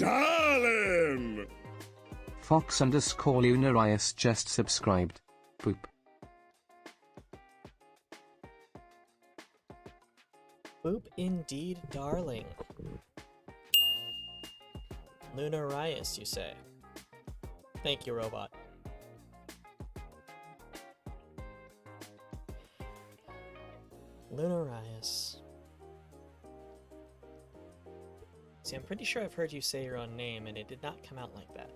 Darling! Fox_Lunarius just subscribed. Poop. Boop indeed, darling. Lunarius, you say? Thank you, robot. Lunarius. See, I'm pretty sure I've heard you say your own name, and it did not come out like that.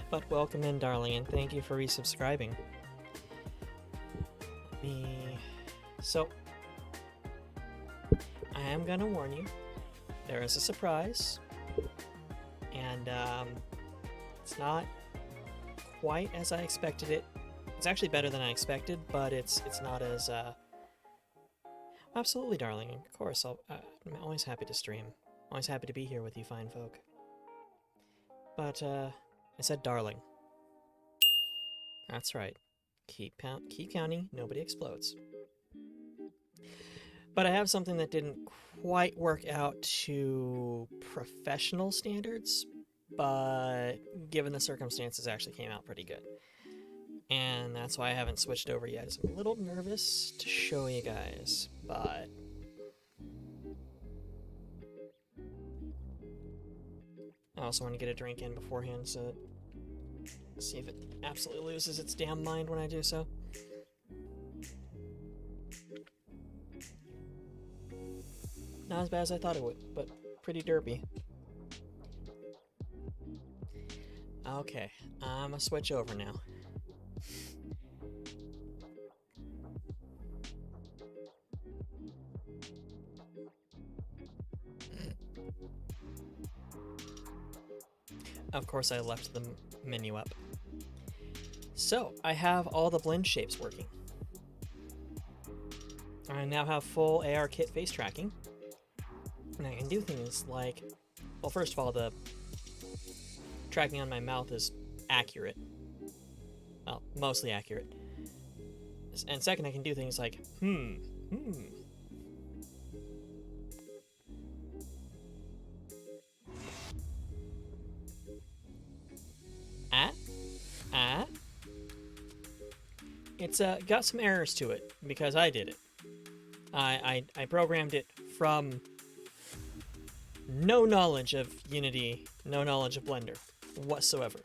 But welcome in, darling, and thank you for resubscribing. So, I am gonna warn you, there is a surprise, and it's not quite as I expected it. It's actually better than I expected, but it's not as absolutely, darling. Of course, I'm always happy to stream. Always happy to be here with you fine folk. But I said darling. That's right. Keep counting, nobody explodes. But I have something that didn't quite work out to professional standards, but given the circumstances, actually came out pretty good. And that's why I haven't switched over yet. I'm a little nervous to show you guys, but I also want to get a drink in beforehand, so see if it absolutely loses its damn mind when I do so. Not as bad as I thought it would, but pretty derpy. Okay, I'm gonna switch over now. Of course, I left the menu up. So, I have all the blend shapes working. I now have full AR kit face tracking. And I can do things like, well, first of all, the tracking on my mouth is accurate. Well, mostly accurate. And second, I can do things like, It's got some errors to it, because I did it. I programmed it from no knowledge of Unity, no knowledge of Blender whatsoever.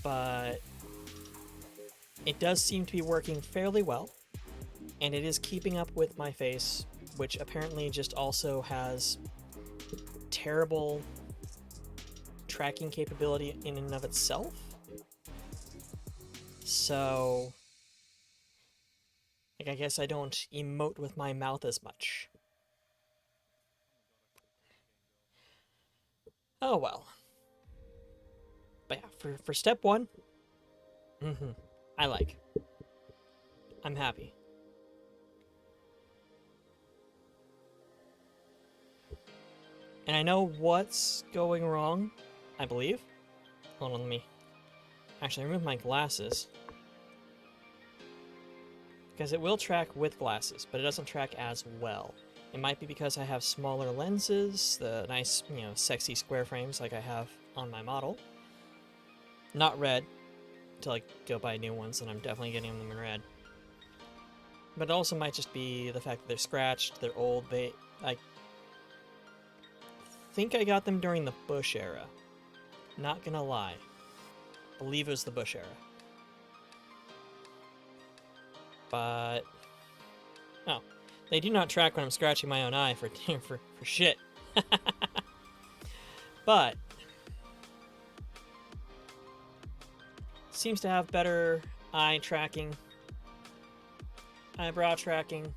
But it does seem to be working fairly well, and it is keeping up with my face, which apparently just also has terrible tracking capability in and of itself. So, like, I guess I don't emote with my mouth as much. Oh well. But yeah, for step one, I like. I'm happy. And I know what's going wrong, I believe. Hold on, let me actually remove my glasses. Because it will track with glasses, but it doesn't track as well. It might be because I have smaller lenses, the nice, sexy square frames like I have on my model. Not red, until I go buy new ones, and I'm definitely getting them in red. But it also might just be the fact that they're scratched, they're old, I think I got them during the Bush era. Not gonna lie. Believe it was the Bush era. But oh, they do not track when I'm scratching my own eye for shit. But seems to have better eye tracking, eyebrow tracking.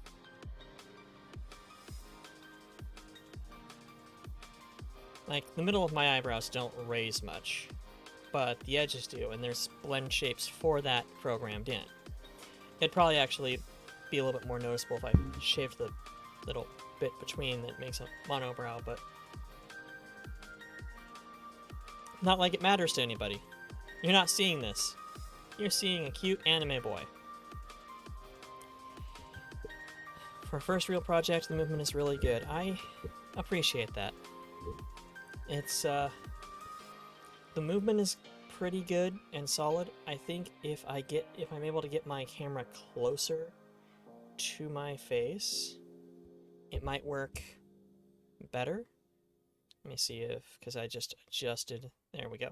Like, the middle of my eyebrows don't raise much, but the edges do, and there's blend shapes for that programmed in. It'd probably actually be a little bit more noticeable if I shaved the little bit between that makes a monobrow, but Not like it matters to anybody. You're not seeing this. You're seeing a cute anime boy. For a first real project, the movement is really good. I appreciate that. It's, the movement is pretty good and solid. I think if I'm able to get my camera closer to my face, it might work better. Let me see because I just adjusted. There we go.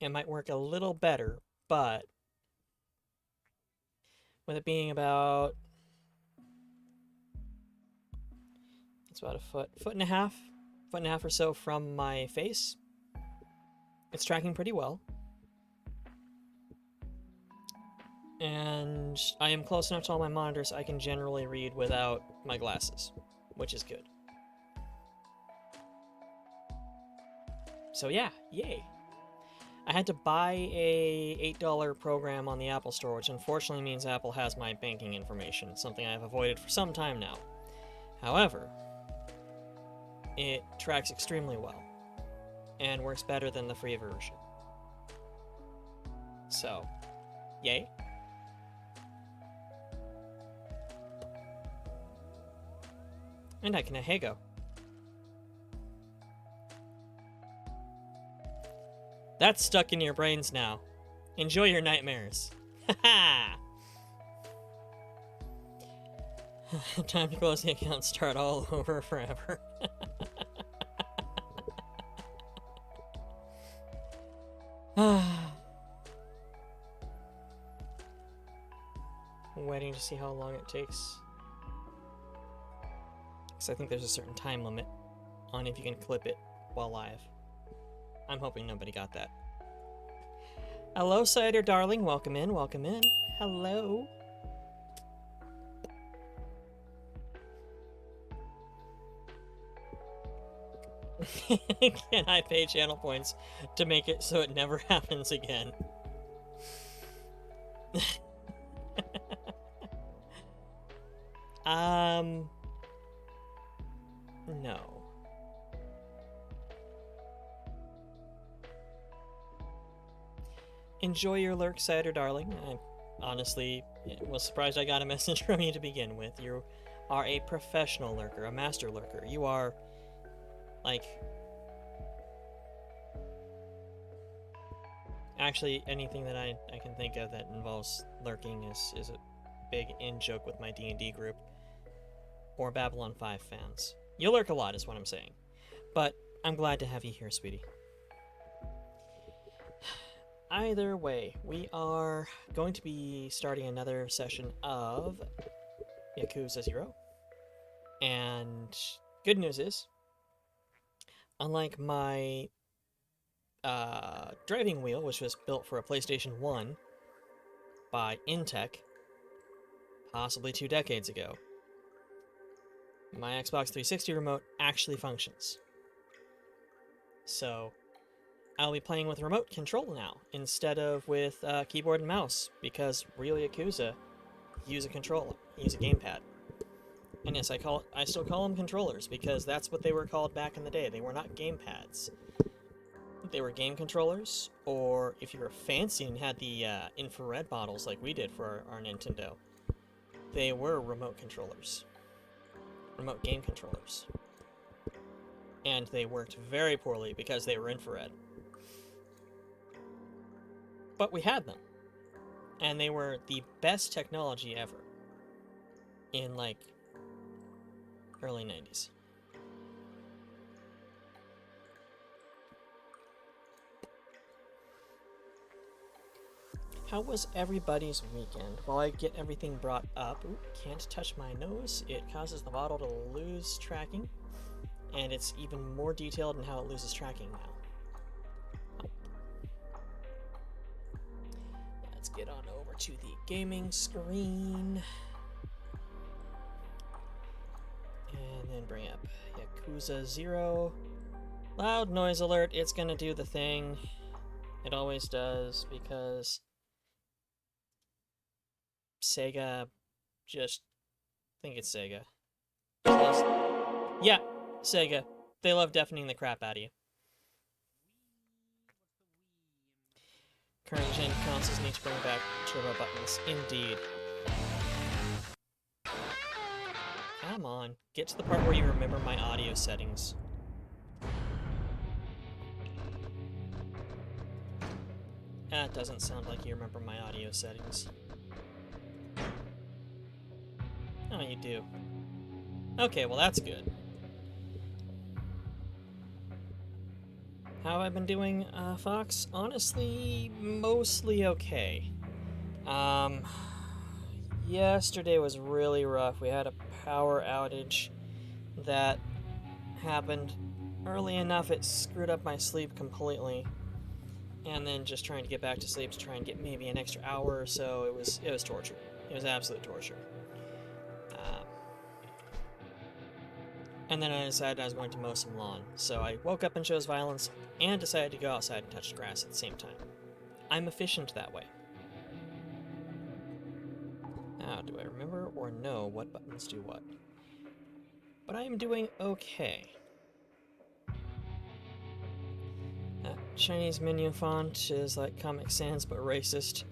It might work a little better, but with it being about, it's about a foot and a half or so from my face, it's tracking pretty well. And I am close enough to all my monitors I can generally read without my glasses, which is good. So yeah, yay. I had to buy a $8 program on the Apple Store, which unfortunately means Apple has my banking information, something I've avoided for some time now. However, it tracks extremely well and works better than the free version. So, yay. And I can hey go. That's stuck in your brains now. Enjoy your nightmares. Haha! Time to close the account and start all over forever. Waiting to see how long it takes. Because I think there's a certain time limit on if you can clip it while live. I'm hoping nobody got that. Hello, Cider Darling. Welcome in, welcome in. Hello. Can I pay channel points to make it so it never happens again? No. Enjoy your lurk, Cider Darling. I honestly was surprised I got a message from you to begin with. You are a professional lurker, a master lurker. You are, like... Actually, anything that I can think of that involves lurking is a big in-joke with my D&D group. Or Babylon 5 fans. You lurk a lot is what I'm saying. But I'm glad to have you here, sweetie. Either way, we are going to be starting another session of Yakuza 0. And good news is, unlike my driving wheel, which was built for a PlayStation 1 by Intech, possibly 2 decades ago, my Xbox 360 remote actually functions. So I'll be playing with remote control now, instead of with keyboard and mouse, because real Yakuza use a controller, use a gamepad. And yes, I still call them controllers, because that's what they were called back in the day. They were not gamepads. They were game controllers, or if you were fancy and had the infrared models like we did for our Nintendo, they were remote controllers. Remote game controllers. And they worked very poorly because they were infrared. But we had them. And they were the best technology ever. In, like, early 90s. How was everybody's weekend? While I get everything brought up, ooh, can't touch my nose. It causes the bottle to lose tracking, and it's even more detailed in how it loses tracking now. Let's get on over to the gaming screen. And then bring up Yakuza 0. Loud noise alert, it's gonna do the thing. It always does, because Sega, just think it's Sega. Yeah, Sega. They love deafening the crap out of you. Current gen consoles need to bring back turbo buttons. Indeed. Come on, get to the part where you remember my audio settings. That doesn't sound like you remember my audio settings. Oh, you do. Okay, well that's good. How have I been doing, Fox? Honestly, mostly okay. Yesterday was really rough. We had a power outage that happened early enough it screwed up my sleep completely. And then just trying to get back to sleep to try and get maybe an extra hour or so, it was torture. It was absolute torture. And then I decided I was going to mow some lawn, so I woke up and chose violence, and decided to go outside and touch the grass at the same time. I'm efficient that way. Now, do I remember or know what buttons do what? But I am doing okay. That Chinese menu font is like Comic Sans but racist.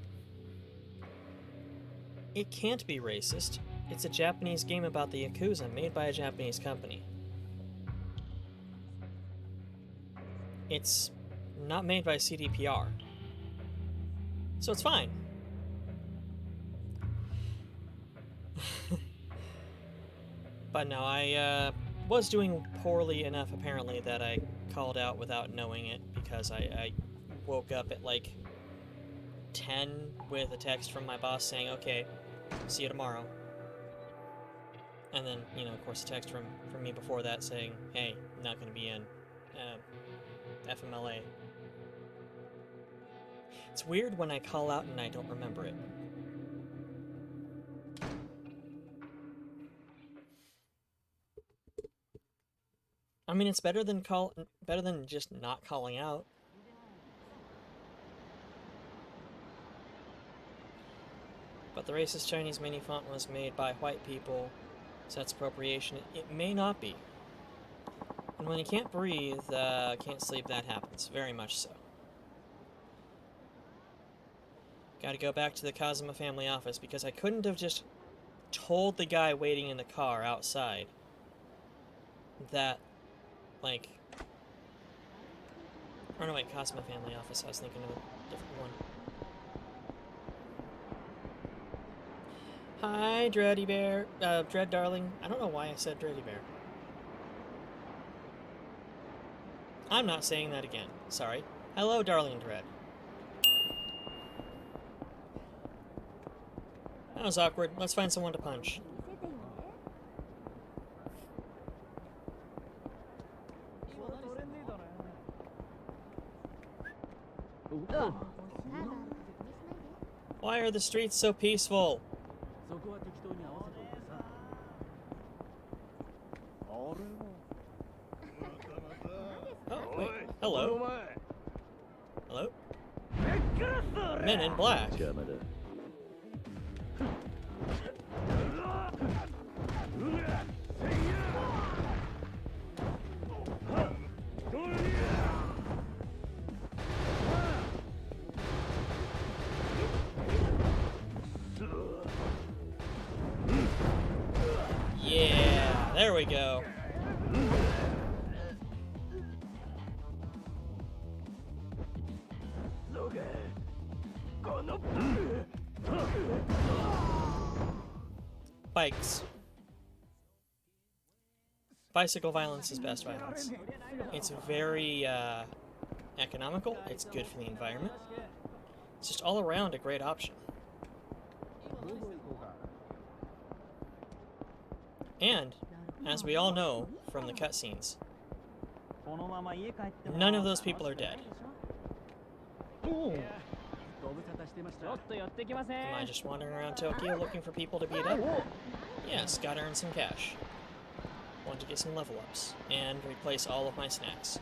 It can't be racist. It's a Japanese game about the Yakuza made by a Japanese company. It's not made by CDPR. So it's fine. But no, I was doing poorly enough apparently that I called out without knowing it because I woke up at like 10 with a text from my boss saying, okay, see you tomorrow. And then, you know, of course, a text from me before that saying, hey, not going to be in FMLA. It's weird when I call out and I don't remember it. I mean, it's better than just not calling out. But the racist Chinese mini font was made by white people, so that's appropriation. It may not be. And when you can't breathe, can't sleep, that happens. Very much so. Gotta go back to the Kazuma family office because I couldn't have just told the guy waiting in the car outside that, like... Oh no, wait, Kazuma family office. I was thinking of a different one. Hi, Dreddy Bear. Dread Darling. I don't know why I said Dreddy Bear. I'm not saying that again. Sorry. Hello, Darling Dread. That was awkward. Let's find someone to punch. Why are the streets so peaceful? Oh, wait. Hello? Hello? Men in Black. Yeah, there we go. Bikes. Bicycle violence is best violence. It's very economical, it's good for the environment. It's just all around a great option. And, as we all know from the cutscenes, none of those people are dead. Am I just wandering around Tokyo looking for people to beat up? Yes, gotta earn some cash. Want to get some level ups, and replace all of my snacks.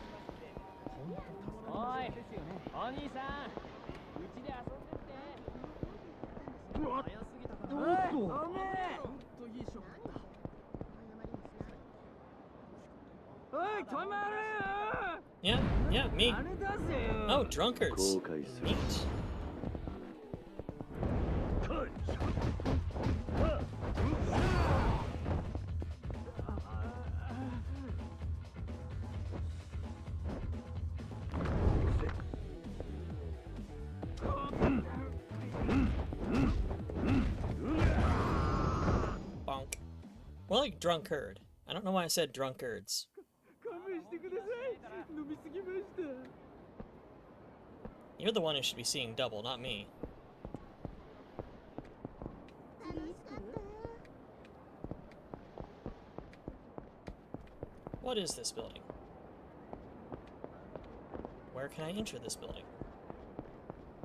Yeah, me. Oh, drunkards. Neat. Bonk. More like drunkard. I don't know why I said drunkards. You're the one who should be seeing double, not me. What is this building? Where can I enter this building?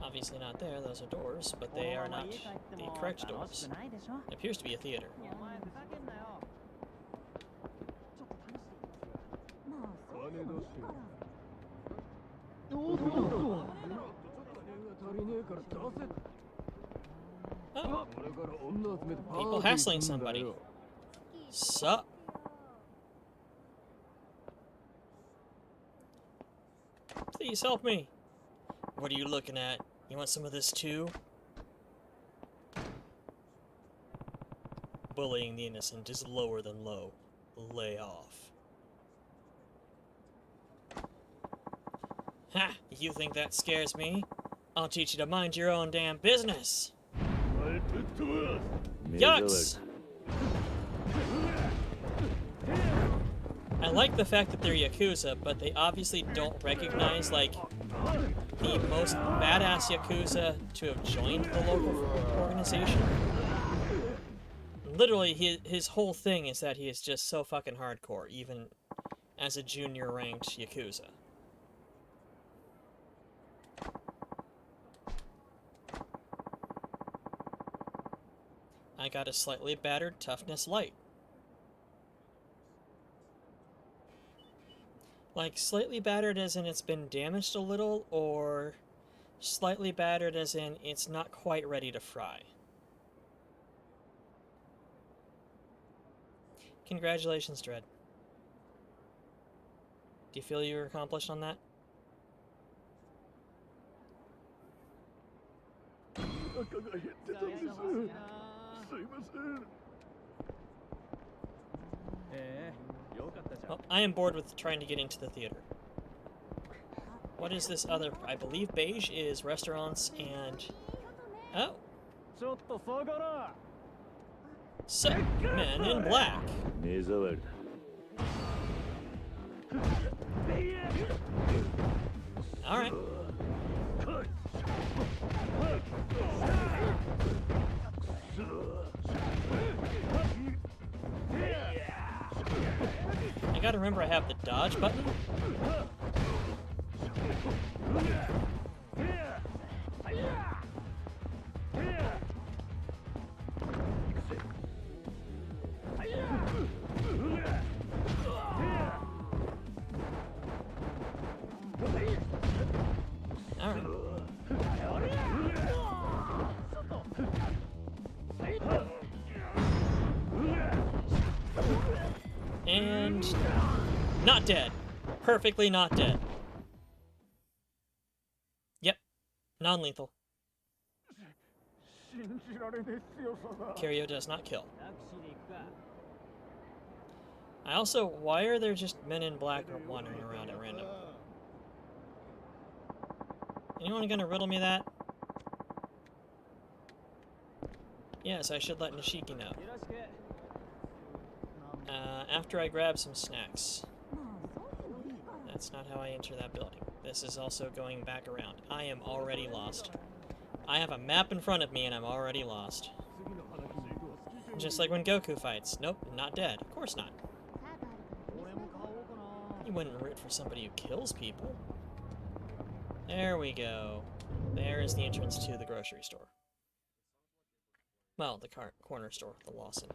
Obviously not there, those are doors, but they are not the correct doors. It appears to be a theater. Oh! People hassling somebody. Sup? Please help me. What are you looking at? You want some of this too? Bullying the innocent is lower than low. Lay off. Ha! You think that scares me? I'll teach you to mind your own damn business! Yucks! I like the fact that they're Yakuza, but they obviously don't recognize, like, the most badass Yakuza to have joined the local organization. Literally, his whole thing is that he is just so fucking hardcore, even as a junior-ranked Yakuza. I got a slightly battered toughness light. Like, slightly battered as in it's been damaged a little, or slightly battered as in it's not quite ready to fry. Congratulations, Dread. Do you feel you were accomplished on that? Well, I am bored with trying to get into the theater. What is this other? I believe beige is restaurants and... Oh. So, men in black. Alright. I gotta remember I have the dodge button. Alright. And... not dead. Perfectly not dead. Yep. Non-lethal. Curio does not kill. I also... why are there just men in black wandering around at random? Anyone gonna riddle me that? Yes, I should let Nishiki know. After I grab some snacks. That's not how I enter that building. This is also going back around. I am already lost. I have a map in front of me and I'm already lost. Just like when Goku fights. Nope, not dead. Of course not. You wouldn't root for somebody who kills people. There we go. There is the entrance to the grocery store. Well, the corner store, the Lawson.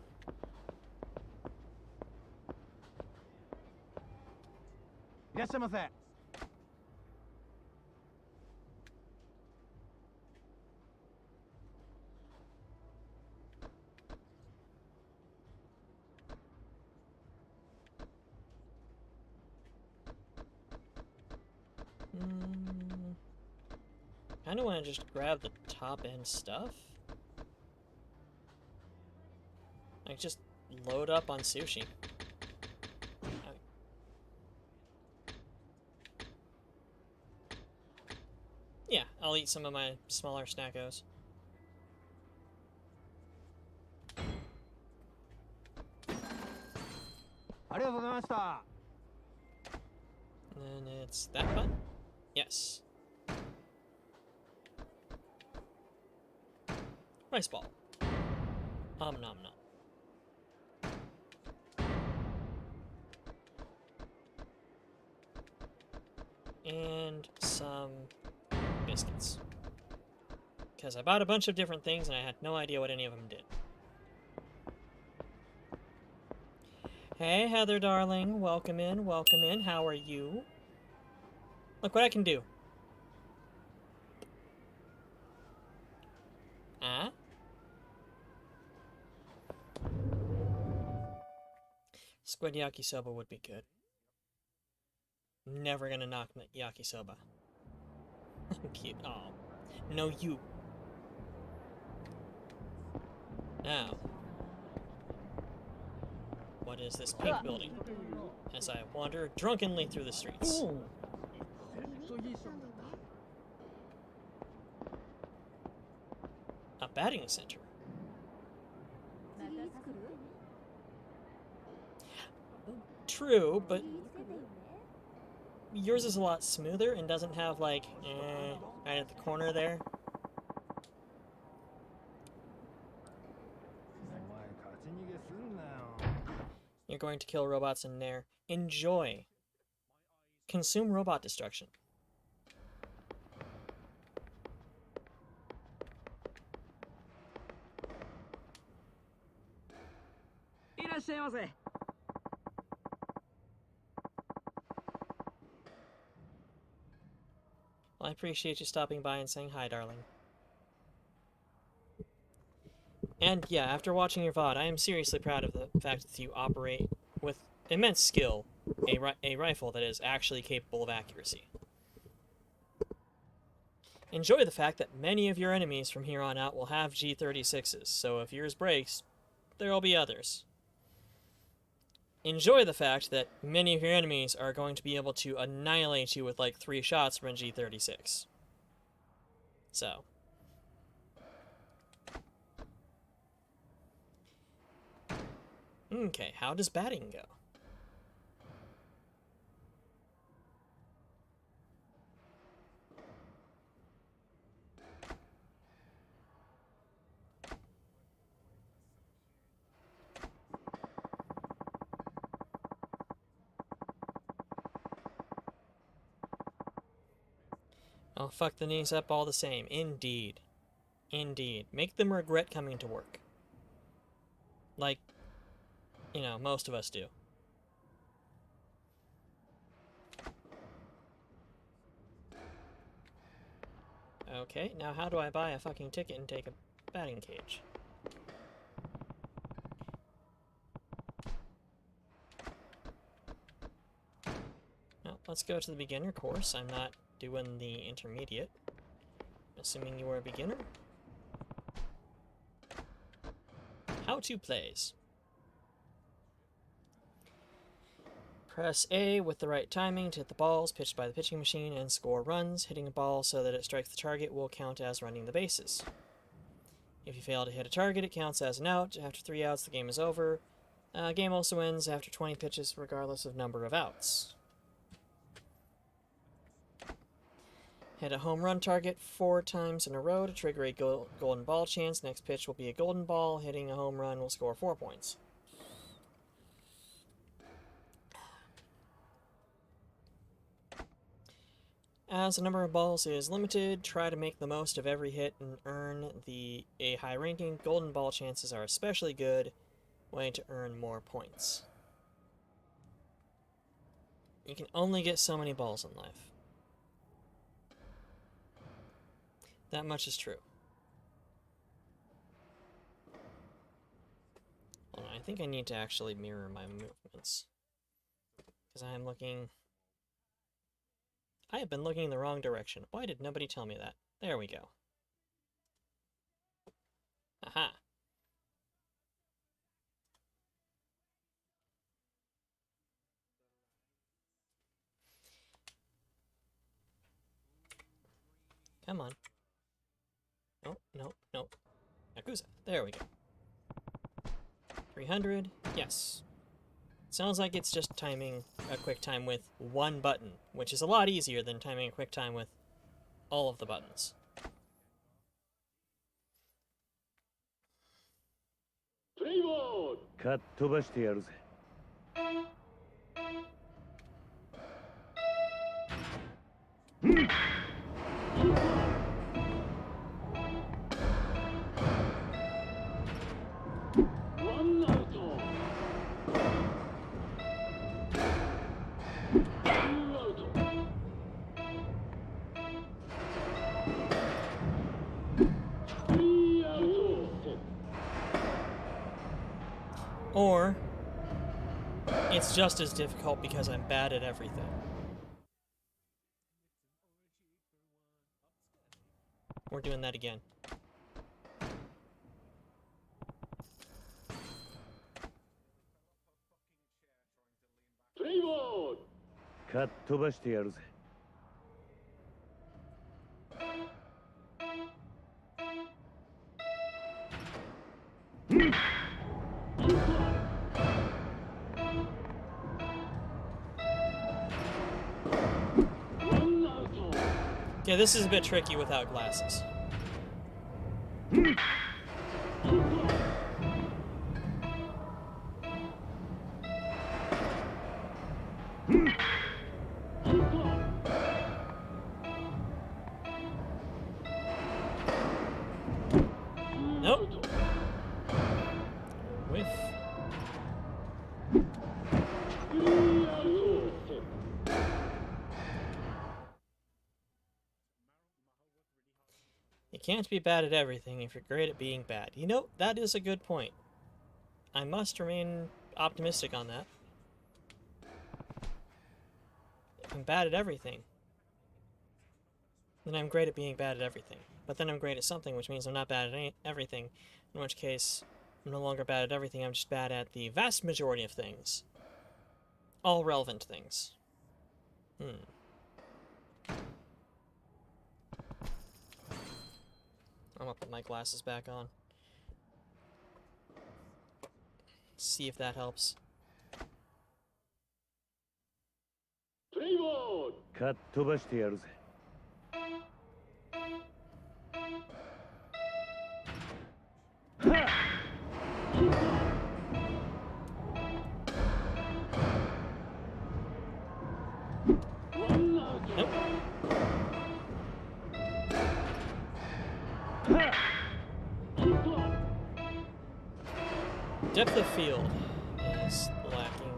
kind of want to just grab the top end stuff. Like, just load up on sushi. Yeah, I'll eat some of my smaller snackos. And then it's that button? Yes. Rice ball. Nom nom. And some biscuits. Because I bought a bunch of different things and I had no idea what any of them did. Hey, Heather, darling. Welcome in, welcome in. How are you? Look what I can do. Ah? Squid yakisoba would be good. Never gonna knock yakisoba. Cute. Oh. No, you. Now. What is this pink building? As I wander drunkenly through the streets. A batting center. True, but yours is a lot smoother and doesn't have like right at the corner there. You're going to kill robots in there. Enjoy. Consume robot destruction. Well, I appreciate you stopping by and saying hi, darling. And yeah, after watching your VOD, I am seriously proud of the fact that you operate with immense skill a rifle that is actually capable of accuracy. Enjoy the fact that many of your enemies from here on out will have G36s, so if yours breaks, there will be others. Enjoy the fact that many of your enemies are going to be able to annihilate you with like 3 shots from a G36. So. Okay, how does batting go? I'll fuck the knees up all the same. Indeed. Indeed. Make them regret coming to work. Like, you know, most of us do. Okay, now how do I buy a fucking ticket and take a batting cage? Well, let's go to the beginner course. I'm not doing the intermediate. Assuming you are a beginner. How to plays. Press A with the right timing to hit the balls pitched by the pitching machine and score runs. Hitting a ball so that it strikes the target will count as running the bases. If you fail to hit a target, it counts as an out. After 3 outs, the game is over. Game also ends after 20 pitches, regardless of number of outs. Hit a home run target 4 times in a row to trigger a golden ball chance. Next pitch will be a golden ball. Hitting a home run will score 4 points. As the number of balls is limited, try to make the most of every hit and earn a high ranking. Golden ball chances are especially good way to earn more points. You can only get so many balls in life. That much is true. Hold on, I think I need to actually mirror my movements. Because I have been looking in the wrong direction. Why did nobody tell me that? There we go. Aha. Come on. Nope, nope, nope. Yakuza. There we go. 300. Yes. Sounds like it's just timing a quick time with one button, which is a lot easier than timing a quick time with all of the buttons. Or, it's just as difficult because I'm bad at everything. We're doing that again. Okay, this is a bit tricky without glasses. Nope. Whiff. You can't be bad at everything if you're great at being bad. You know, that is a good point. I must remain optimistic on that. If I'm bad at everything, then I'm great at being bad at everything. But then I'm great at something, which means I'm not bad at everything, in which case I'm no longer bad at everything, I'm just bad at the vast majority of things. All relevant things. I'm gonna put my glasses back on. See if that helps. Nope. Depth of field is lacking.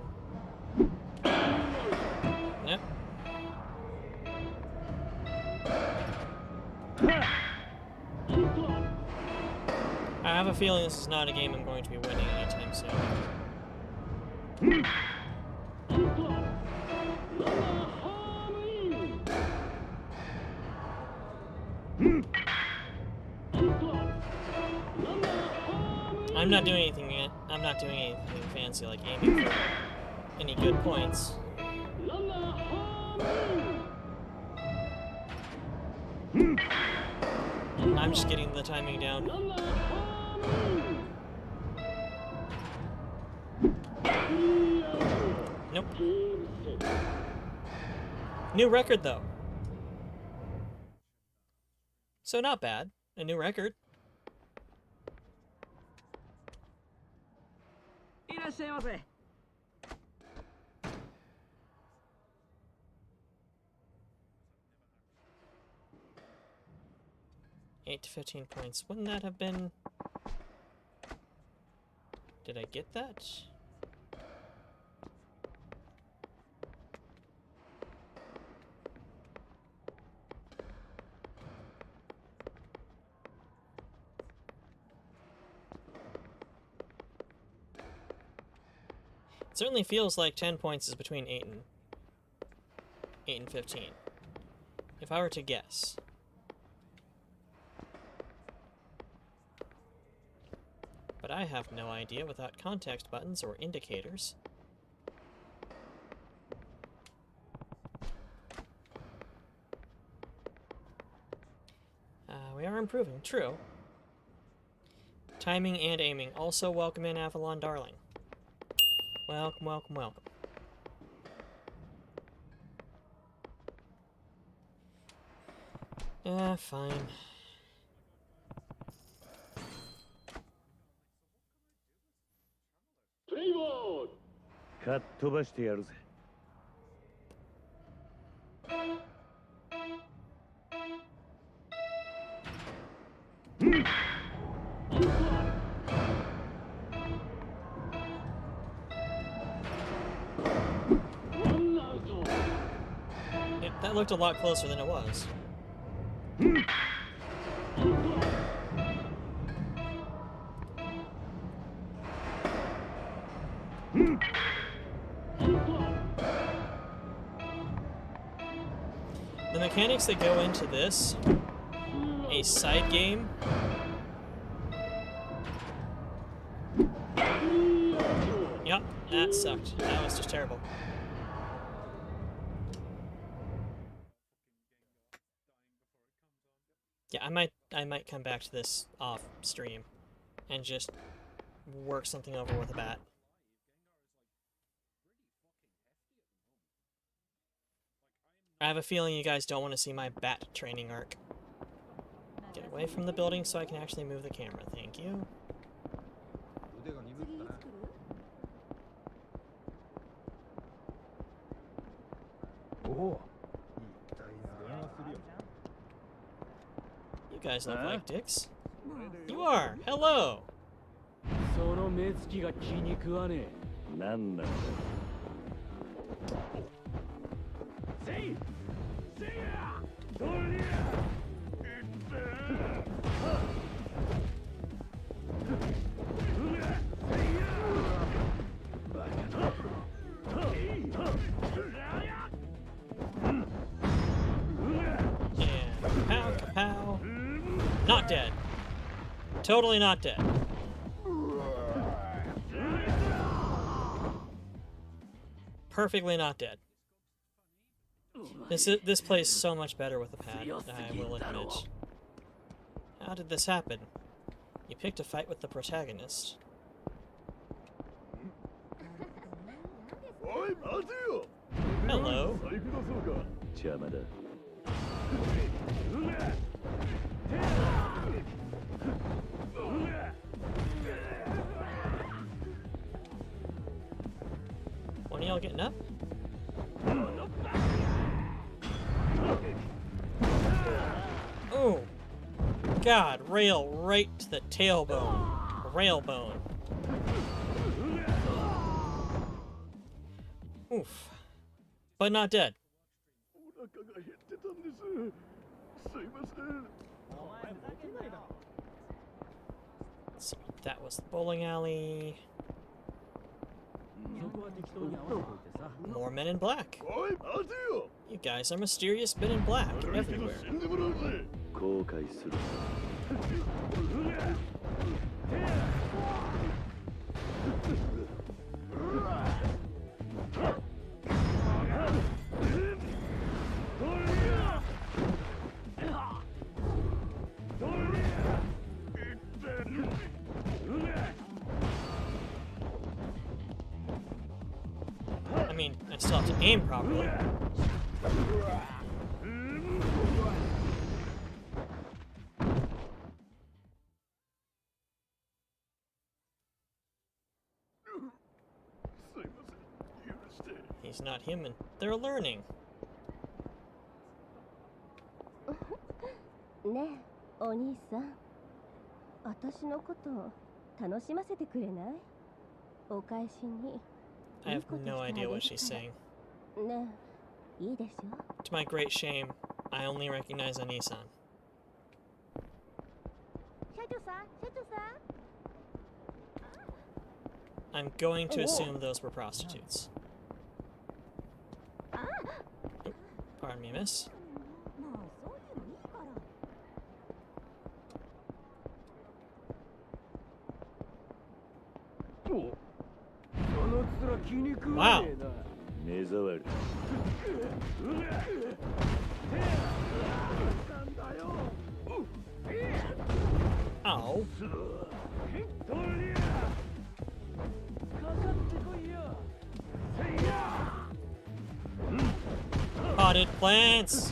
Yep. I have a feeling this is not a game I'm going to be winning anytime soon. I'm not doing anything yet. I'm not doing anything fancy like aiming for any good points. I'm just getting the timing down. Nope. New record though. So not bad. A new record. いらっしゃいませ。 8 to 15 points. Wouldn't that have been... Did I get that? It certainly feels like 10 points is between 8 and 15. If I were to guess. But I have no idea without context buttons or indicators. We are improving, true. Timing and aiming. Also, welcome in Avalon Darling. Welcome, welcome, welcome. Fine. かっ飛ばしてやるぜ。That looked a lot closer than it was. The mechanics that go into this, a side game, yep, that sucked. That was just terrible. Yeah, I might come back to this off stream and just work something over with a bat. I have a feeling you guys don't want to see my bat training arc. Get away from the building so I can actually move the camera. Thank you. You guys look like dicks. You are! Hello! その目つきが気に食わねえ。なんなんだ。And pow, pow. Not dead. Totally not dead. Perfectly not dead. This plays so much better with a pad, I will admit. How did this happen? You picked a fight with the protagonist. Hello. 邪魔だ。One of y'all getting up? Oh! God, rail right to the tailbone. Railbone. Oof. But not dead. So that was the bowling alley. More men in black. You guys are mysterious men in black everywhere. 後悔する。I mean, I still have to aim properly. He's not human. They're learning. ねえ、お兄さん。私のこと楽しませてくれない？お返しに。 I have no idea what she's saying. ねえ、いいでしょ? To my great shame, I only recognize Anisan. 社長さん、社長さん。 I'm going to assume those were prostitutes. Oh, pardon me, miss. その面気に食わねえな。目障り。 Ow. Potted plants!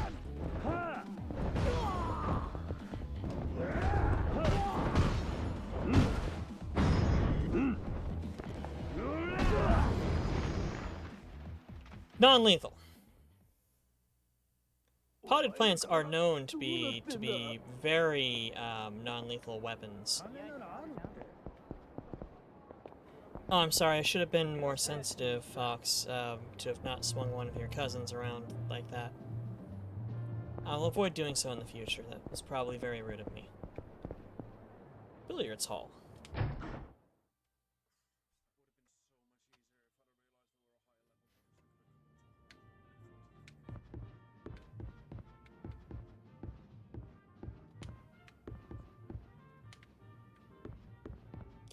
Non-lethal. Potted plants are known to be very non-lethal weapons. Oh, I'm sorry. I should have been more sensitive, Fox, to have not swung one of your cousins around like that. I'll avoid doing so in the future. That was probably very rude of me. Billiards hall.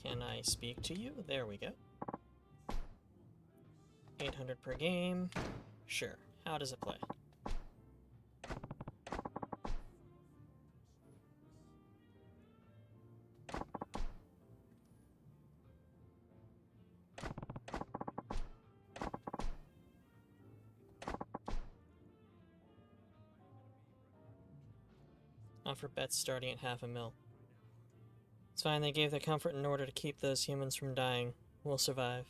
Can I speak to you? There we go. 800 per game. Sure. How does it play? Offer bets starting at $500,000. It's fine, they gave their comfort in order to keep those humans from dying. We'll survive.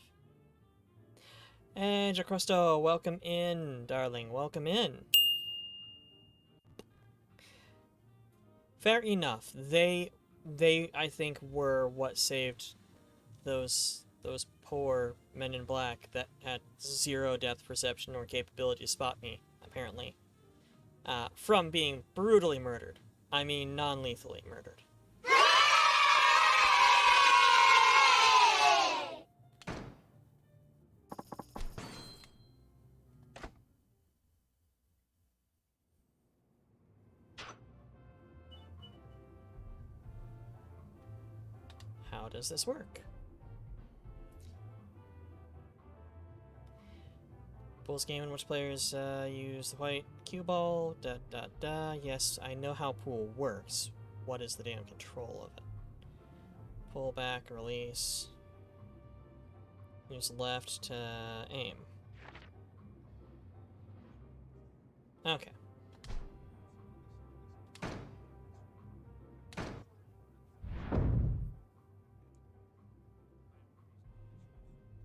Hey, Jacosto, welcome in, darling. Welcome in. Fair enough. They I think were what saved those poor men in black that had zero depth perception or capability to spot me, apparently, from being brutally murdered. I mean, non-lethally murdered. How does this work? Pool's game in which players use the white cue ball, Yes, I know how pool works. What is the damn control of it? Pull back, release. Use left to aim. Okay.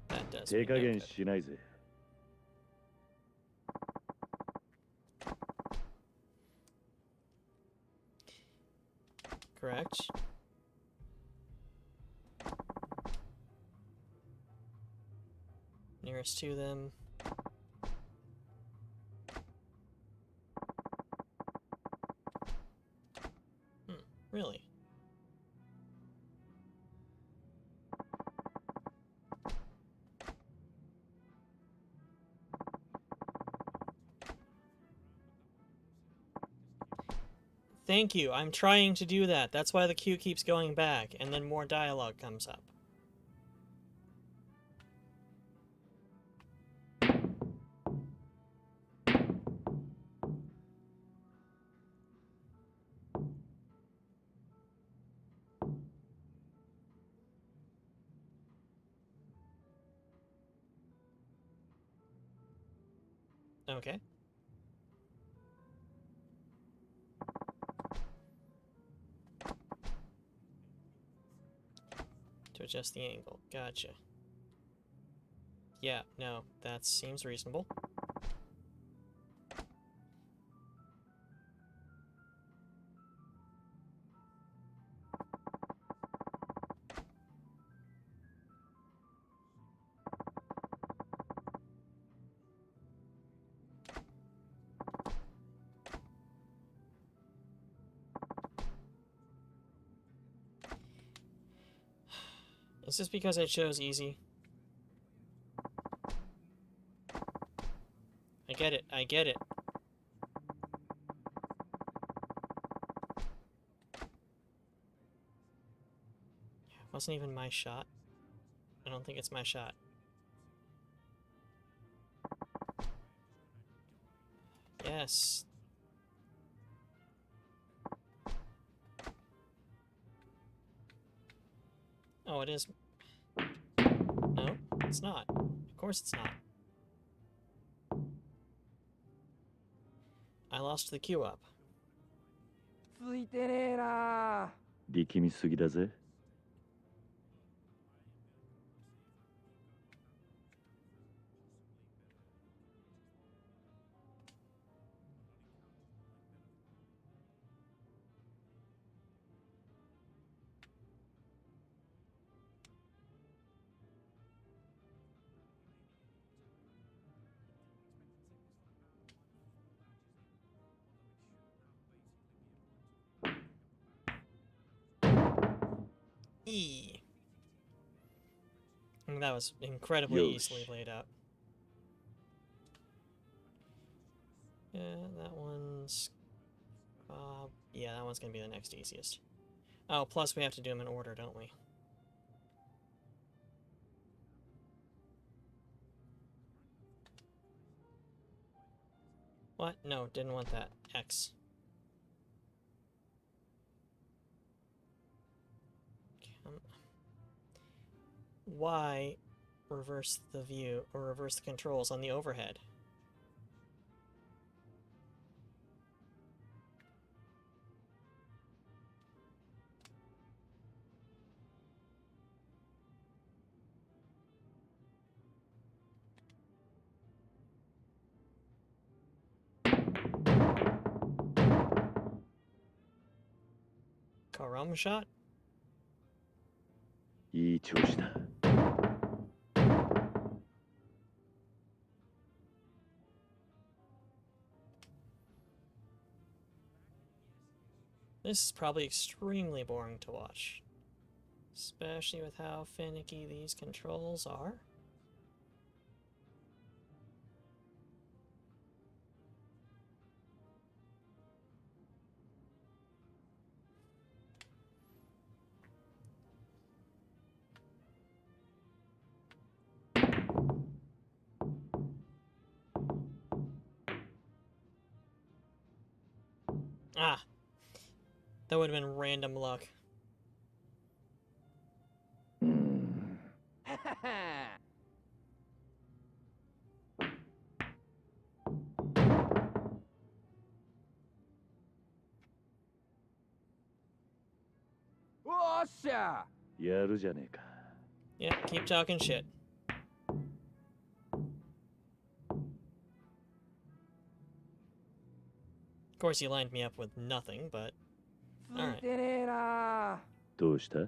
That does me 手加 no 減 good. しないぜ。 Correct. Nearest to them. Really? Thank you. I'm trying to do that. That's why the queue keeps going back, and then more dialogue comes up. Okay. To adjust the angle. Gotcha. Yeah, no, that seems reasonable. Is this because I chose easy? I get it, I get it. It wasn't even my shot. I don't think it's my shot. Yes. Oh, it is. No, it's not. Of course it's not. I lost the queue up. ついてねえな。力みすぎだぜ。E. I mean, that was incredibly easily laid out. Yeah, that one's... yeah, that one's gonna be the next easiest. Oh, plus we have to do them in order, don't we? What? No, didn't want that. X. Why reverse the view or reverse the controls on the overhead? Karam shot? いい調子だ。This is probably extremely boring to watch. Especially with how finicky these controls are. Ah! That would have been random luck. おっしゃ。やるじゃねえか。Yeah, keep talking shit. Of course, you lined me up with nothing, but ついてねえな。どうした？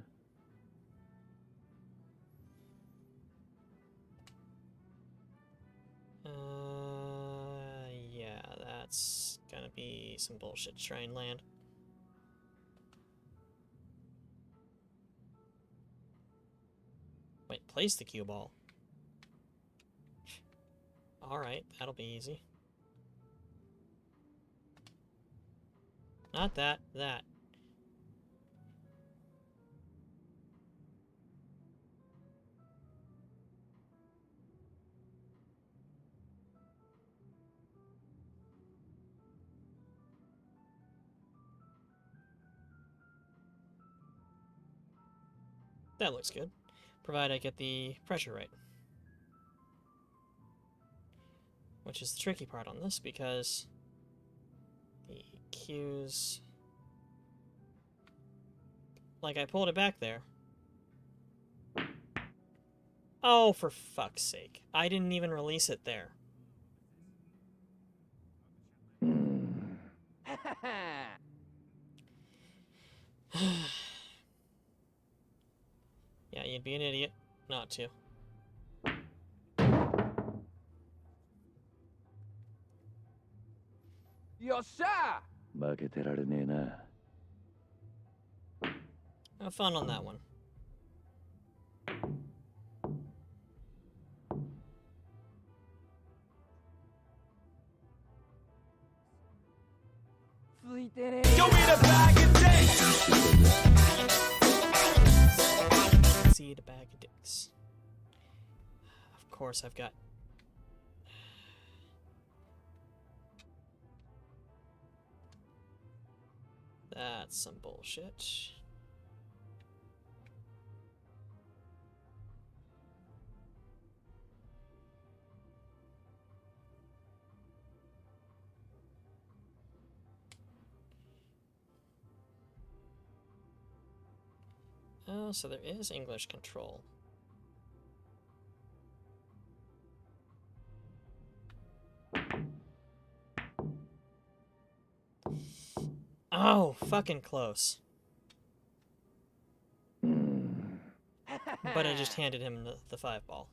yeah, that's gonna be some bullshit to try and land. Wait, place the cue ball. Alright, that'll be easy. Not that, that. That looks good, provided I get the pressure right. Which is the tricky part on this, because the cues... Like, I pulled it back there. Oh, for fuck's sake. I didn't even release it there. Yeah, you'd be an idiot not to.よっしゃ。負けてられねえな。 Have fun on that one. See the bag of dicks. course, I've got... That's some bullshit. Oh, so there is English control. Oh, fucking close. But I just handed him the 5-ball.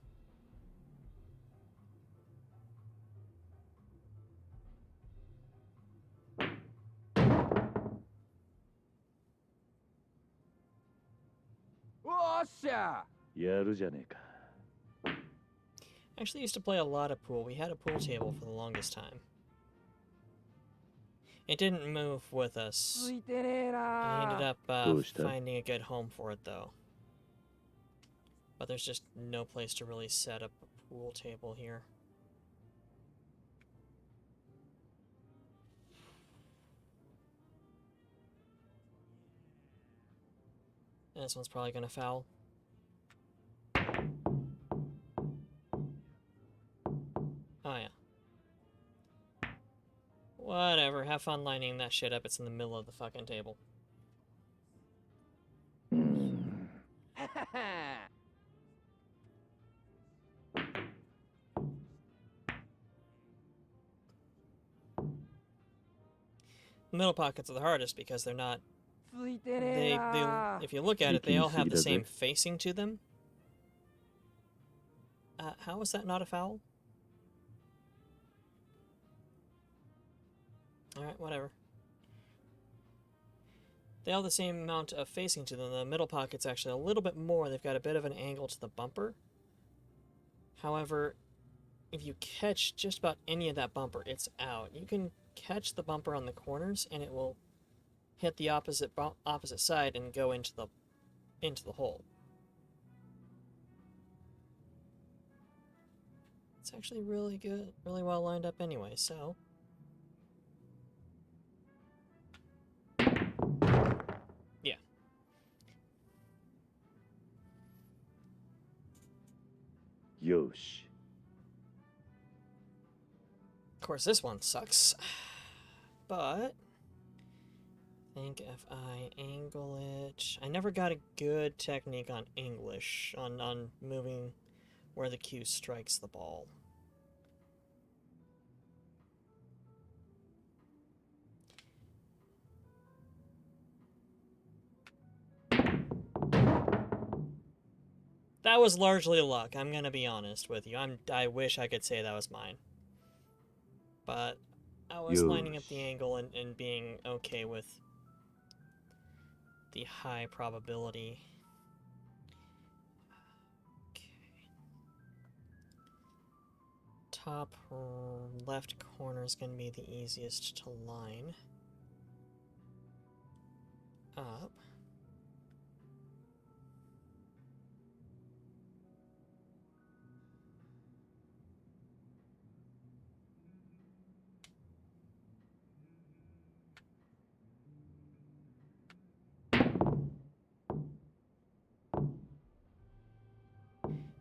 Osha! やるじゃねえか。 I actually used to play a lot of pool. We had a pool table for the longest time. It didn't move with us. I ended up finding a good home for it, though. But there's just no place to really set up a pool table here. This one's probably gonna foul. Oh, yeah. Whatever, have fun lining that shit up. It's in the middle of the fucking table. Middle pockets are the hardest because they're not... if you look at it, they all have the same facing to them. How is that not a foul? Alright, whatever. They all have the same amount of facing to them. The middle pocket's actually a little bit more. They've got a bit of an angle to the bumper. However, if you catch just about any of that bumper, it's out. You can catch the bumper on the corners, and it will hit the opposite side and go into the hole. It's actually really good, really well lined up anyway, so... Yeah. Yosh. Of course, this one sucks. But... I think if I angle it... I never got a good technique on English, on moving where the cue strikes the ball. That was largely luck, I'm gonna be honest with you. I wish I could say that was mine. But I was lining up the angle and being okay with the high probability. Okay. Top left corner is gonna be the easiest to line up.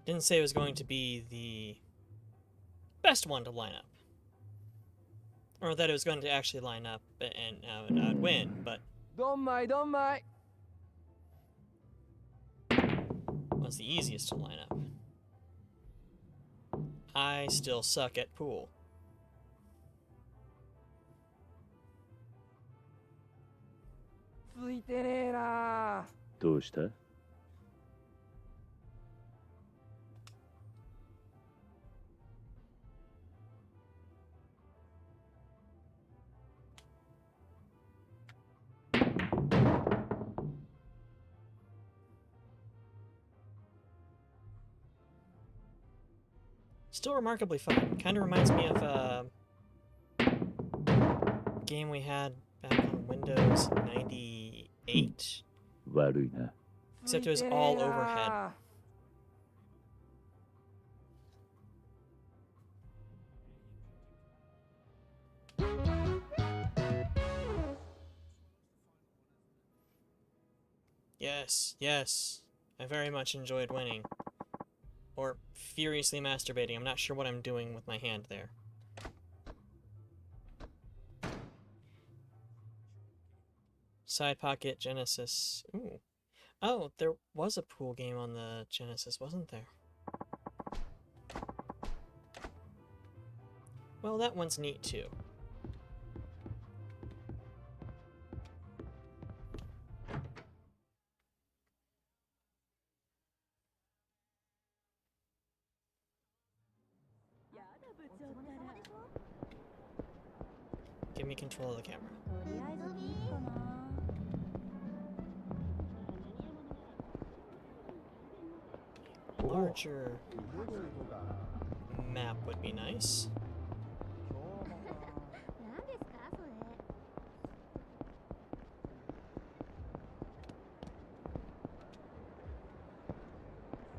Didn't say it was going to be the best one to line up. Or that it was going to actually line up and I'd win, but... Don't was the easiest to line up. I still suck at pool. Doうした? Still remarkably fun. Kind of reminds me of a game we had back on Windows 98. 悪いな。 Except it was all overhead. Yes, yes. I very much enjoyed winning. Or furiously masturbating. I'm not sure what I'm doing with my hand there. Side Pocket Genesis. Ooh. Oh, there was a pool game on the Genesis, wasn't there? Well, that one's neat too. Give me control of the camera. Larger map would be nice.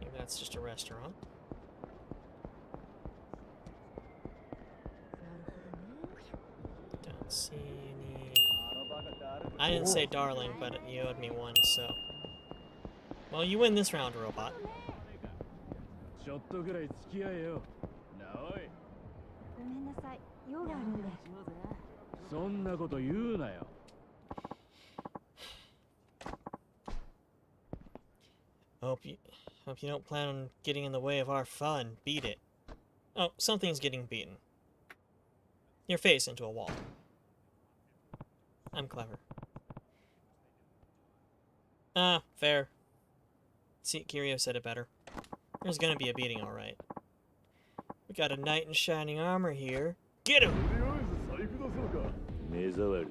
Maybe that's just a restaurant. Don't see any... I didn't say darling, but you owed me one, so... Well, you win this round, robot. ちょっとぐらい付き合えよ。なおい。ごめんなさい。用があるんで。そんなこと言うなよ。Hope you don't plan on getting in the way of our fun. Beat it. Oh, something's getting beaten. Your face into a wall. I'm clever. Ah, fair. See, Kirio said it better. There's gonna be a beating, alright. We got a knight in shining armor here. Get him! 目障り。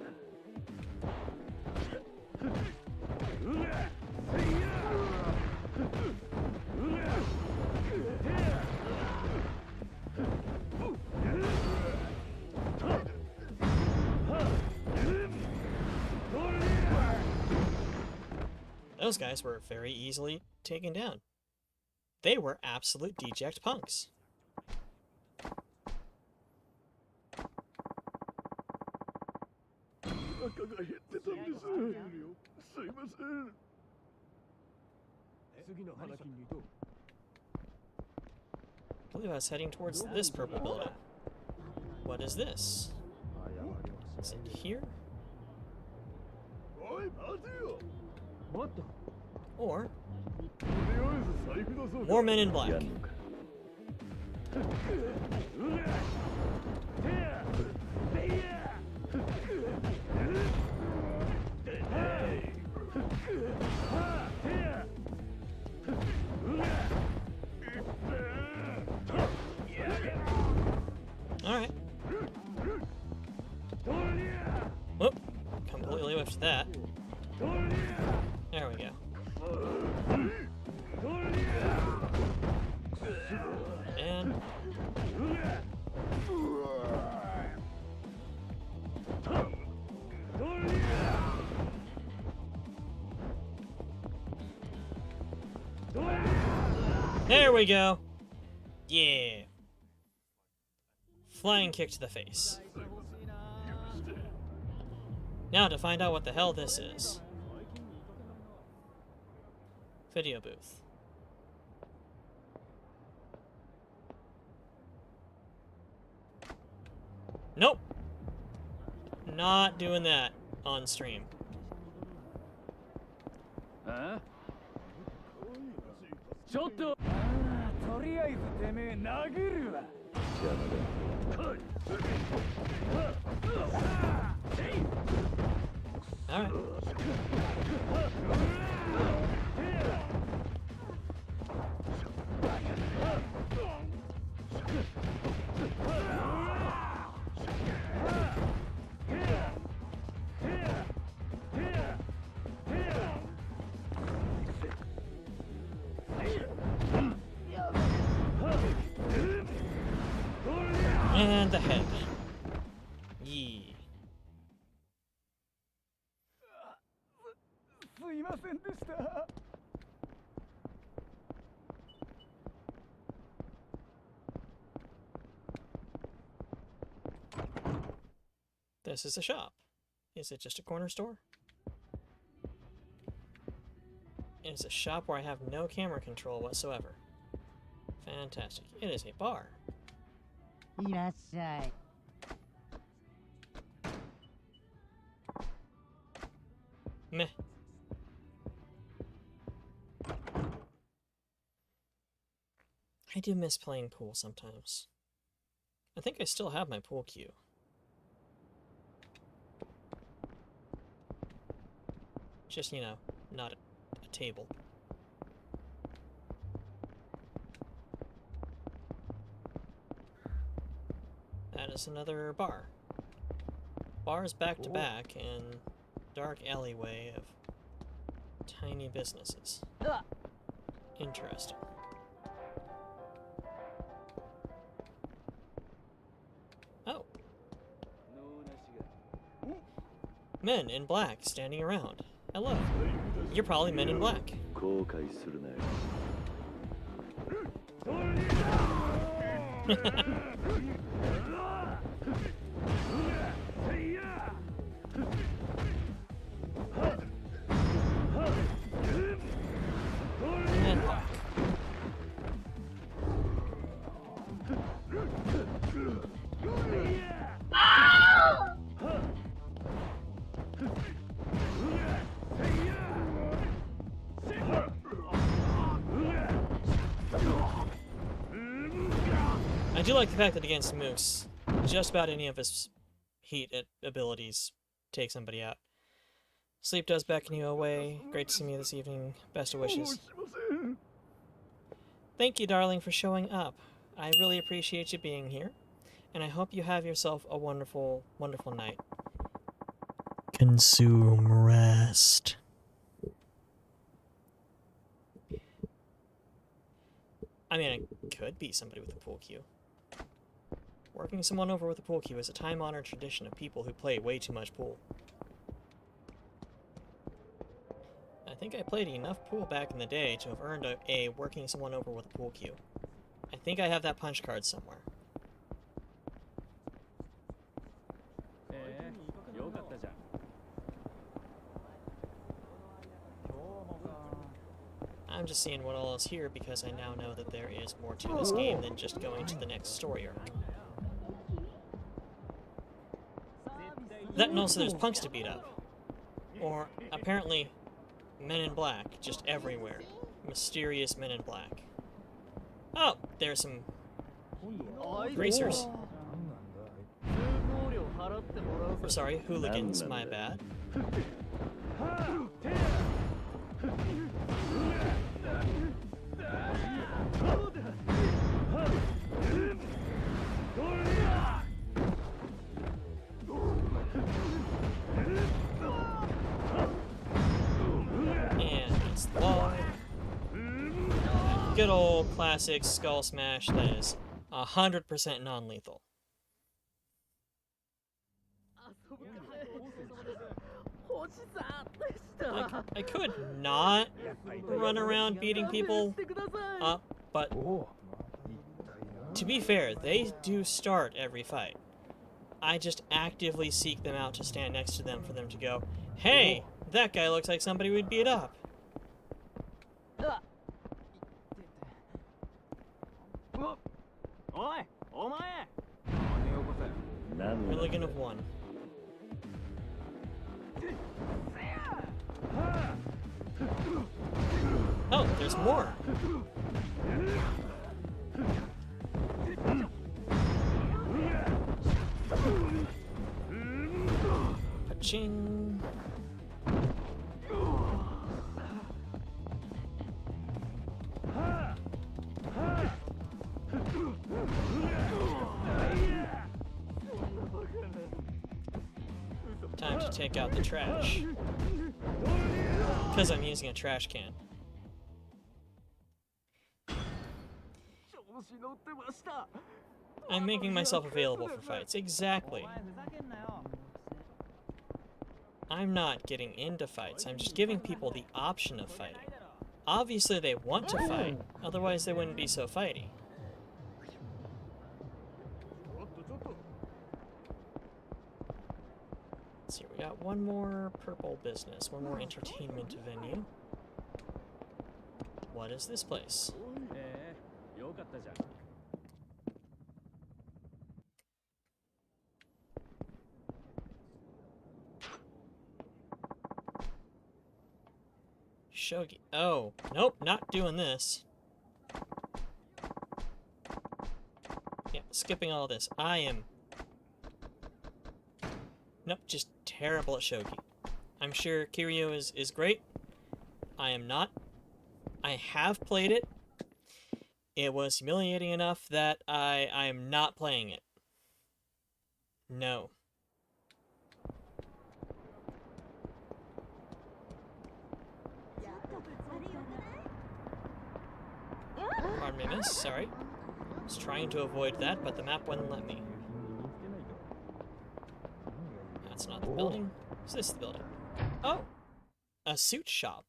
Those guys were very easily taken down. They were absolute deject punks. I believe I was heading towards this purple building. What is this? Is it here? Or more men in black. やんのか。Alright. Whoop. Completely whiffed that. There we go. And... there we go! Yeah! Flying kick to the face. Now to find out what the hell this is. Video booth. Nope! Not doing that on stream. あ？ちょっと。とりあえずてめえ殴るわ。邪魔だ。 Alright. And the head. Yee. すいませんでした。 This is a shop. Is it just a corner store? It is a shop where I have no camera control whatsoever. Fantastic. It is a bar. いらっしゃい。Meh. I do miss playing pool sometimes. I think I still have my pool cue. Just, you know, not a table. That is another bar. Bars back to back in dark alleyway of tiny businesses. Interesting. Oh. Men in black standing around. Hello. You're probably men in black. 後悔するなよ Men in black. I do like the fact that against Moose, just about any of his heat abilities take somebody out. Sleep does beckon you away. Great to see me this evening. Best of wishes. Thank you, darling, for showing up. I really appreciate you being here, and I hope you have yourself a wonderful, wonderful night. Consume rest. I mean, I could be somebody with a pool cue. Working someone over with a pool cue is a time-honored tradition of people who play way too much pool. I think I played enough pool back in the day to have earned a working someone over with a pool cue. I think I have that punch card somewhere. I'm just seeing what all is here because I now know that there is more to this game than just going to the next story arc. That and also there's punks to beat up. Or, apparently, men in black, just everywhere. Mysterious men in black. Oh, there's some greasers. Or sorry, hooligans, my bad. And it's the wall. Good old classic skull smash that is 100% non-lethal. I could not run around beating people up, but to be fair, they do start every fight. I just actively seek them out to stand next to them for them to go, hey, that guy looks like somebody we'd beat up. Milligan of one. Oh, there's more. Paching. Time to take out the trash. Because I'm using a trash can. I'm making myself available for fights. Exactly. I'm not getting into fights. I'm just giving people the option of fighting. Obviously they want to fight, otherwise they wouldn't be so fighty. Let's see, we got one more purple business, one more entertainment venue. what is this place? よかったじゃん。 Shogi. Oh, nope, not doing this. Yeah, skipping all this. I am... Nope, just terrible at Shogi. I'm sure Kiryu is great. I am not. I have played it. It was humiliating enough that I am not playing it. No. Pardon me, miss. Sorry. I was trying to avoid that, but the map wouldn't let me. That's not the building. Is this the building? Oh! A suit shop.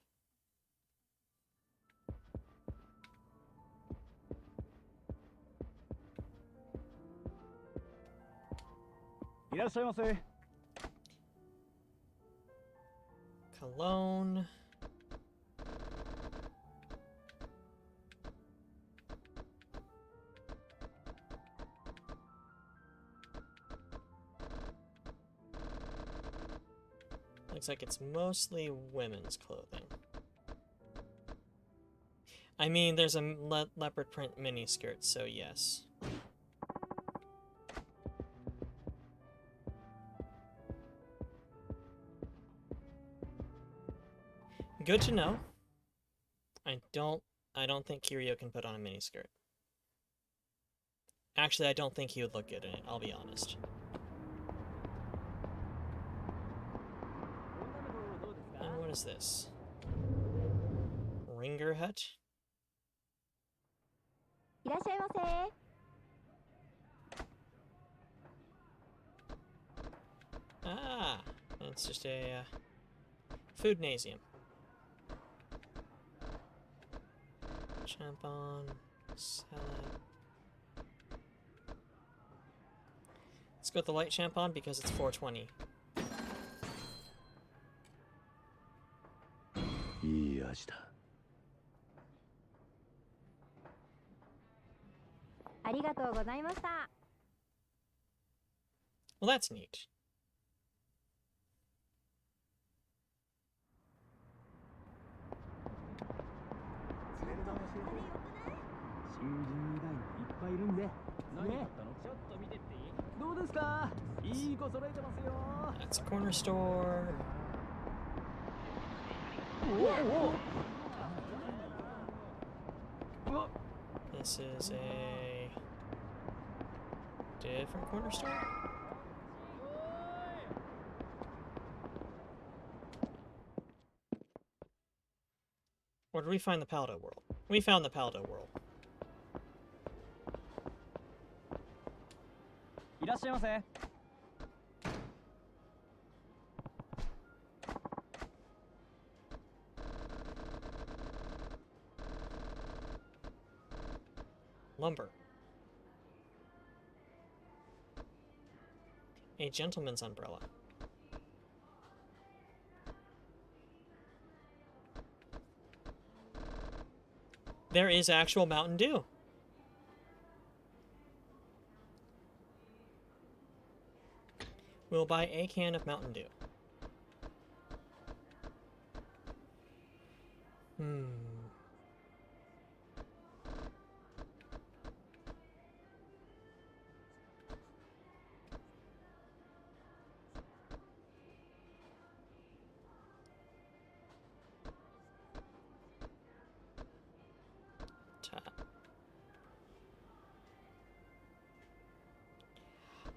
Cologne. Looks like it's mostly women's clothing. I mean, there's a leopard print miniskirt, so yes. Good to know. I don't think Kiryu can put on a miniskirt. Actually, I don't think he would look good in it, I'll be honest. And what is this? Ringer hut? いらっしゃいませ。 Ah, it's just a foodnasium. Champon, salad. Let's go with the light champon because it's 420. いい味だ。ありがとうございました。 Well, that's neat. That's a corner store. This is a different corner store. Where did we find the Paldo world? We found the Paldo world. いらっしゃいませ。 Lumber. A gentleman's umbrella. There is actual Mountain Dew. We'll buy a can of Mountain Dew.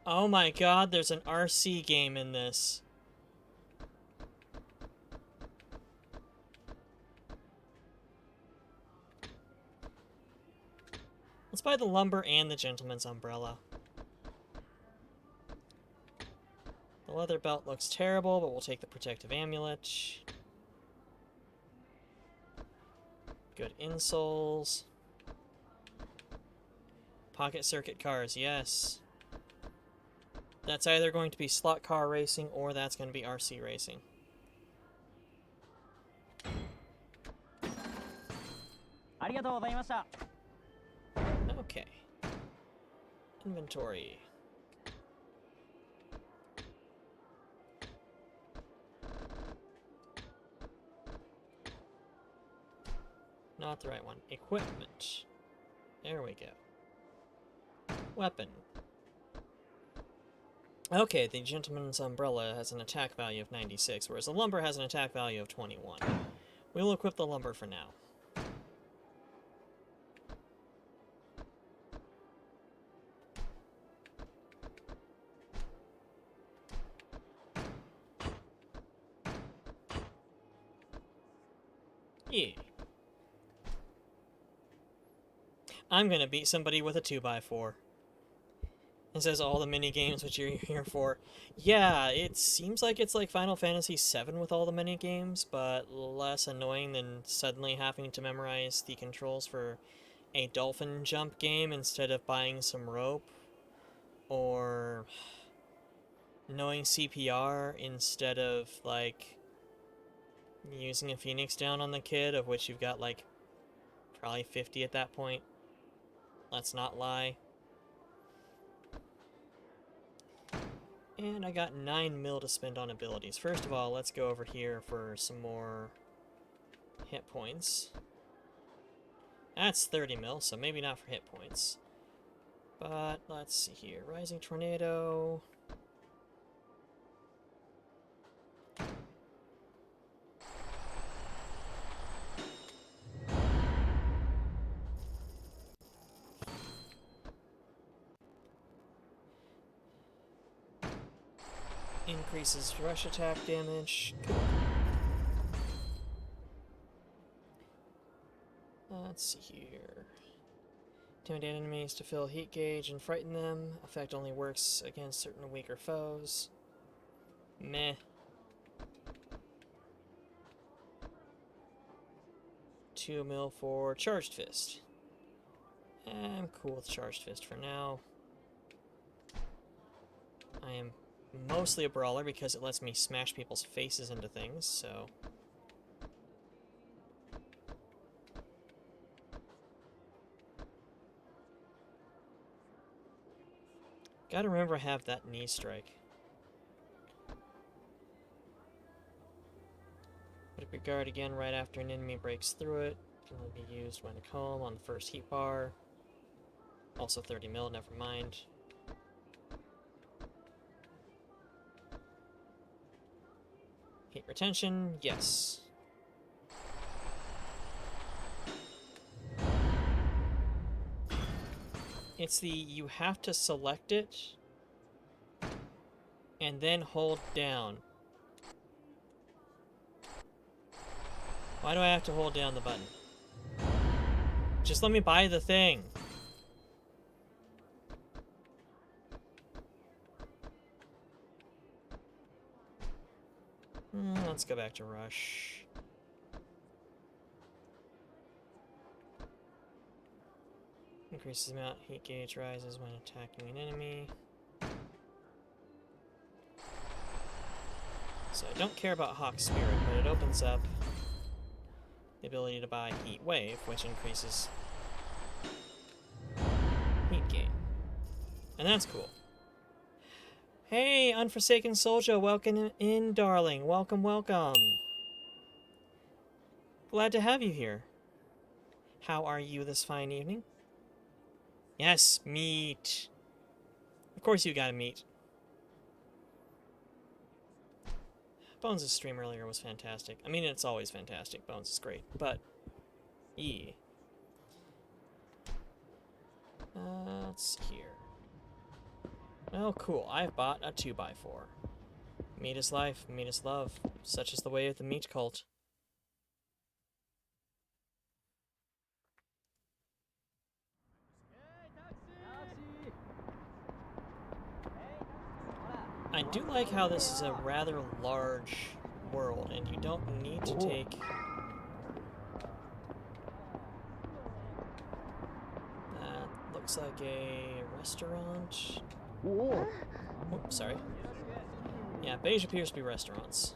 Oh my god, there's an RC game in this. Let's buy the lumber and the gentleman's umbrella. The leather belt looks terrible, but we'll take the protective amulet. Good insoles. Pocket circuit cars, yes. That's either going to be slot car racing or that's going to be RC racing. ありがとうございました。 Okay. Inventory. Not the right one. Equipment. There we go. Weapon. Okay, the gentleman's umbrella has an attack value of 96, whereas the lumber has an attack value of 21. We'll equip the lumber for now. Yeah. I'm gonna beat somebody with a 2x4. It says all the mini games which you're here for. Yeah, it seems like it's like Final Fantasy VII with all the mini games, but less annoying than suddenly having to memorize the controls for a dolphin jump game instead of buying some rope, or knowing CPR instead of like using a Phoenix down on the kid, of which you've got like probably 50 at that point. Let's not lie. And I got 9 mil to spend on abilities. First of all, let's go over here for some more hit points. That's 30 mil, so maybe not for hit points. But let's see here. Rising Tornado. Increases rush attack damage. Cool. Let's see here. Intimidate enemies to fill heat gauge and frighten them. Effect only works against certain weaker foes. Meh. $2 mil for Charged Fist. I'm cool with Charged Fist for now. I am mostly a brawler because it lets me smash people's faces into things, so... Gotta remember I have that knee strike. Put up your guard again right after an enemy breaks through it. Can only be used when calm on the first heat bar. Also 30 mil, never mind. Heat retention, yes. It's the you have to select it and then hold down. Why do I have to hold down the button? Just let me buy the thing. Let's go back to Rush. Increases the amount heat gauge rises when attacking an enemy. So I don't care about Hawk Spirit, but it opens up the ability to buy Heat Wave, which increases heat gain. And that's cool. Hey, Unforsaken Soldier, welcome in, darling. Welcome, welcome. Glad to have you here. How are you this fine evening? Yes, meat. Of course you gotta meat. Bones' stream earlier was fantastic. I mean, it's always fantastic. Bones is great, but... yeah. Let's see here. Oh, cool. I've bought a 2x4. Meat is life, meat is love. Such is the way of the meat cult. I do like how this is a rather large world, and you don't need to take... That looks like a restaurant. Oops, sorry. Yeah, beige appears to be restaurants.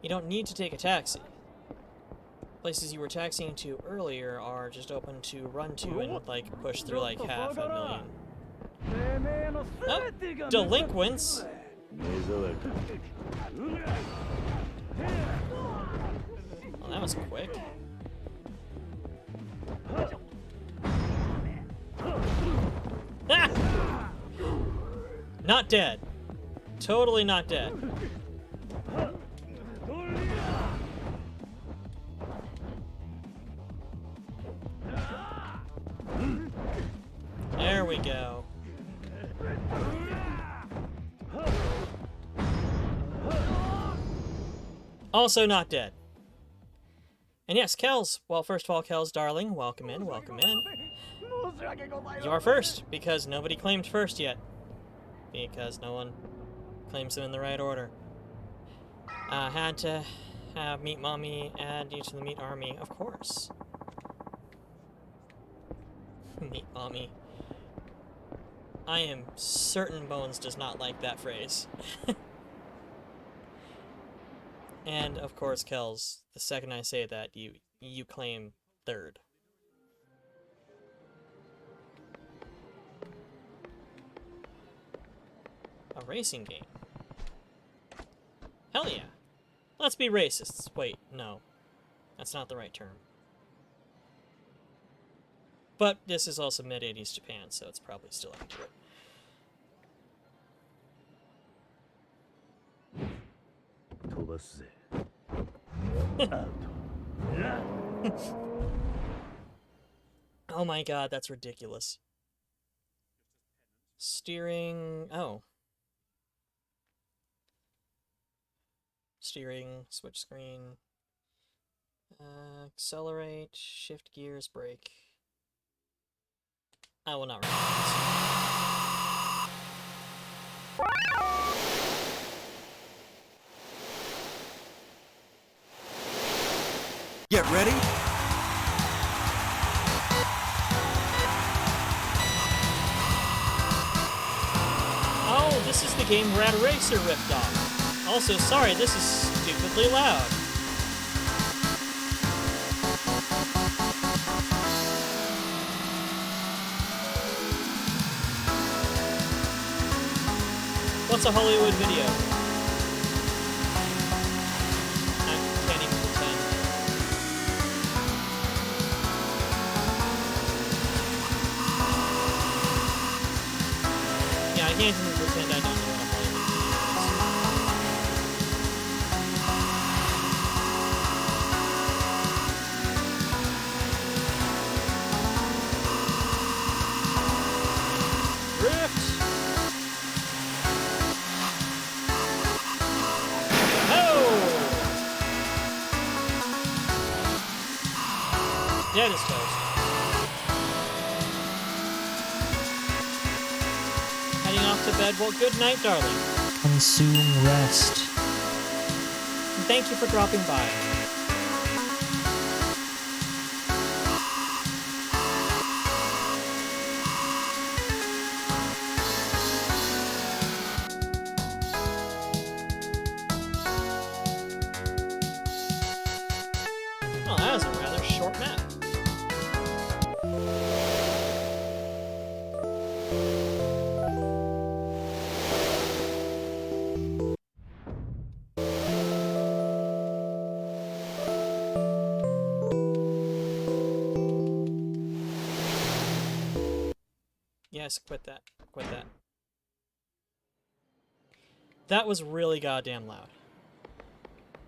You don't need to take a taxi. places you were taxiing to earlier are just open to run to and like push through like 500,000. Oh, delinquents! 目障り Well, that was quick. Ah! Not dead. Totally not dead. There we go. Also not dead. And yes, Kells. Well, first of all, Kells, darling, welcome in, welcome in. You are first, because nobody claimed first yet. Because no one claims them in the right order. Had to have Meat Mommy add you to the Meat Army, of course. Meat Mommy. I am certain Bones does not like that phrase. And, of course, Kells, the second I say that, you claim third. A racing game. Hell yeah. Let's be racists. Wait, no. That's not the right term. But this is also mid-80s Japan, so it's probably still accurate. Oh my god, that's ridiculous. Steering... oh. Steering, switch screen. Accelerate, shift gears, brake. I will not remember this. Get ready. Oh, this is the game Rad Racer ripped off. Also, sorry, this is stupidly loud. What's a Hollywood video? I can't even pretend. Yeah, I can't even pretend I don't know what a Hollywood video is. Drift! Dead as toast. Heading off to bed. Well, good night, darling. Consume rest. And thank you for dropping by. Well, that was a rather short map. Yes, quit that. Quit that. That was really goddamn loud.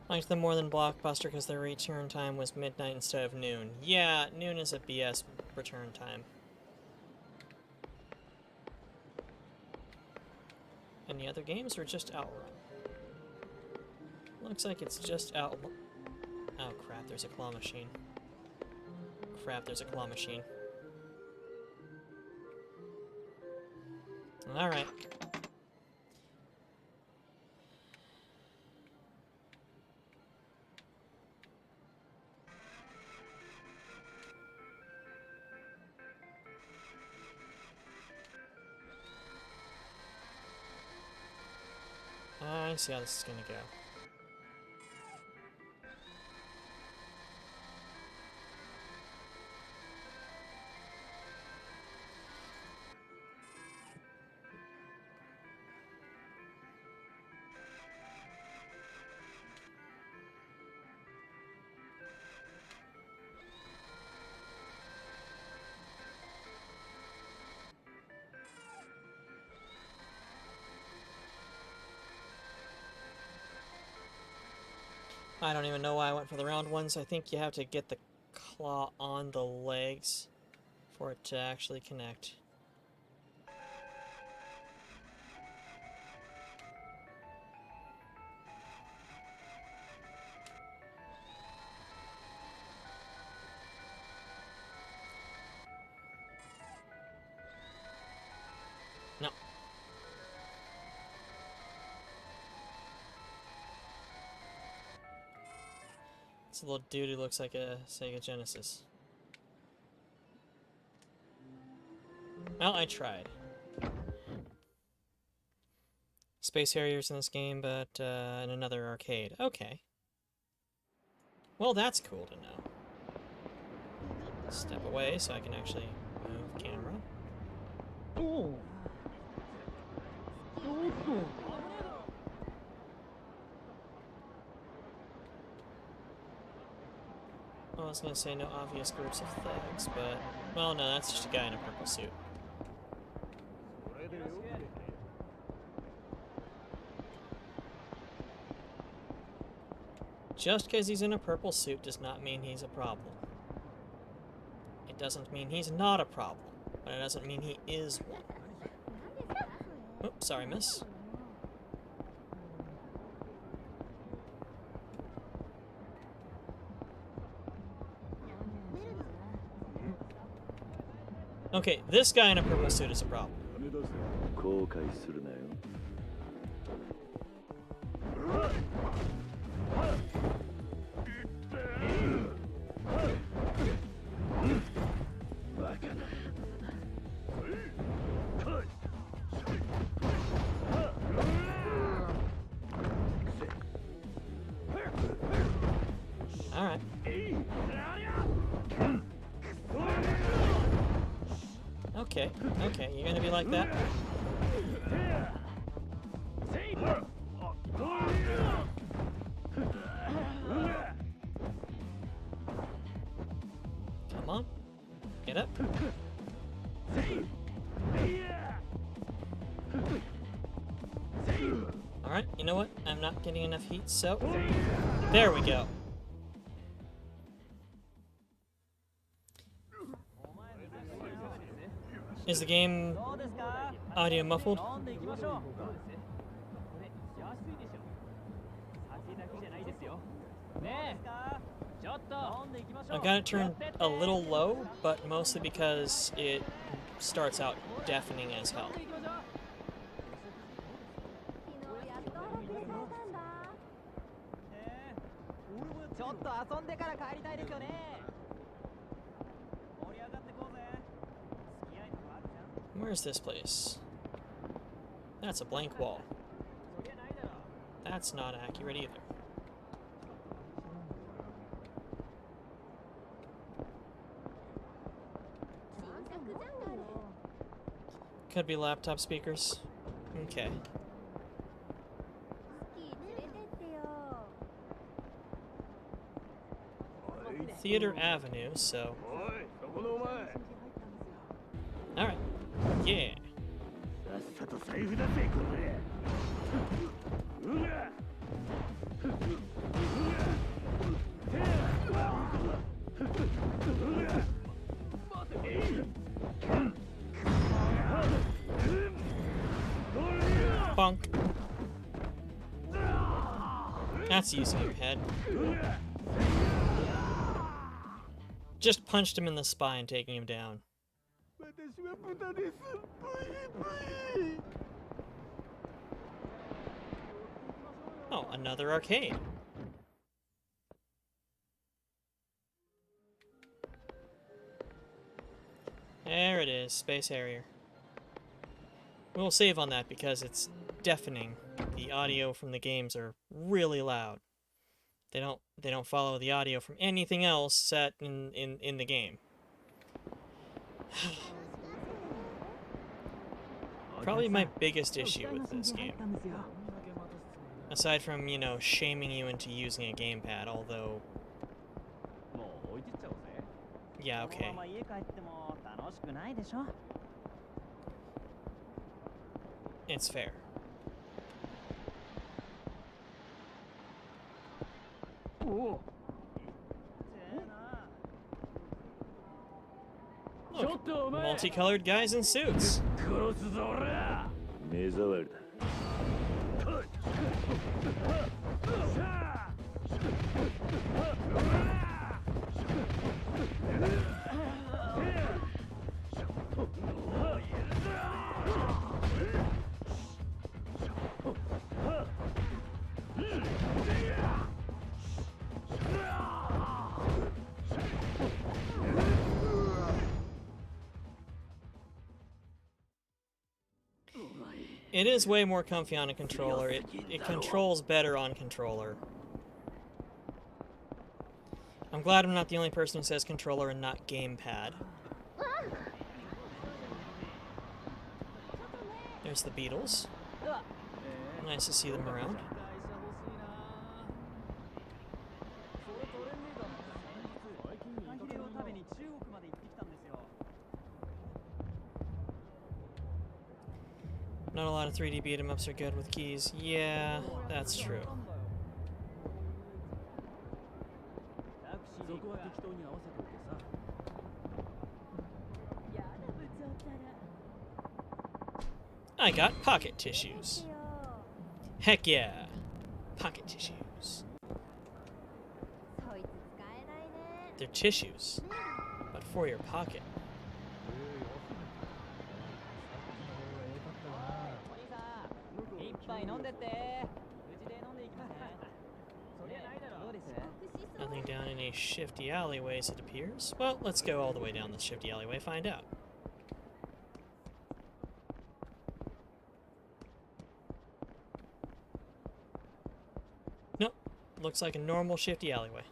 Liked them more than Blockbuster because their return time was midnight instead of noon. Yeah, noon is a BS return time. Any other games or just Outrun? Looks like it's just out. Oh crap, there's a claw machine. Crap, there's a claw machine. Alright. I see how this is gonna go. I don't even know why I went for the round ones. I think you have to get the claw on the legs for it to actually connect. No. This little dude who looks like a Sega Genesis. Well, I tried. Space Harriers in this game, but in another arcade. Okay. Well, that's cool to know. Step away so I can actually move camera. Well, I was gonna say no obvious groups of thugs, but... Well, no, that's just a guy in a purple suit. Just because he's in a purple suit does not mean he's a problem. It doesn't mean he's not a problem, but it doesn't mean he is one. Oops, sorry, miss. Okay, this guy in a purple suit is a problem. 後悔するなよ。バカな。Alright. Okay, okay, you're gonna be like that? Come on. Get up. Alright, you know what? I'm not getting enough heat, so... There we go. Is the game audio muffled? I got it turned a little low, but mostly because it starts out deafening as hell. Where's this place? That's a blank wall. That's not accurate either. Could be laptop speakers. Okay. Theater Avenue, so... Alright. Yeah. Bonk. That's using your head. Just punched him in the spine, taking him down. Oh, another arcade. There it is, Space Harrier. We'll save on that because it's deafening. The audio from the games are really loud. They don't follow the audio from anything else set in the game. Probably my biggest issue with this game. Aside from, you know, shaming you into using a gamepad, although... Yeah, okay. It's fair. Look, multicolored guys in suits. 目障りだ。It is way more comfy on a controller. It controls better on controller. I'm glad I'm not the only person who says controller and not gamepad. There's the Beatles. Nice to see them around. Not a lot of 3D beat-em-ups are good with keys. Yeah, that's true. I got pocket tissues. Heck yeah! Pocket tissues. They're tissues, but for your pocket. Nothing down any shifty alleyways, it appears. Well, let's go all the way down this shifty alleyway, find out. Nope. Looks like a normal shifty alleyway.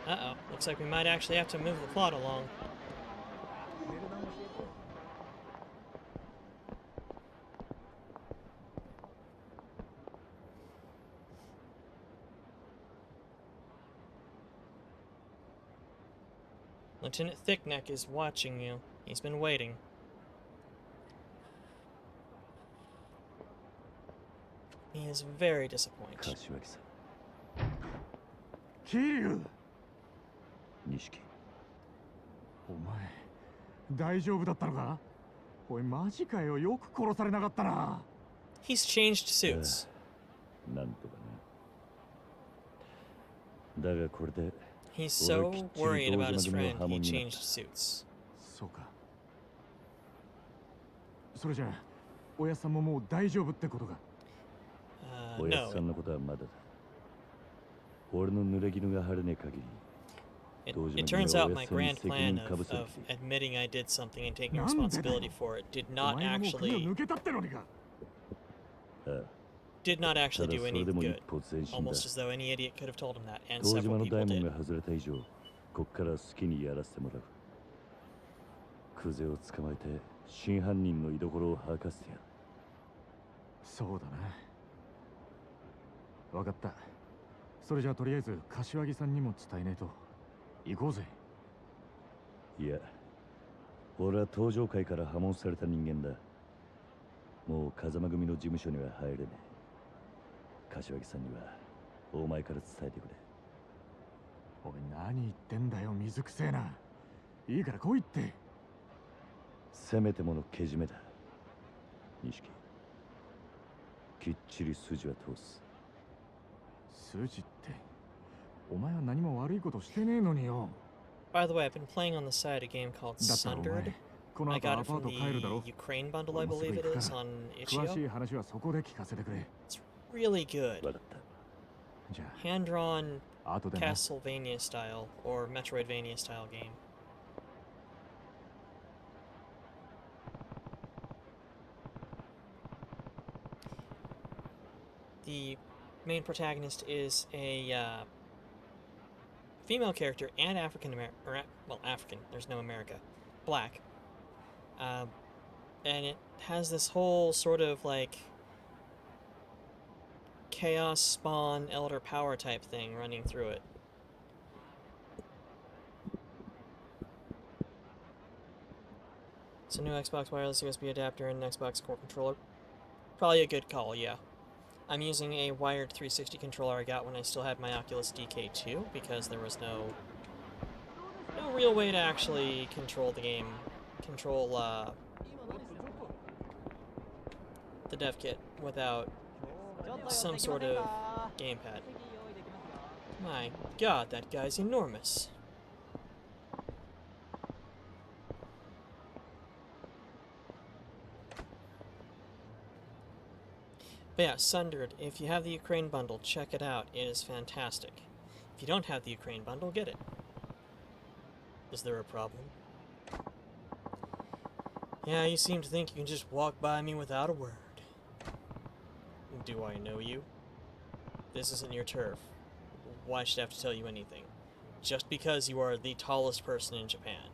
Uh-oh. Looks like we might actually have to move the plot along. Lieutenant Thickneck is watching you. He's been waiting. He is very disappointed. 柏木さん。桐生、錦。お前大丈夫だったのか？おいマジかよ、よく殺されなかったな。 He's changed suits. なんとかな。だがこれで。 He's so worried about his friend, he changed suits. そうか。それじゃあ、おやさんももう大丈夫ってことか。おやさんのことはまだだ。俺の濡れ衣が晴れねえ限り。It turns out my grand plan of admitting I did something and taking responsibility for it did not actually do any good. Almost as though any idiot could have told him that, and several people did. こっから好きにやらせてもらう。クゼを捕まえて真犯人の居所を吐かせてやる。そうだな。わかった。それじゃあとりあえず柏木さんにも伝えねえと。行こうぜ。いや、俺は登場会から破門された人間だ。もう風間組の事務所には入れねえ。柏木さんにはお前から伝えてくれ。おい、何言ってんだよ、水くせえな。いいから来いって。せめてものけじめだ。錦。きっちり筋は通す。筋って。お前は何も悪いことしてねえのによ。By the way, I've been playing on the side a game called Sundered. I got it from the Ukraine bundle, I believe it is, on itch.io. It's really good. Hand-drawn Castlevania style or Metroidvania style game. The main protagonist is a female character and African-American, well, African, there's no America, black. And it has this whole sort of like chaos spawn elder power type thing running through it. So new Xbox wireless USB adapter and Xbox core controller. Probably a good call, yeah. I'm using a wired 360 controller I got when I still had my Oculus DK2 because there was no real way to actually control the game, control the dev kit without some sort of gamepad. My god, that guy's enormous. But yeah, Sundered, if you have the Ukraine bundle, check it out. It is fantastic. If you don't have the Ukraine bundle, get it. Is there a problem? Yeah, you seem to think you can just walk by me without a word. Do I know you? This isn't your turf. Why should I have to tell you anything? Just because you are the tallest person in Japan.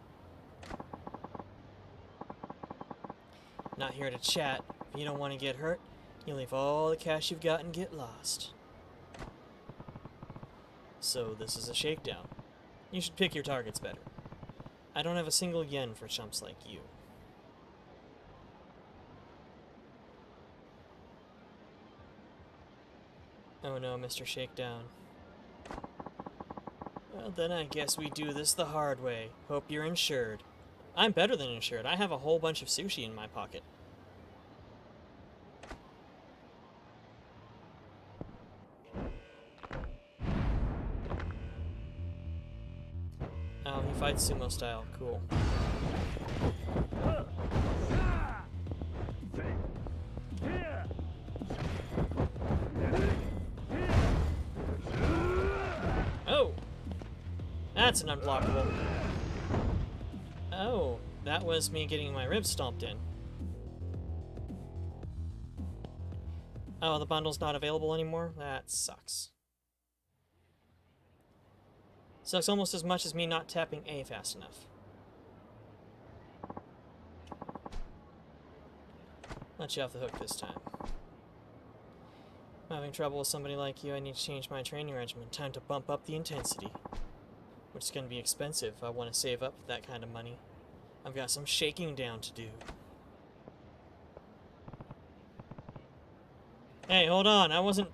Not here to chat. If you don't want to get hurt, you leave all the cash you've got and get lost. So this is a shakedown. You should pick your targets better. I don't have a single yen for chumps like you. Oh no, Mr. Shakedown. Well, then I guess we do this the hard way. Hope you're insured. I'm better than insured. I have a whole bunch of sushi in my pocket. Oh, he fights sumo style. Cool. Oh! That's an unblockable. Oh, that was me getting my ribs stomped in. Oh, the bundle's not available anymore? That sucks. Sucks almost as much as me not tapping A fast enough. Let you off the hook this time. I'm having trouble with somebody like you. I need to change my training regimen. Time to bump up the intensity. Which is going to be expensive if I want to save up that kind of money. I've got some shaking down to do. Hey, hold on. I wasn't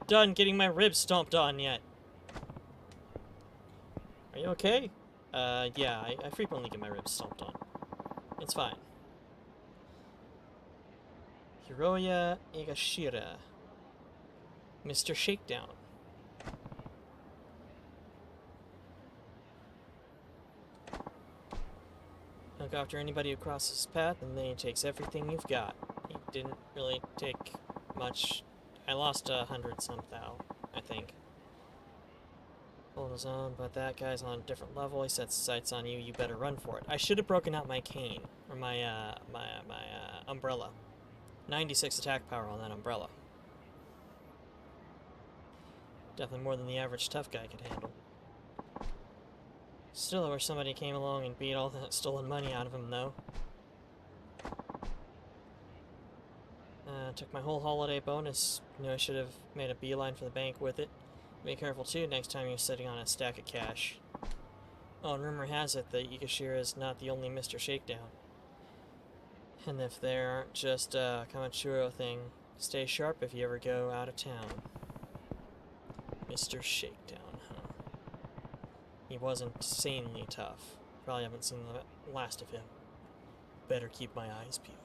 done getting my ribs stomped on yet. Are you okay? Yeah, I frequently get my ribs stomped on. It's fine. Hiroya Egashira. Mr. Shakedown. Look after anybody who crosses his path, and then he takes everything you've got. He didn't really take much. I lost 100 something, I think. Hold his own, but that guy's on a different level. He sets sights on you. You better run for it. I should have broken out my cane or my umbrella. 96 attack power on that umbrella. Definitely more than the average tough guy could handle. Still, I wish somebody came along and beat all that stolen money out of him, though. Took my whole holiday bonus. You know, I should have made a beeline for the bank with it. Be careful, too, next time you're sitting on a stack of cash. Oh, and rumor has it that Ikashira is not the only Mr. Shakedown. And if they aren't just a Kamachuro thing, stay sharp if you ever go out of town. Mr. Shakedown, huh? He was insanely tough. Probably haven't seen the last of him. Better keep my eyes peeled.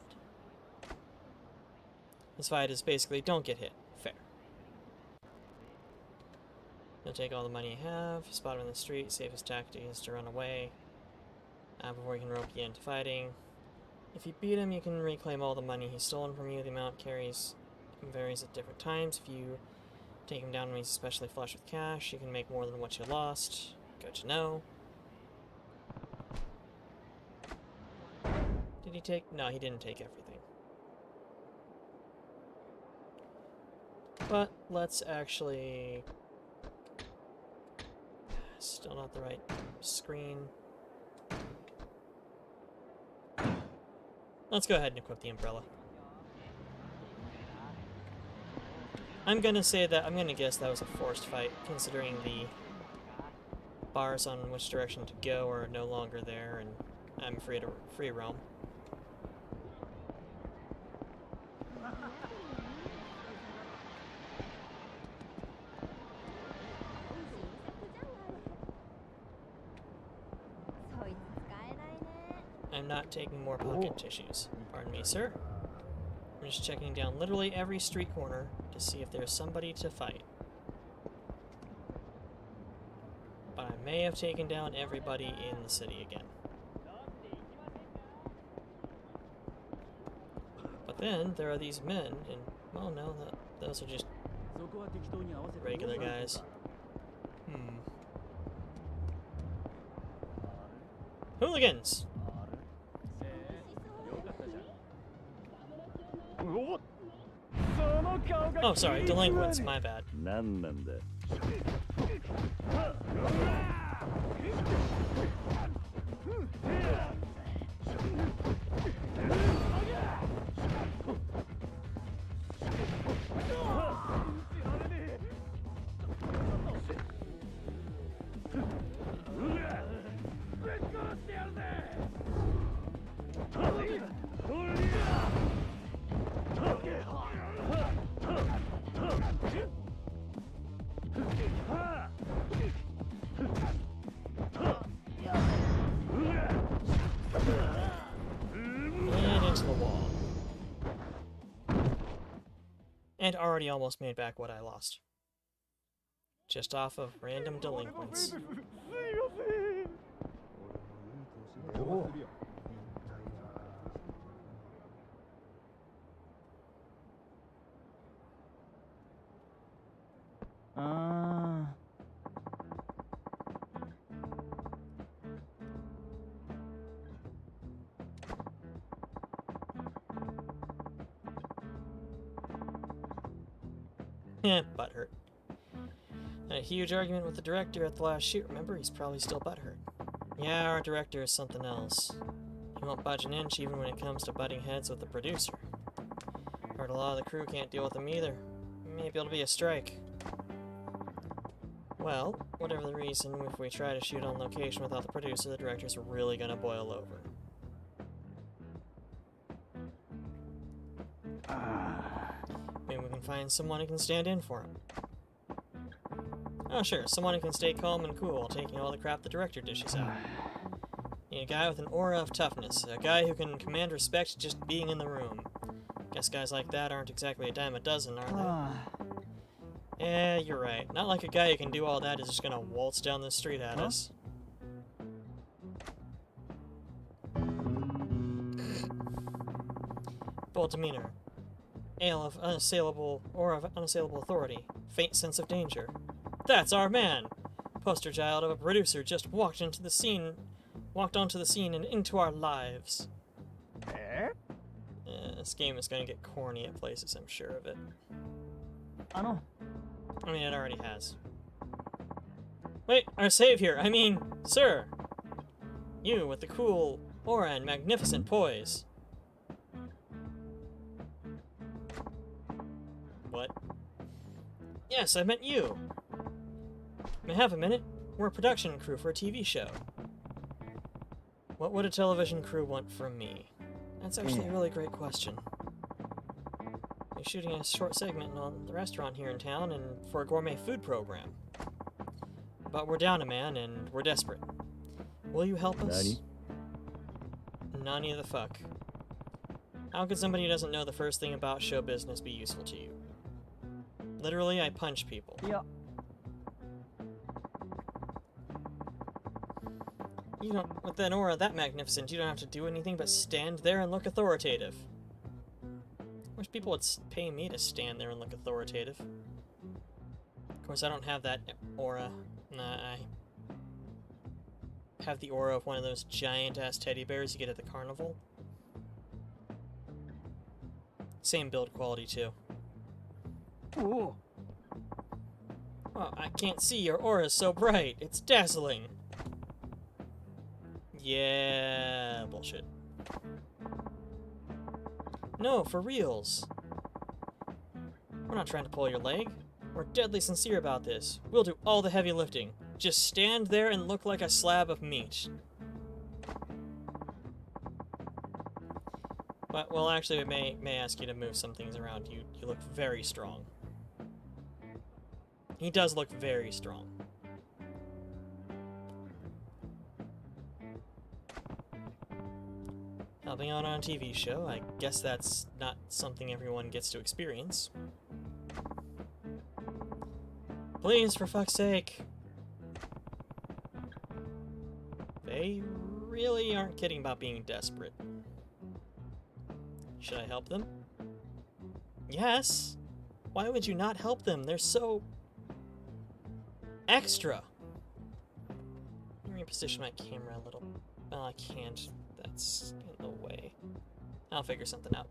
This fight is basically don't get hit. Fair. He'll take all the money you have, spot him in the street, safest tactic is to run away before he can rope you into fighting. If you beat him, you can reclaim all the money he's stolen from you. The amount varies at different times. If you take him down when he's especially flush with cash, you can make more than what you lost. Good to know. Did he take? No, he didn't take everything. But let's actually... Still not the right screen. Let's go ahead and equip the umbrella. I'm gonna guess that was a forced fight, considering the bars on which direction to go are no longer there, and I'm free roam. I'm not taking more pocket tissues. Pardon me, sir. I'm just checking down literally every street corner to see if there's somebody to fight. But I may have taken down everybody in the city again. But then, there are these men, and, well, no, those are just regular guys. Hooligans! Oh, sorry, delinquents, my bad. 何なんだ。And into the wall. And already almost made back what I lost. Just off of random delinquents. Butthurt. Had a huge argument with the director at the last shoot, remember? He's probably still butthurt. Yeah, our director is something else. He won't budge an inch even when it comes to butting heads with the producer. Heard a lot of the crew can't deal with him either. Maybe it'll be a strike. Well, whatever the reason, if we try to shoot on location without the producer, the director's really gonna boil over. Maybe we can find someone who can stand in for him. Oh sure, someone who can stay calm and cool while taking all the crap the director dishes out. Need a guy with an aura of toughness, a guy who can command respect just being in the room. Guess guys like that aren't exactly a dime a dozen, are they? Yeah, you're right. Not like a guy who can do all that is just gonna waltz down the street at us. Bold demeanor. Ale of unassailable, or of unassailable authority. Faint sense of danger. That's our man! Poster child of a producer just walked onto the scene and into our lives. This game is gonna get corny at places, I'm sure of it. I mean, it already has. Wait, our savior! I mean, sir! You with the cool aura and magnificent poise. What? Yes, I meant you! May I have a minute? We're a production crew for a TV show. What would a television crew want from me? That's actually a really great question. We're shooting a short segment on the restaurant here in town and for a gourmet food program. But we're down a man and we're desperate. Will you help us? Nani the fuck. How could somebody who doesn't know the first thing about show business be useful to you? Literally, I punch people. Yeah. You don't, with an aura that magnificent, you don't have to do anything but stand there and look authoritative. Wish people would pay me to stand there and look authoritative. Of course, I don't have that aura. Nah, I have the aura of one of those giant-ass teddy bears you get at the carnival. Same build quality, too. Ooh. Well, I can't see, your aura is so bright. It's dazzling. Yeah, bullshit. No, for reals. We're not trying to pull your leg. We're deadly sincere about this. We'll do all the heavy lifting. Just stand there and look like a slab of meat. But, well, actually, I may ask you to move some things around. You look very strong. He does look very strong. Helping out on a TV show. I guess that's not something everyone gets to experience. Please, for fuck's sake. They really aren't kidding about being desperate. Should I help them? Yes! Why would you not help them? They're so... extra! Let me reposition my camera a little. Well, I can't. That's in the way. I'll figure something out.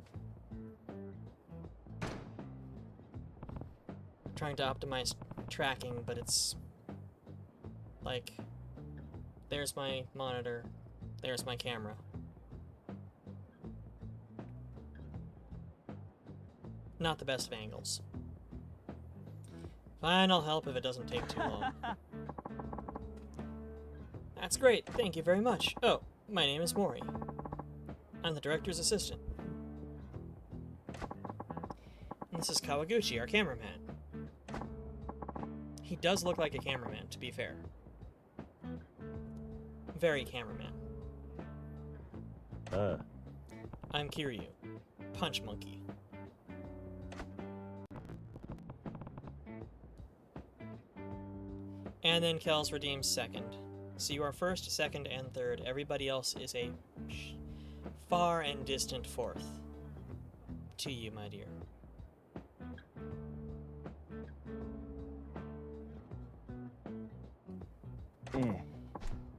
Trying to optimize tracking, but it's... like... there's my monitor. There's my camera. Not the best of angles. Fine, I'll help if it doesn't take too long. That's great, thank you very much. Oh, my name is Mori. I'm the director's assistant. And this is Kawaguchi, our cameraman. He does look like a cameraman, to be fair. Very cameraman. I'm Kiryu, Punch Monkey. And then Kel's redeems second. So you are first, second, and third. Everybody else is a far and distant fourth. To you, my dear.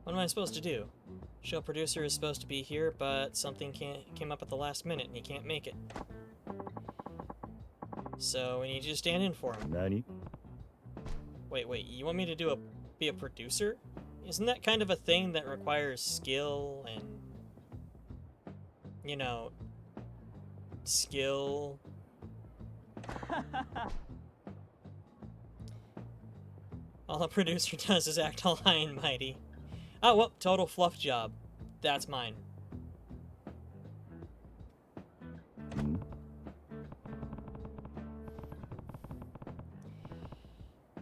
What am I supposed to do? Show producer is supposed to be here, but something came up at the last minute and he can't make it. So we need you to stand in for him. Nani? Wait, you want me to be a producer? Isn't that kind of a thing that requires skill and, you know, skill? All a producer does is act all high and mighty. Oh, well, total fluff job. That's mine.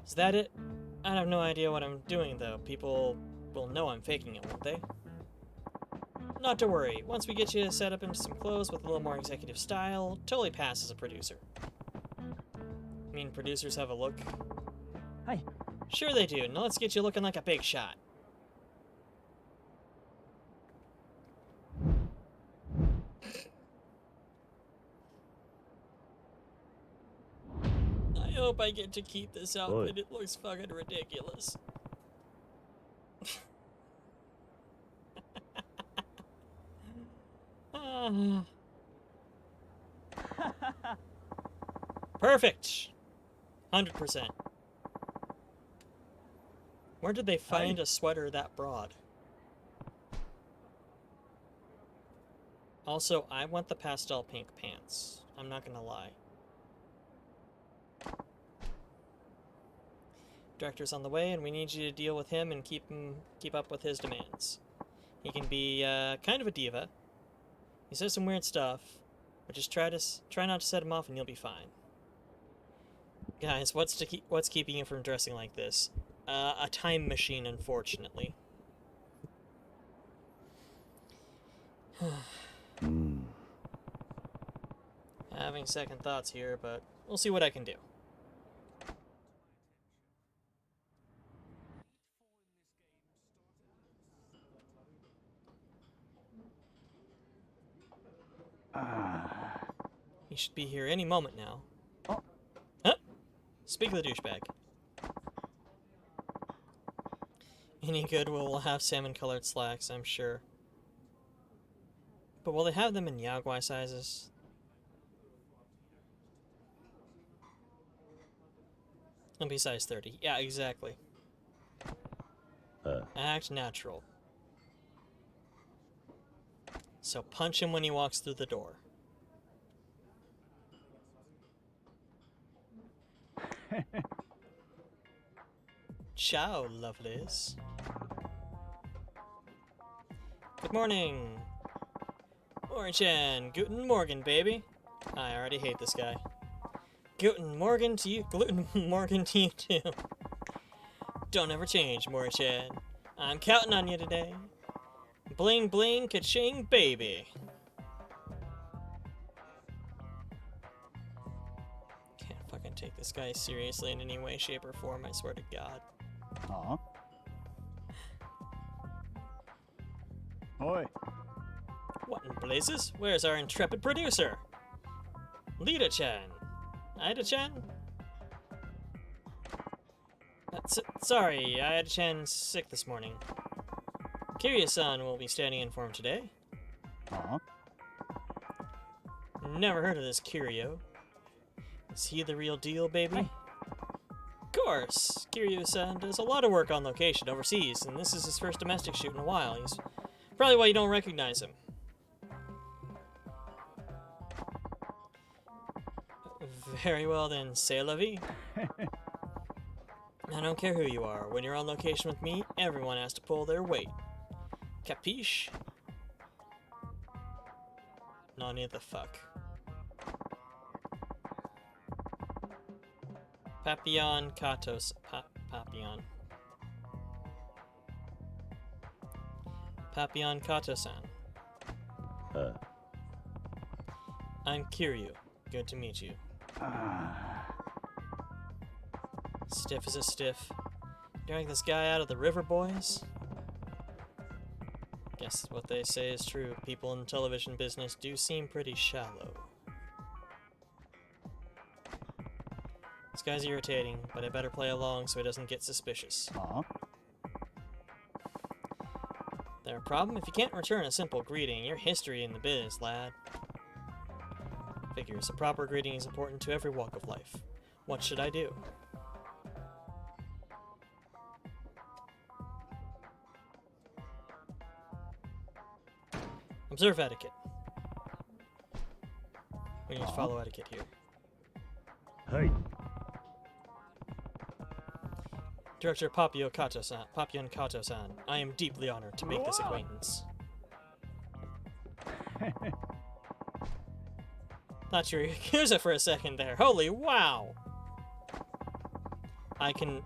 Is that it? I have no idea what I'm doing, though. People will know I'm faking it, won't they? Not to worry. Once we get you set up into some clothes with a little more executive style, totally pass as a producer. I mean, producers have a look? Hi. Sure they do. Now let's get you looking like a big shot. I hope I get to keep this outfit. It looks fucking ridiculous. Perfect. 100%. Where did they find a sweater that broad? Also, I want the pastel pink pants. I'm not gonna lie. Director's on the way, and we need you to deal with him and keep up with his demands. He can be kind of a diva. He says some weird stuff, but just try not to set him off, and you'll be fine. Guys, what's keeping you from dressing like this? A time machine, unfortunately. Having second thoughts here, but we'll see what I can do. He should be here any moment now. Oh. Huh? Speak of the douchebag. Any good will have salmon-colored slacks, I'm sure. But will they have them in Yaguai sizes? It'll be size 30. Yeah, exactly. Act natural. So punch him when he walks through the door. Ciao, lovelies. Good morning. Mori-chan. Guten Morgen, baby. I already hate this guy. Guten Morgen to you. Gluten Morgen to you, too. Don't ever change, Mori-chan. I'm counting on you today. Bling bling ka-ching, baby. can't take this guy seriously in any way, shape, or form, I swear to God. あおい What in blazes? Where's our intrepid producer? Lita-chan. Ida-chan? Sorry, Ida-chan's sick this morning. Kiryu-san will be standing in for him today. あ Never heard of this Kiryu. Is he the real deal, baby? Of course! Kiryu-san does a lot of work on location overseas, and this is his first domestic shoot in a while. He's probably why you don't recognize him. Very well then, c'est la vie. I don't care who you are. When you're on location with me, everyone has to pull their weight. Capiche? Nani the fuck. Papillon Katos. Papillon. Papillon Kato-san. I'm Kiryu. Good to meet you. Stiff as a stiff. Drag this guy out of the river, boys? Guess what they say is true. People in the television business do seem pretty shallow. This guy's irritating, but I better play along so he doesn't get suspicious. あ There a problem? If you can't return a simple greeting, you're history in the biz, lad. Figures, a proper greeting is important to every walk of life. What should I do? Observe etiquette. We need to follow etiquette here. はい Director Papillon Kato-san, I am deeply honored to make this acquaintance. Thought you were Yakuza for a second there. Holy wow! I can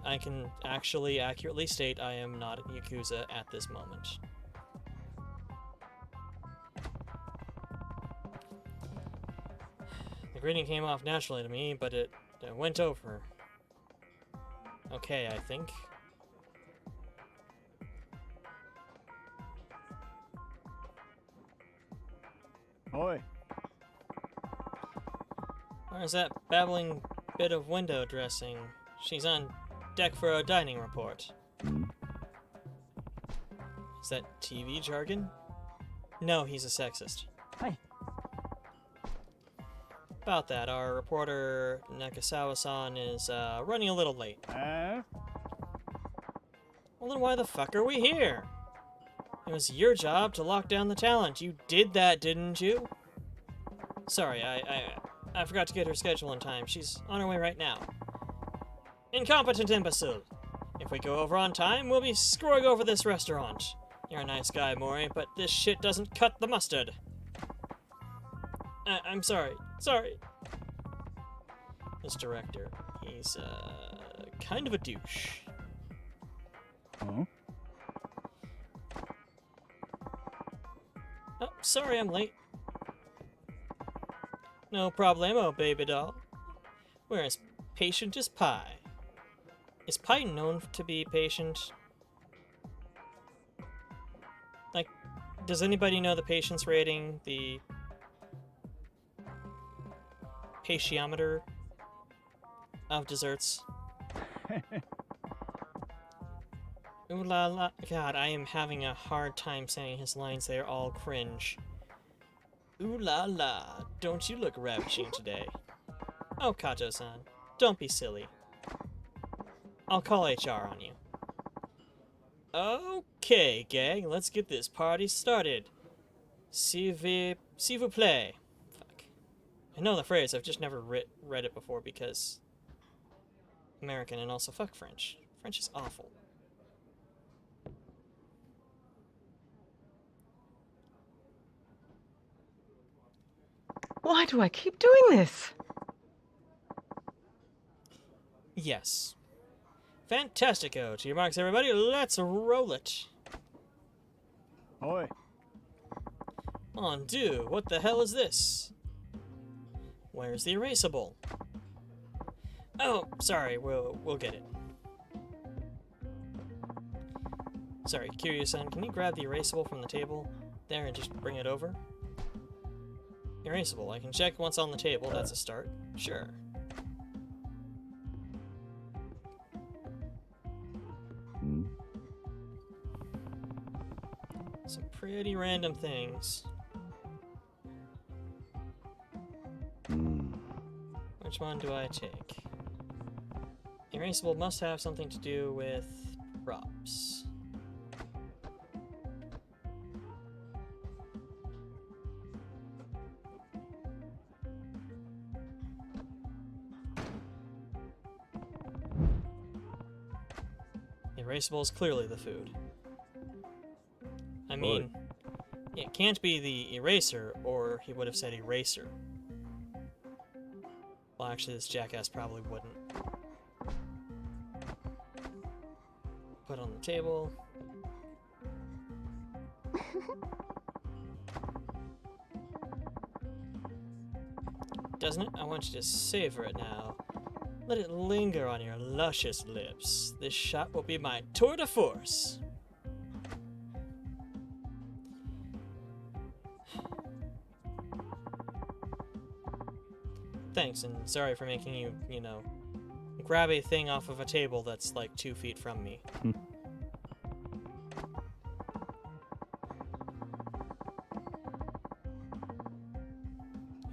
actually accurately state I am not Yakuza at this moment. The greeting came off naturally to me, but it went over. Okay, I think.おい Where's that babbling bit of window dressing? She's on deck for a dining report. Is that TV jargon? No, he's a sexist. Hi. About that, our reporter Nakasawa-san is running a little late. え Well then why the fuck are we here? It was your job to lock down the talent. You did that, didn't you? Sorry, I forgot to get her schedule in time. She's on her way right now. Incompetent imbecile! If we go over on time, we'll be screwing over this restaurant. You're a nice guy, Mori, but this shit doesn't cut the mustard. I'm sorry. Sorry. This director, he's, kind of a douche. うん Oh, sorry I'm late. No problemo, baby doll. We're as patient as pie. Is pie known to be patient? Like, does anybody know the patience rating? The patiometer of desserts? Ooh la la. God, I am having a hard time saying his lines. They are all cringe. Ooh la la. Don't you look ravishing today. Oh, Kato-san. Don't be silly. I'll call HR on you. Okay, gang. Let's get this party started. S'il vous plaît. Fuck. I know the phrase. I've just never read it before because American and also fuck French. French is awful. Why do I keep doing this? Yes. Fantastico. To your marks, everybody. Let's roll it. おい Mon Dieu, what the hell is this? Where's the erasable? Oh, sorry, we'll get it. Sorry, Kiryu-san, can you grab the erasable from the table there and just bring it over? Erasable, I can check once on the table, that's a start. Sure. Hmm? Some pretty random things. Hmm. Which one do I take? Erasable must have something to do with props. Erasable is clearly the food. I mean, it can't be the eraser, or he would have said eraser. Well, actually, this jackass probably wouldn't. Put on the table. Doesn't it? I want you to savor it now. Let it linger on your luscious lips. This shot will be my tour de force. Thanks, and sorry for making you, you know, grab a thing off of a table that's like 2 feet from me.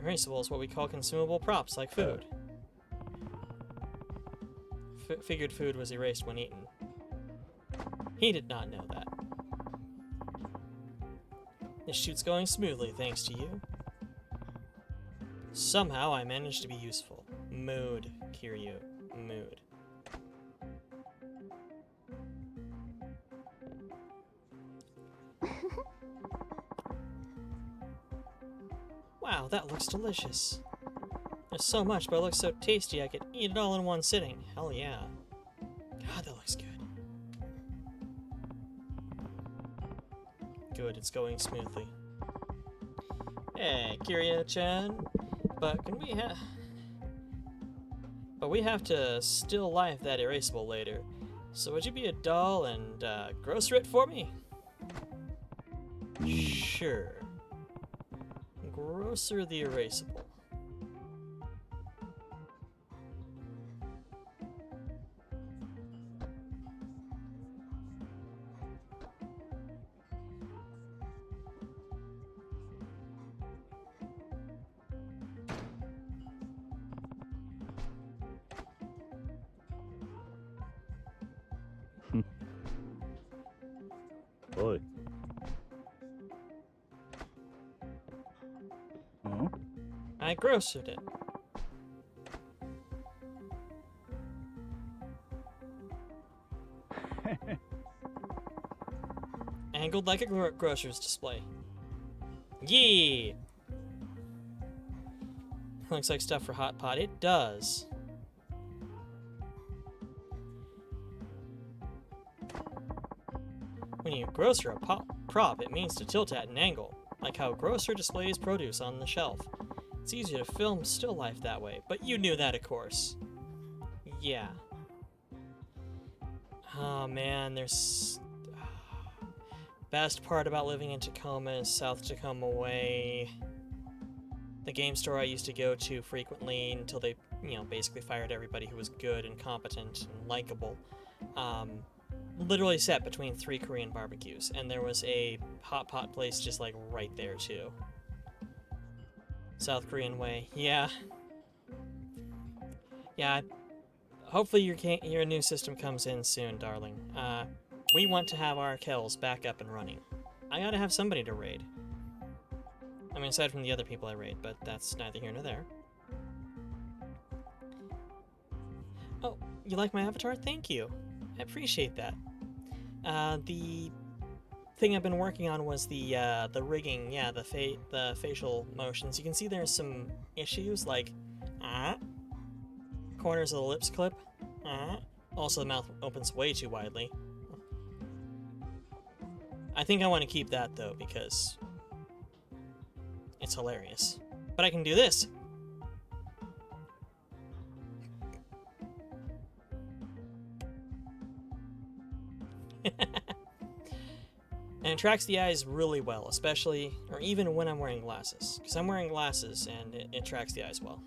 Erasable is what we call consumable props, like food. Figured food was erased when eaten. He did not know that. This shoot's going smoothly, thanks to you. Somehow I managed to be useful. Mood, Kiryu. Mood. Wow, that looks delicious. There's so much, but it looks so tasty I could eat it all in one sitting. Hell yeah. God, that looks good. Good, it's going smoothly. Hey, Kiryu-chan. But can we we have to still life that erasable later. So would you be a doll and grocer it for me? Sure. Grocer the erasable. Oi. I grocered it. Angled like a grocer's display. Yee! Looks like stuff for Hot Pot. It does. When you grocer a prop, it means to tilt at an angle, like how grocer displays produce on the shelf. It's easier to film still life that way, but you knew that, of course. Yeah. Oh man, there's... Best part about living in Tacoma is South Tacoma Way. The game store I used to go to frequently until they, you know, basically fired everybody who was good and competent and likable. Literally set between 3 Korean barbecues, and there was a hot pot place just like right there too. South Korean Way, yeah. Yeah, hopefully your new system comes in soon, darling. We want to have our kills back up and running. I gotta have somebody to raid. I mean, aside from the other people I raid, but that's neither here nor there. Oh, you like my avatar? Thank you. I appreciate that. The thing I've been working on was the rigging, yeah, the facial motions. You can see there's some issues, like, corners of the lips clip, also the mouth opens way too widely. I think I want to keep that, though, because it's hilarious. But I can do this! And it tracks the eyes really well, especially, or even when I'm wearing glasses. Because I'm wearing glasses and it tracks the eyes well.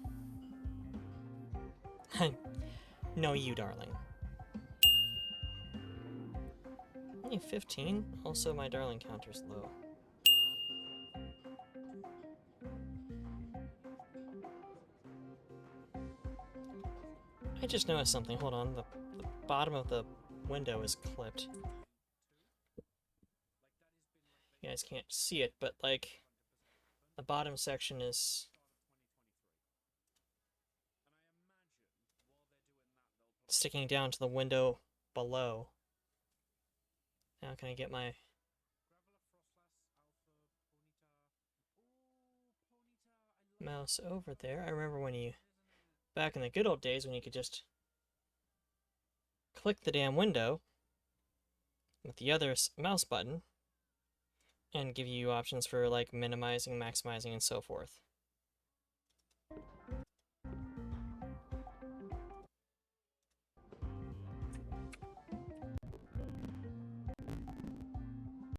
No, you, darling. Only 15? Also, my darling counter's low. I just noticed something. Hold on. The bottom of the window is clipped. You guys can't see it, but, like, the bottom section is... sticking down to the window below. Now can I get my... mouse over there? I remember when you... back in the good old days when you could just... click the damn window with the other mouse button and give you options for, like, minimizing, maximizing, and so forth.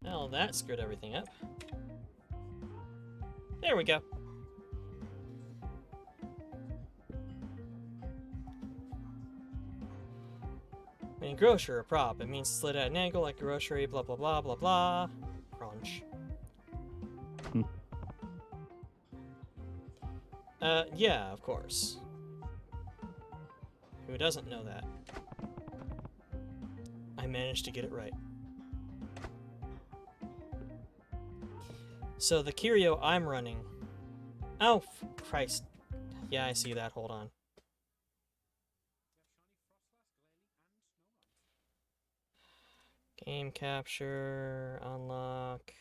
Well, that screwed everything up. There we go. I mean, grocer, a prop. It means slid at an angle like grocery, blah blah blah blah blah. Crunch. Yeah, of course. Who doesn't know that? I managed to get it right. So the curio I'm running... Oh, Christ. Yeah, I see that. Hold on. Game capture, unlock...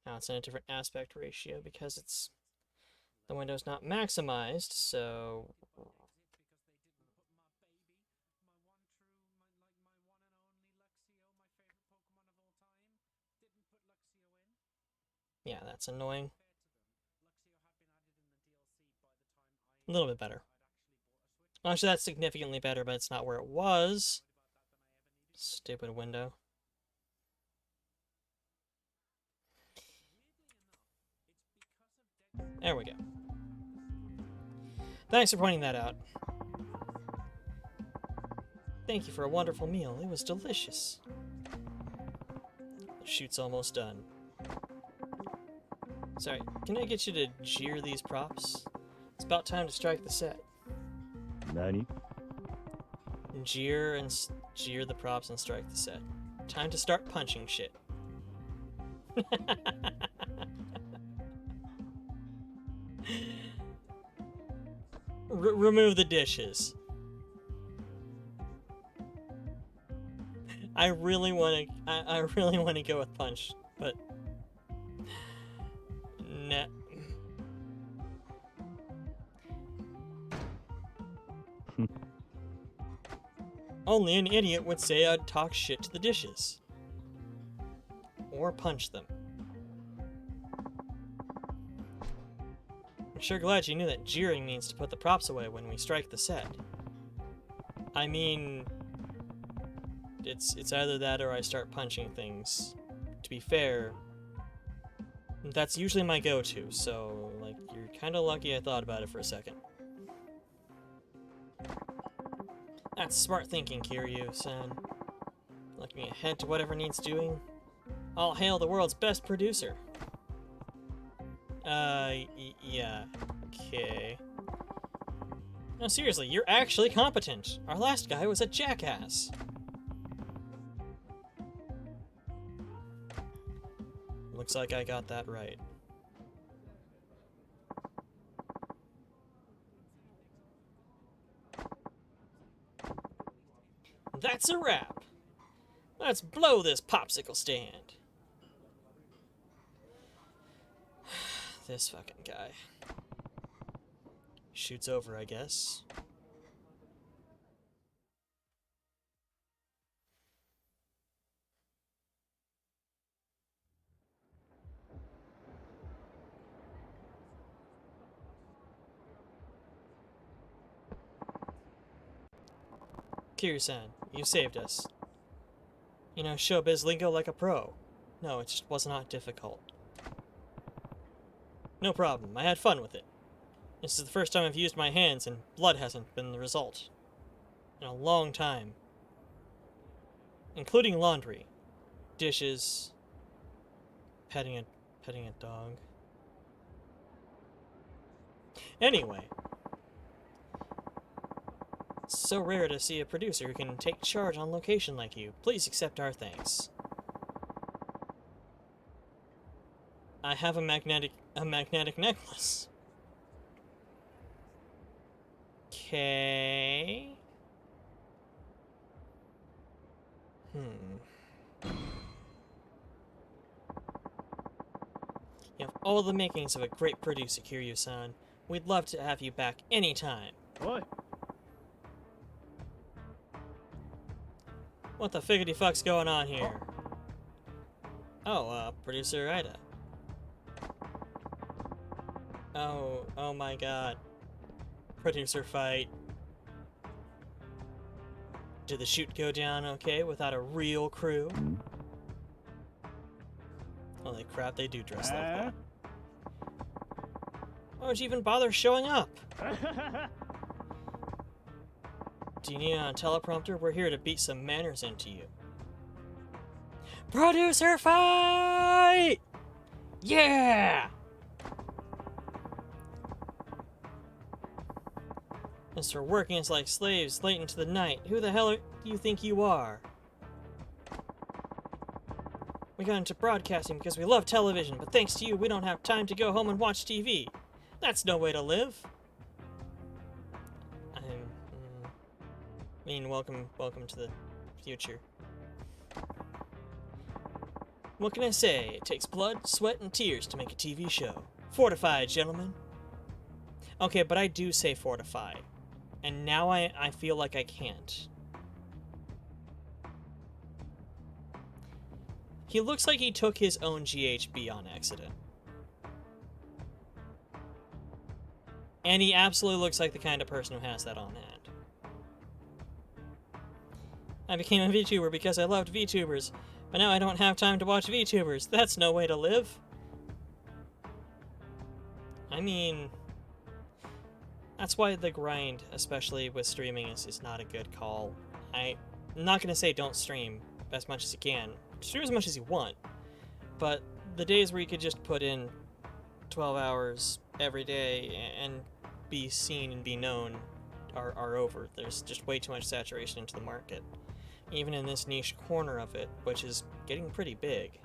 Now it's in a different aspect ratio because it's... the window's not maximized, so... yeah, that's annoying. A little bit better. Actually, that's significantly better, but it's not where it was. Stupid window. There we go. Thanks for pointing that out. Thank you for a wonderful meal. It was delicious. The shoot's almost done. Sorry, can I get you to jeer these props? It's about time to strike the set. Nani? Jeer the props and strike the set. Time to start punching shit. Remove the dishes. I really want to go with punch, but nah. Only an idiot would say I'd talk shit to the dishes. Or punch them. I'm sure glad you knew that jeering means to put the props away when we strike the set. I mean... It's either that or I start punching things. To be fair, that's usually my go-to, so, like, you're kinda lucky I thought about it for a second. That's smart thinking, Kiryu-san. Looking ahead to whatever needs doing. I'll hail the world's best producer. Yeah. Okay. No, seriously, you're actually competent. Our last guy was a jackass. Looks like I got that right. That's a wrap. Let's blow this popsicle stand. This fucking guy. Shoots over, I guess. Kiryu-san, you saved us. You know showbiz lingo like a pro. No, it just was not difficult. No problem, I had fun with it. This is the first time I've used my hands and blood hasn't been the result. In a long time. Including laundry, dishes, petting a dog. Anyway, it's so rare to see a producer who can take charge on location like you. Please accept our thanks. I have a magnetic necklace. Okay. You have all the makings of a great producer, Kiryu-san. We'd love to have you back anytime. Oi. What the figgity fuck's going on here? Oh, producer Ida. Oh my god. Producer fight. Did the shoot go down okay without a real crew? Hmm? Holy crap, they do dress like that. Why would you even bother showing up? Do you need a teleprompter? We're here to beat some manners into you. Producer fight! Yeah! Mr. Working us like slaves late into the night. Who the hell do you think you are? We got into broadcasting because we love television, but thanks to you, we don't have time to go home and watch TV. That's no way to live. I mean, welcome to the future. What can I say? It takes blood, sweat, and tears to make a TV show. Fortified, gentlemen. Okay, but I do say fortified. And now I feel like I can't. He looks like he took his own GHB on accident. And he absolutely looks like the kind of person who has that on hand. I became a VTuber because I loved VTubers, but now I don't have time to watch VTubers. That's no way to live. I mean, that's why the grind, especially with streaming, is not a good call. I'm not going to say don't stream as much as you can. Stream as much as you want. But the days where you could just put in 12 hours every day and be seen and be known are over. There's just way too much saturation into the market. Even in this niche corner of it, which is getting pretty big,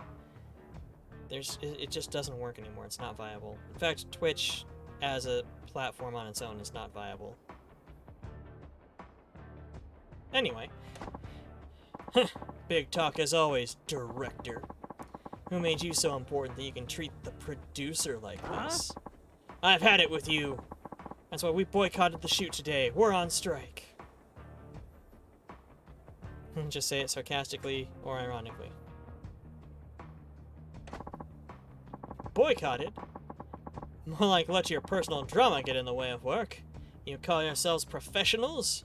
it just doesn't work anymore. It's not viable. In fact, Twitch as a platform on its own is not viable. Anyway. Big talk as always, director. Who made you so important that you can treat the producer like this? I've had it with you. That's why we boycotted the shoot today. We're on strike. Just say it sarcastically or ironically. Boycotted? More like let your personal drama get in the way of work. You call yourselves professionals?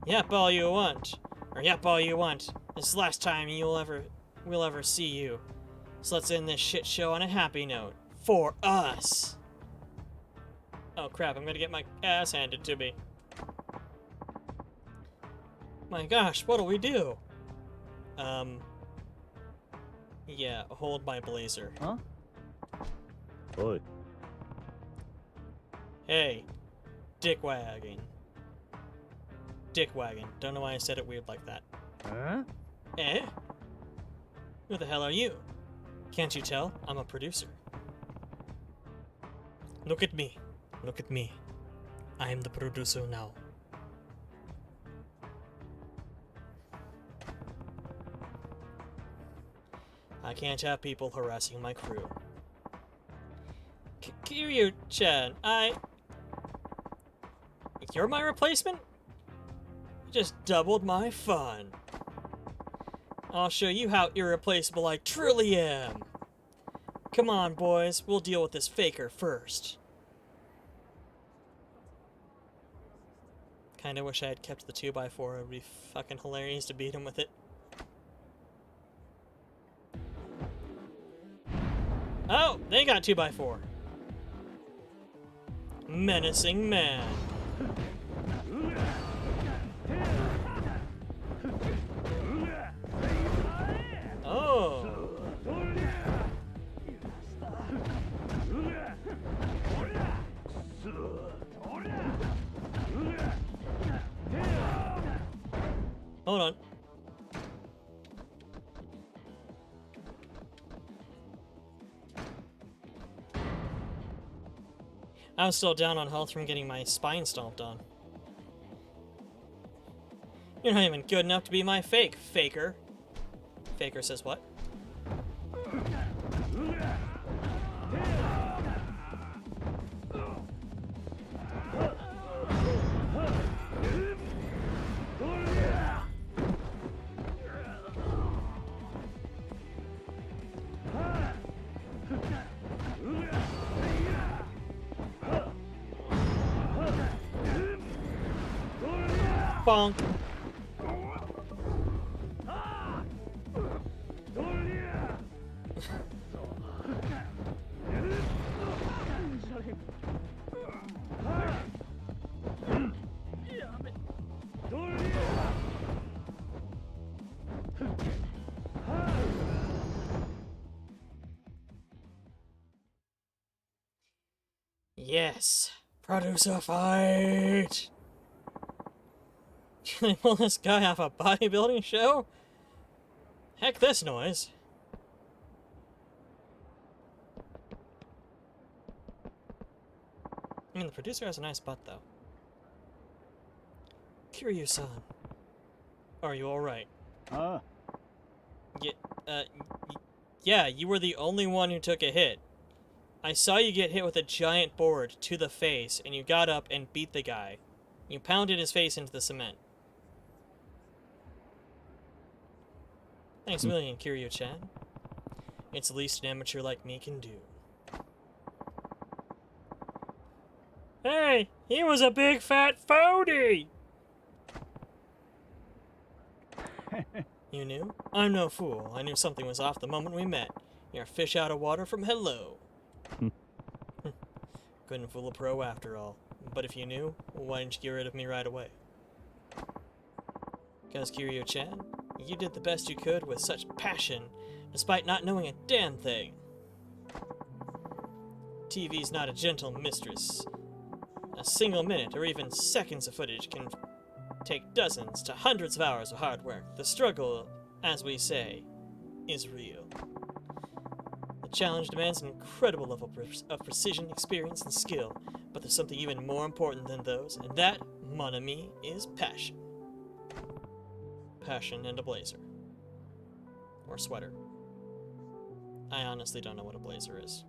Yap all you want. Or yap all you want. This is the last time we'll ever see you. So let's end this shit show on a happy note. For us! Oh crap, I'm gonna get my ass handed to me. My gosh, what'll we do? Yeah, hold my blazer. Huh? Oi. Hey, dick wagging. Dick wagging. Don't know why I said it weird like that. Huh? Eh? Who the hell are you? Can't you tell? I'm a producer. Look at me. Look at me. I am the producer now. I can't have people harassing my crew. Kiryu-chan, You're my replacement? You just doubled my fun. I'll show you how irreplaceable I truly am. Come on, boys. We'll deal with this faker first. Kinda wish I had kept the 2x4. It would be fucking hilarious to beat him with it. Oh, they got 2x4. Menacing man. Oh. Hold on. I was still down on health from getting my spine stomped on. You're not even good enough to be my faker. Faker says what? Bonk. Yes. Producer fight! Can they pull this guy off a bodybuilding show? Heck this noise. I mean, the producer has a nice butt, though. Kiryu-san. Are you alright? Yeah, you were the only one who took a hit. I saw you get hit with a giant board to the face, and you got up and beat the guy. You pounded his face into the cement. Thanks a million, Kiryu-chan. It's the least an amateur like me can do. Hey, he was a big fat phony! You knew? I'm no fool. I knew something was off the moment we met. You're a fish out of water from hello. Couldn't fool a pro after all. But if you knew, why didn't you get rid of me right away? Because Kiryu-chan, you did the best you could with such passion, despite not knowing a damn thing. TV's not a gentle mistress. A single minute or even seconds of footage can take dozens to hundreds of hours of hard work. The struggle, as we say, is real. The challenge demands an incredible level of precision, experience, and skill, but there's something even more important than those, and that, mon ami, is passion. Passion and a blazer. Or sweater. I honestly don't know what a blazer is.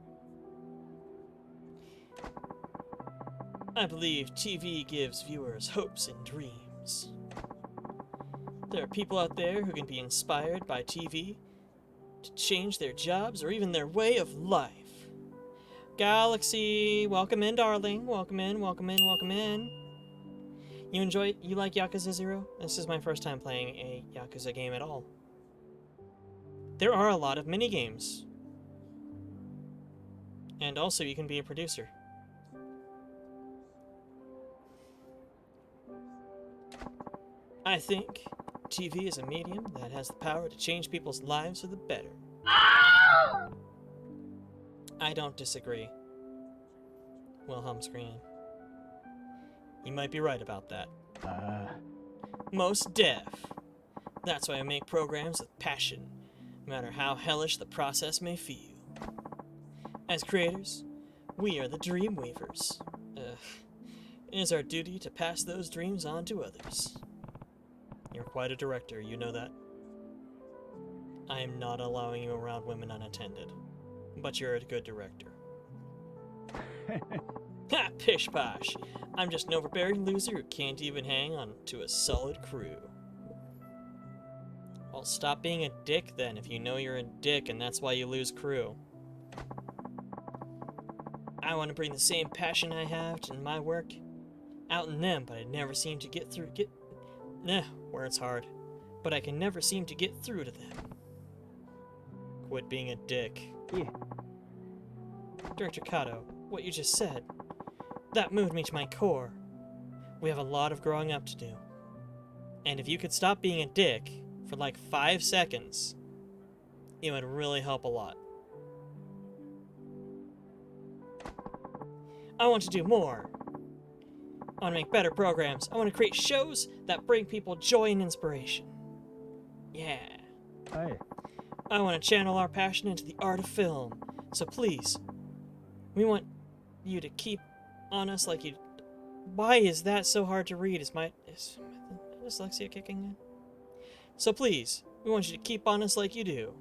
I believe TV gives viewers hopes and dreams. There are people out there who can be inspired by TV to change their jobs or even their way of life. Galaxy, welcome in, darling. Welcome in, welcome in, welcome in. You like Yakuza 0? This is my first time playing a Yakuza game at all. There are a lot of mini-games. And also you can be a producer. I think TV is a medium that has the power to change people's lives for the better. I don't disagree. Wilhelm screaming. You might be right about that. Most def. That's why I make programs with passion, no matter how hellish the process may feel. As creators, we are the dream weavers. It is our duty to pass those dreams on to others. You're quite a director, you know that? I am not allowing you around women unattended, but you're a good director. Ha! Pish posh! I'm just an overbearing loser who can't even hang on to a solid crew. Well, stop being a dick then if you know you're a dick and that's why you lose crew. I want to bring the same passion I have to my work out in them, but I never seem to get through. Where it's hard. But I can never seem to get through to them. Quit being a dick. Yeah. Director Kato, what you just said, that moved me to my core. We have a lot of growing up to do. And if you could stop being a dick for like 5 seconds, it would really help a lot. I want to do more. I want to make better programs. I want to create shows that bring people joy and inspiration. Yeah. Hey. I want to channel our passion into the art of film. So please, we want you to keep on us like you... Why is that so hard to read? Is my dyslexia kicking in? So please, we want you to keep on us like you do.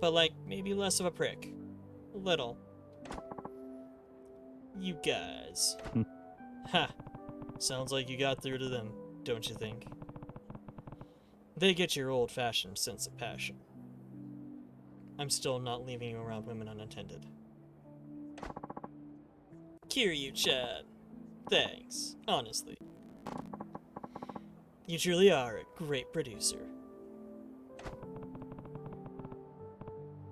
But like, maybe less of a prick. A little. You guys. Ha! Sounds like you got through to them, don't you think? They get your old-fashioned sense of passion. I'm still not leaving you around women unattended. Kiryu-chan. Thanks, honestly. You truly are a great producer.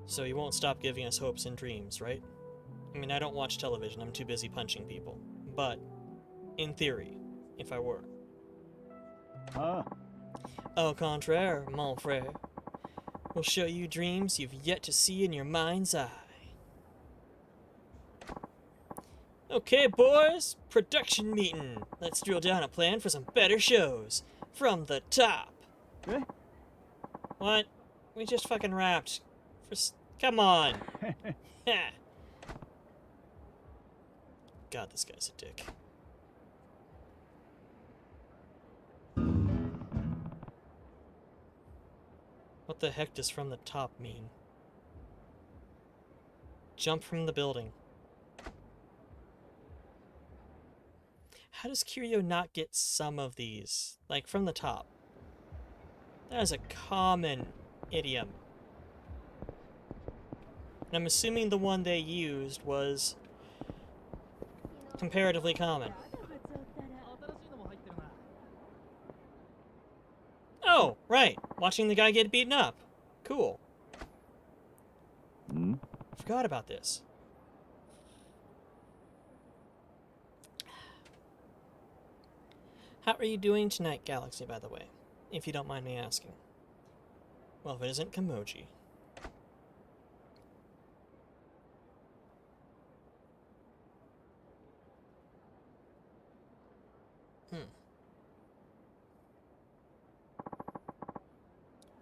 So you won't stop giving us hopes and dreams, right? I mean, I don't watch television, I'm too busy punching people. But, in theory, if I were. Au contraire, mon frère. We'll show you dreams you've yet to see in your mind's eye. Okay, boys, production meeting. Let's drill down a plan for some better shows. From the top. Eh? What? We just fucking rapped. Come on. God, this guy's a dick. What the heck does from the top mean? Jump from the building. How does Kiryu not get some of these? Like, from the top. That is a common idiom. And I'm assuming the one they used was comparatively common. Oh, right. Watching the guy get beaten up. Cool. Forgot about this. How are you doing tonight, Galaxy, by the way? If you don't mind me asking. Well, if it isn't Kimoji.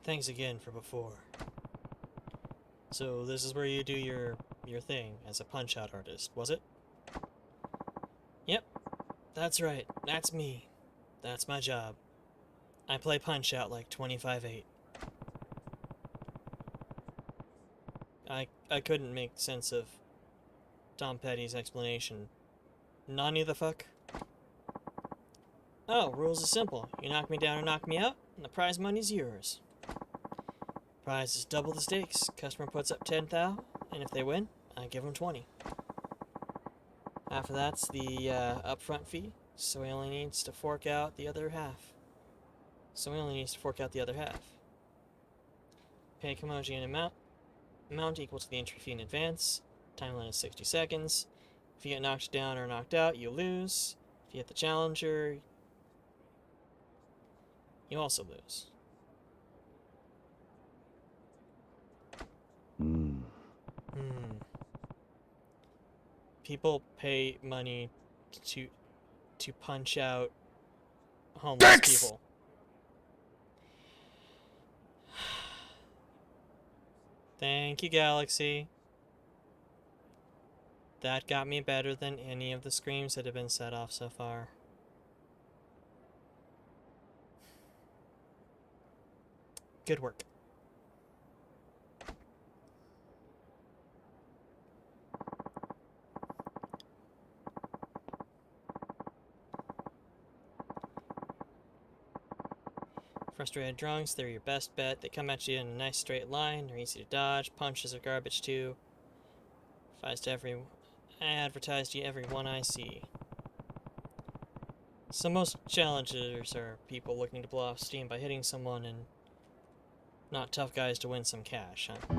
Thanks again for before. So this is where you do your thing as a punch-out artist, was it? Yep. That's right. That's me. That's my job. I play Punch-Out like 25/8. I couldn't make sense of Tom Petty's explanation. Nani the fuck? Oh, rules are simple. You knock me down or knock me out, and the prize money's yours. Prize is double the stakes. Customer puts up 10,000, and if they win, I give them 20. After that's the upfront fee, so he only needs to fork out the other half. Pay Kimoji an amount equal to the entry fee in advance. Time limit is 60 seconds. If you get knocked down or knocked out, you lose. If you hit the challenger, you also lose. People pay money to punch out homeless people. Thank you, Galaxy. That got me better than any of the screams that have been set off so far. Good work. Frustrated drunks, they're your best bet. They come at you in a nice straight line. They're easy to dodge. Punches are garbage too. I advertise to you every one I see. So most challengers are people looking to blow off steam by hitting someone and not tough guys to win some cash, huh?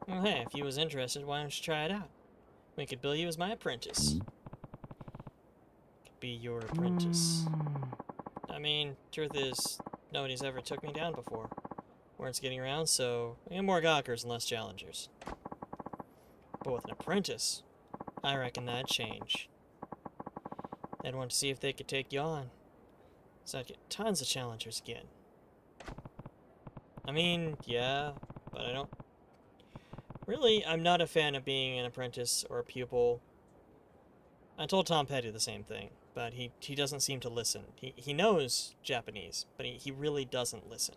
Well, hey, if you was interested, why don't you try it out? We could bill you as my apprentice. Could be your apprentice. I mean, truth is, nobody's ever took me down before. Word's getting around, so we have more gawkers and less challengers. But with an apprentice, I reckon that'd change. They'd want to see if they could take you on. So I'd get tons of challengers again. I mean, yeah, but I don't... Really, I'm not a fan of being an apprentice or a pupil. I told Tom Petty the same thing, but he doesn't seem to listen. He knows Japanese, but he really doesn't listen.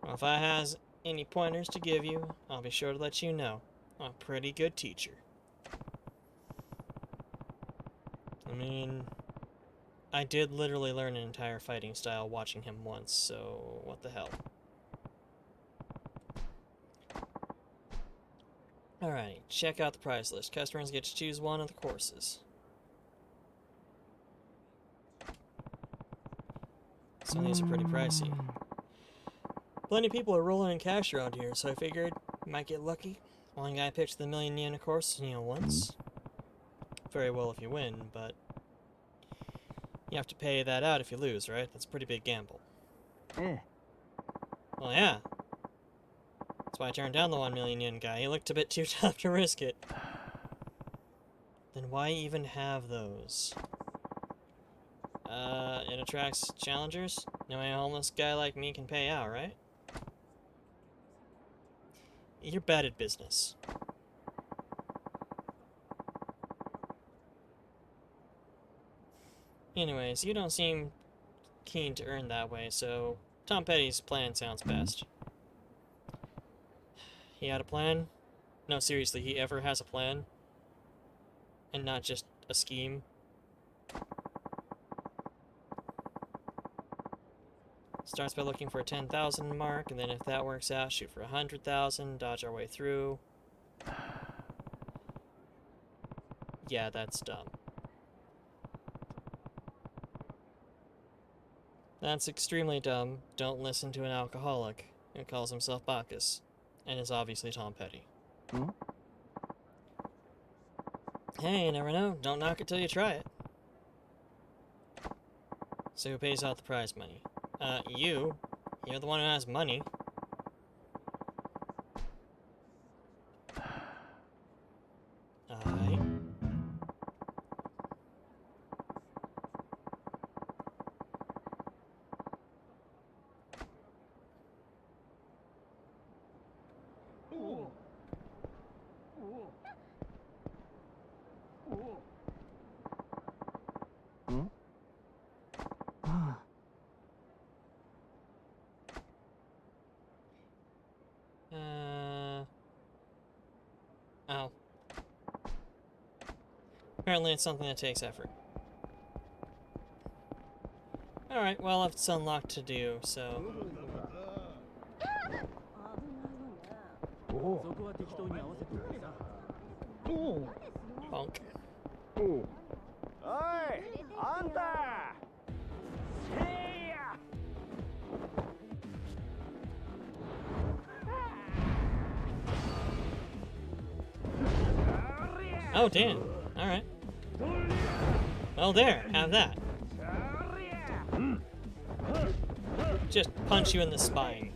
Well, if I has any pointers to give you, I'll be sure to let you know. I'm a pretty good teacher. I mean, I did literally learn an entire fighting style watching him once, so what the hell. Alright, check out the prize list. Customers get to choose one of the courses. Some of these are pretty pricey. Plenty of people are rolling in cash around here, so I figured I might get lucky. One guy picked the million-yen course, once. Very well if you win, but you have to pay that out if you lose, right? That's a pretty big gamble. Well, yeah. That's why I turned down the 1 million yen guy. He looked a bit too tough to risk it. Then why even have those? It attracts challengers? No way a homeless guy like me can pay out, right? You're bad at business. Anyways, you don't seem keen to earn that way, so Tom Petty's plan sounds best. He had a plan? No, seriously, he ever has a plan? And not just a scheme? Starts by looking for a 10,000 mark, and then if that works out, shoot for 100,000, dodge our way through. Yeah, that's dumb. That's extremely dumb. Don't listen to an alcoholic who calls himself Bacchus, and is obviously Tom Petty. Hey, you never know. Don't knock it till you try it. So who pays out the prize money? You. You're the one who has money. Aye. Oh. Apparently it's something that takes effort. Alright, well, it's unlocked to do, so... Bonk. Oh, damn. Alright. Well, there. Have that. Just punch you in the spine.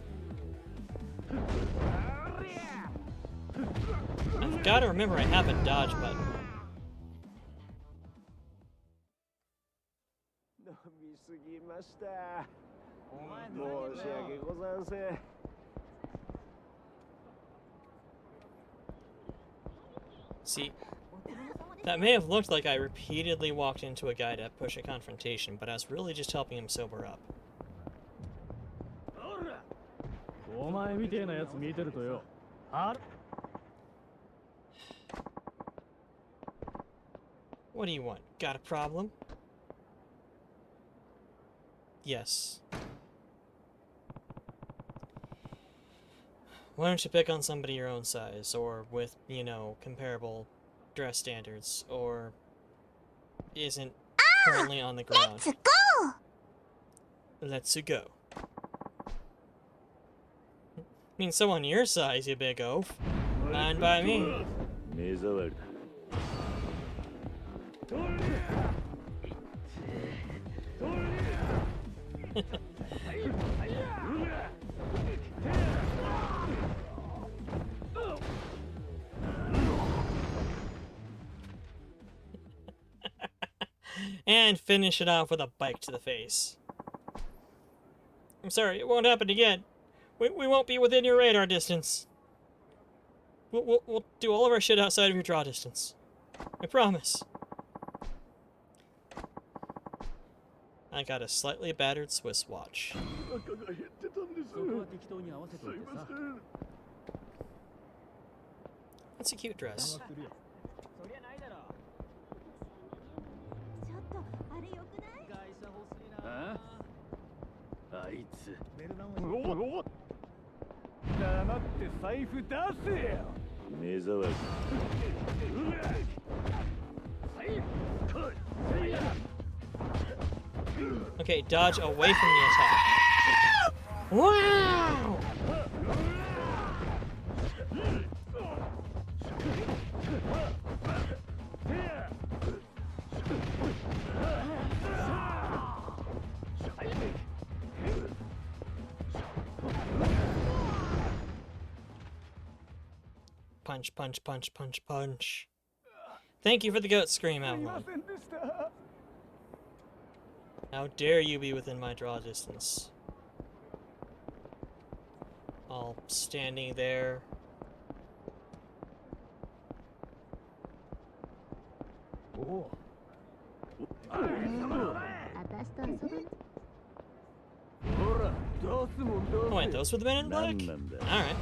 I've got to remember I have a dodge button. See, that may have looked like I repeatedly walked into a guy to push a confrontation, but I was really just helping him sober up. What do you want? Got a problem? Yes. Why don't you pick on somebody your own size, or with, you know, comparable dress standards, or isn't currently on the ground? Let's go! Let's go. I mean, someone your size, you big oaf. Fine by me. 目障りだ。And finish it off with a bike to the face. I'm sorry, it won't happen again. We won't be within your radar distance. We'll do all of our shit outside of your draw distance. I promise. I got a slightly battered Swiss watch. そこは適当に合わせといてさ。 That's a cute dress. ちょっとあれよくない？会社欲しいな。あいつ。おお黙って財布出せよ。目障りだ。 Okay, dodge away from the attack. Wow! Punch, punch, punch, punch, punch. Thank you for the goat scream, Avalon. How dare you be within my draw distance? All standing there. Oh. Oh wait, those were the men in black? 何なんだ。 Alright.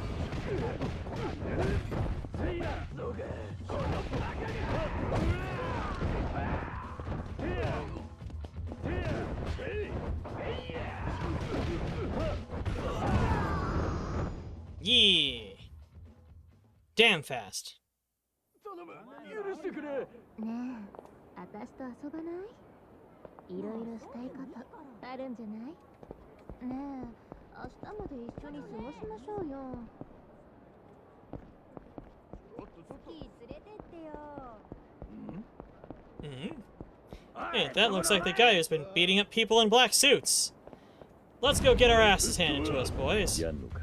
Yeah. Damn fast. 許してくれ。ねえ、私と遊ばない？いろいろしたいことあるんじゃない？ねえ、明日まで一緒に過ごしましょうよ。スキー連れてってよ。Hey, that looks like the guy who's been beating up people in black suits. Let's go get our asses handed to us, boys. やんのか。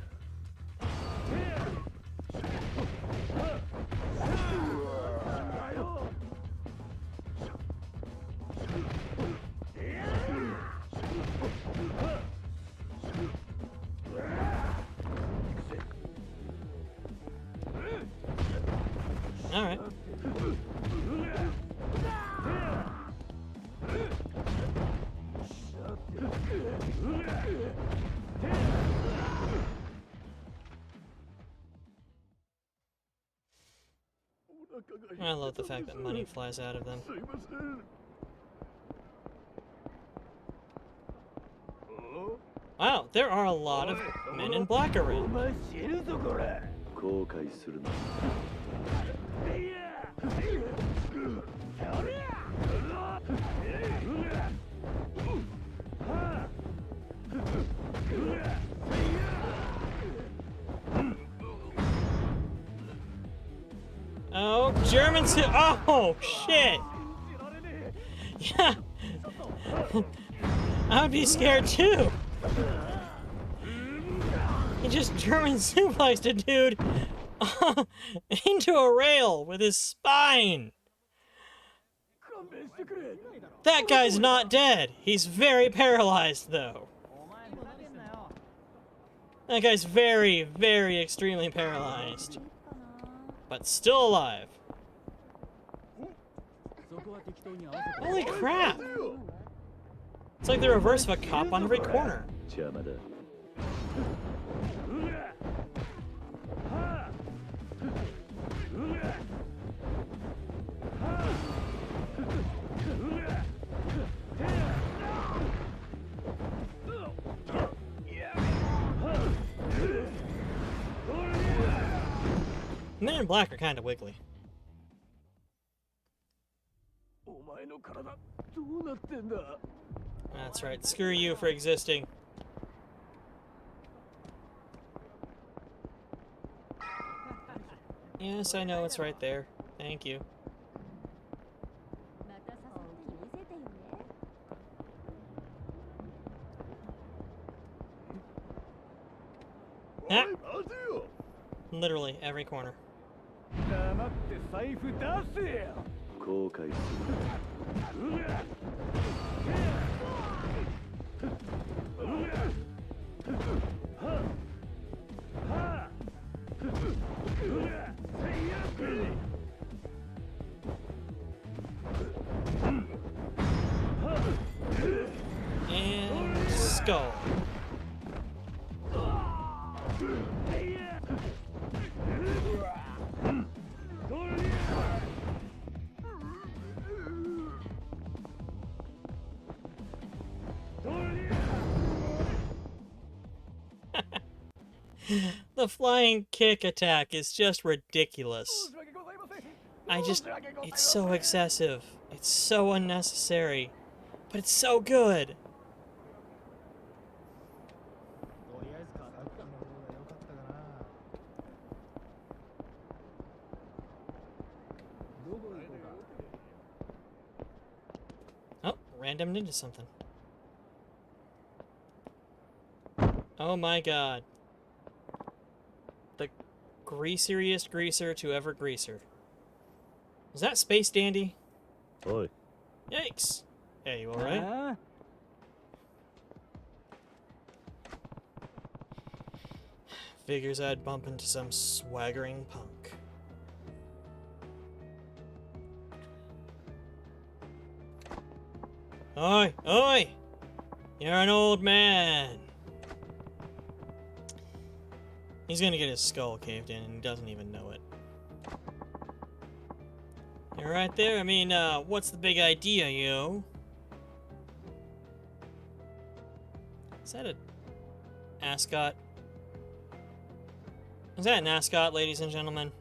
Alright. I love the fact that money flies out of them. Wow, there are a lot of men in black around. 後悔するな。 Oh, Germans! Oh, shit! Yeah! I would be scared too! He just German suplexed a dude into a rail with his spine! That guy's not dead! He's very paralyzed, though. That guy's very, very extremely paralyzed. But still alive. Holy crap! It's like the reverse of a cop on every corner. 邪魔だ。 Oh! Men in Black are kind of wiggly. お前の体どうなってんだ That's right. Screw you for existing. Yes, I know it's right there. Thank you. また本気見せてよね。 Ah, 待てよ literally every corner. 黙って財布出せよ後悔すうわ最悪 And skull. The flying kick attack is just ridiculous. It's so excessive. It's so unnecessary. But it's so good. とりあえずカッカの方が良かったかな。どこ行こうか。 Oh, random into something. Oh my god. The greaseriest greaser to ever greaser. Is that Space Dandy? る。おい、 Yikes. Hey, you alright? Figures I'd bump into some swaggering punk. Oi! Oi! You're an old man! He's gonna get his skull caved in and he doesn't even know it. You're right there? I mean, what's the big idea, yo? Is that a ascot? Is that an ascot, ladies and gentlemen?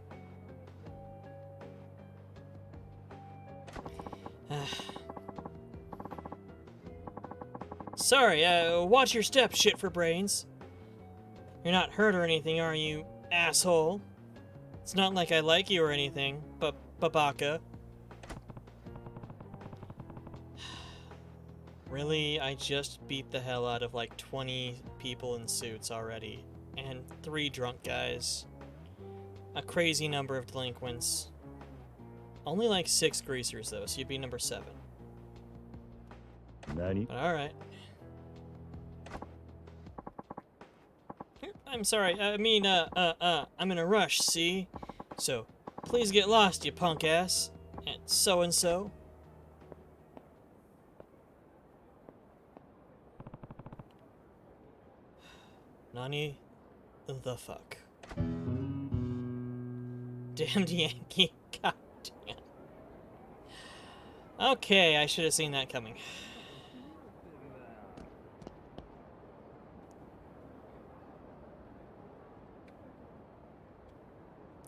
Sorry, watch your step, shit for brains. You're not hurt or anything, are you, asshole? It's not like I like you or anything, but Babaka. Really? I just beat the hell out of like 20 people in suits already. And 3 drunk guys. A crazy number of delinquents. Only like 6 greasers though, so you'd be number 7. 何 But alright. I'm sorry, I'm in a rush, see? So, please get lost, you punk ass. And so-and-so. Nani the fuck? Damned Yankee. God damn. Okay, I should have seen that coming.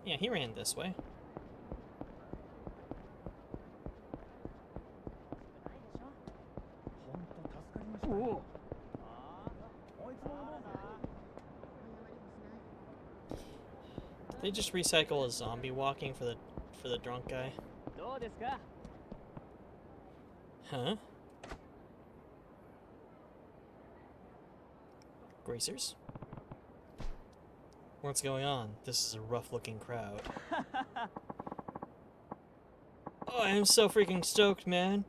Yeah, he ran this way. Did they just recycle a zombie walking for the drunk guy? どうですか Huh? Greasers? What's going on? This is a rough-looking crowd. Oh, I'm so freaking stoked, man.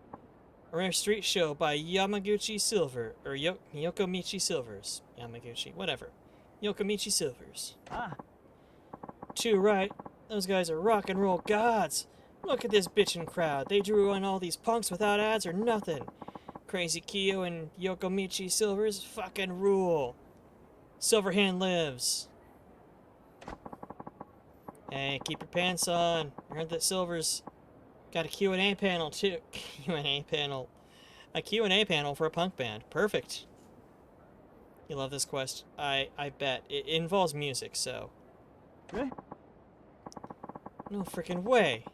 A rare street show by Yamaguchi Silver, or Yokomichi Silvers. Yamaguchi, whatever. Yokomichi Silvers. Ah. Too right. Those guys are rock and roll gods. Look at this bitchin' crowd. They drew on all these punks without ads or nothing. Crazy Kyo and Yokomichi Silvers fucking rule. Silverhand lives. Hey, keep your pants on. I heard that Silver's got a Q&A panel too. Q&A panel. A Q&A panel for a punk band. Perfect. You love this quest? I bet. It involves music, so. Eh? No freaking way.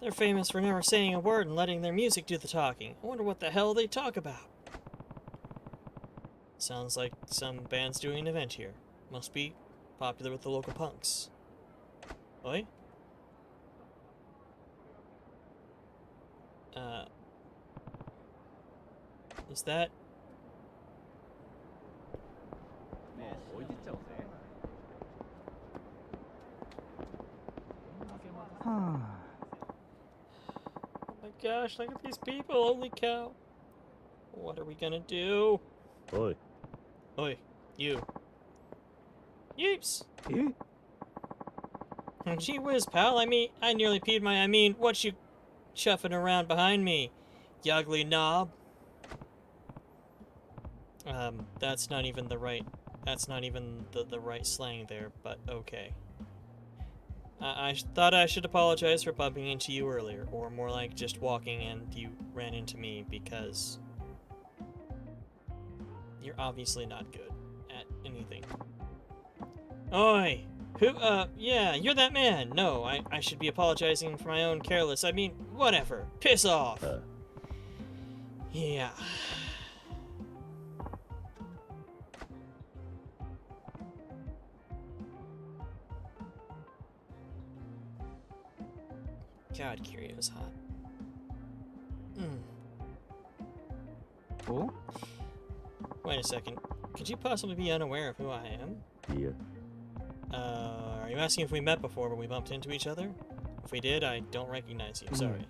They're famous for never saying a word and letting their music do the talking. I wonder what the hell they talk about. Sounds like some band's doing an event here. Must be popular with the local punks. Oi? Is that... ねえ置いてっちゃおうぜ Oh my gosh, look at these people, holy cow. What are we gonna do? おい Oi, you. Yeeps! え Gee whiz, pal, I nearly peed what you chuffing around behind me, you ugly knob? That's not even the right slang there, but okay. I thought I should apologize for bumping into you earlier, or more like just walking and you ran into me because you're obviously not good at anything. Oi! Who, yeah, you're that man! No, I should be apologizing for my own whatever. Piss off! Yeah. God, Kirio's hot. Oh? Wait a second. Could you possibly be unaware of who I am? いや Are you asking if we met before but we bumped into each other? If we did, I don't recognize you, sorry.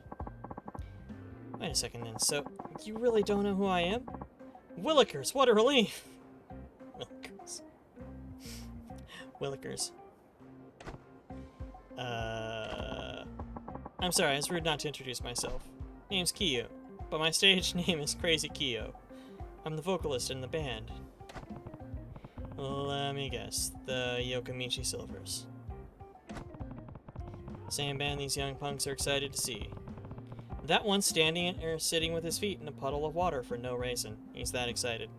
Wait a second then, so you really don't know who I am? Willikers, what a relief! Willikers. Willikers. I'm sorry, it's rude not to introduce myself. Name's Kiyo, but my stage name is Crazy Kiyo. I'm the vocalist in the band. Let me guess, the Yokomichi Silvers. Same band these young punks are excited to see. That one's standing or sitting with his feet in a puddle of water for no reason. He's that excited.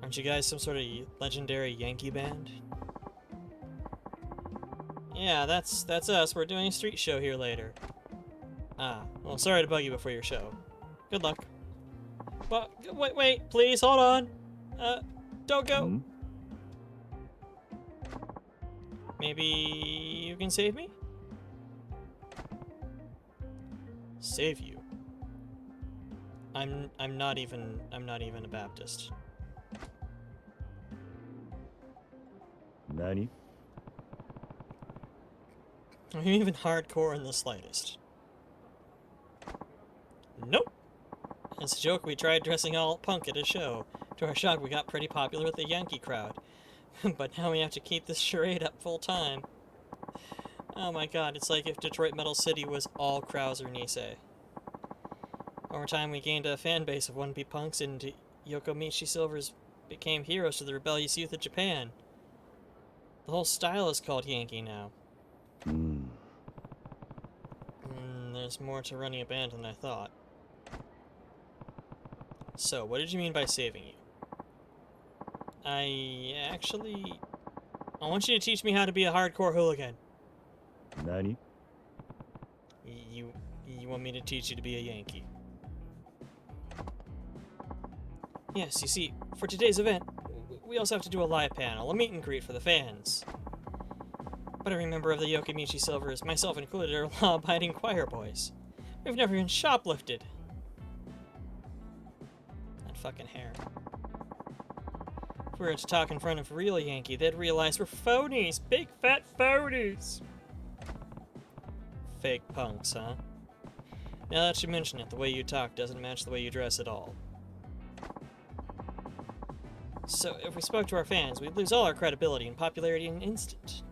Aren't you guys some sort of legendary Yankee band? Yeah, that's us. We're doing a street show here later. Ah, well, sorry to bug you before your show. Good luck. But wait, please, hold on. Don't go. Hmm? Maybe you can save me? Save you? I'm not even a Baptist. 何 Are you even hardcore in the slightest? Nope. As a joke, we tried dressing all punk at a show. To our shock, we got pretty popular with the Yankee crowd. But now we have to keep this charade up full time. Oh my god, it's like if Detroit Metal City was all Krauser Nisei. Over time, we gained a fan base of one-beat punks, and Yokomichi Silvers became heroes to the rebellious youth of Japan. The whole style is called Yankee now. うん There's more to running a band than I thought. So, what did you mean by saving you? I want you to teach me how to be a hardcore hooligan. 何 You want me to teach you to be a Yankee? Yes, you see, for today's event, we also have to do a live panel, a meet and greet for the fans. But every member of the Yokomichi Silvers, myself included, are law-abiding choir boys. We've never been shoplifted. That fucking hair. If we were to talk in front of a real Yankee, they'd realize we're phonies! Big fat phonies! Fake punks, huh? Now that you mention it, the way you talk doesn't match the way you dress at all. So, if we spoke to our fans, we'd lose all our credibility and popularity in an instant.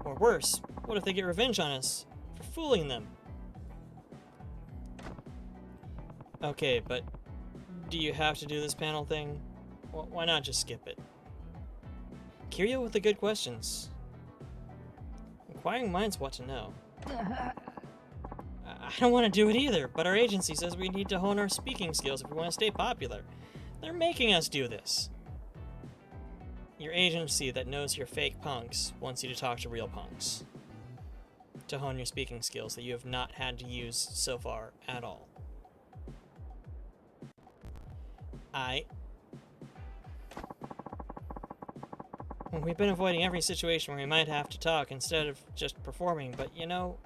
Or worse, what if they get revenge on us for fooling them? Okay, but do you have to do this panel thing? Why not just skip it? Kirio with the good questions. Inquiring minds want to know. I don't want to do it either, but our agency says we need to hone our speaking skills if we want to stay popular. They're making us do this. your agency that knows your fake punks wants you to talk to real punks. To hone your speaking skills that you have not had to use so far at all. We've been avoiding every situation where we might have to talk instead of just performing, but you know...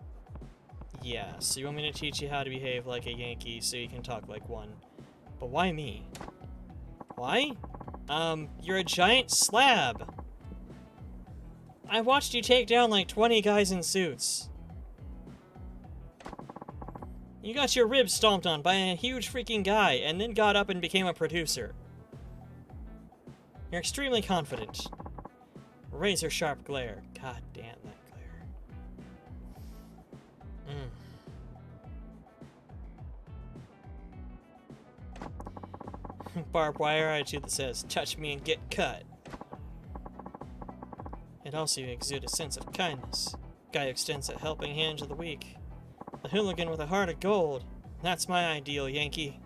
Yeah, so you want me to teach you how to behave like a Yankee so you can talk like one. But why me? Why? You're a giant slab! I watched you take down like 20 guys in suits. You got your ribs stomped on by a huge freaking guy and then got up and became a producer. You're extremely confident. Razor sharp glare. God damn that glare. Barbed wire attitude that says, touch me and get cut. It also exudes a sense of kindness. Guy extends a helping hand to the weak. The hooligan with a heart of gold. That's my ideal, Yankee.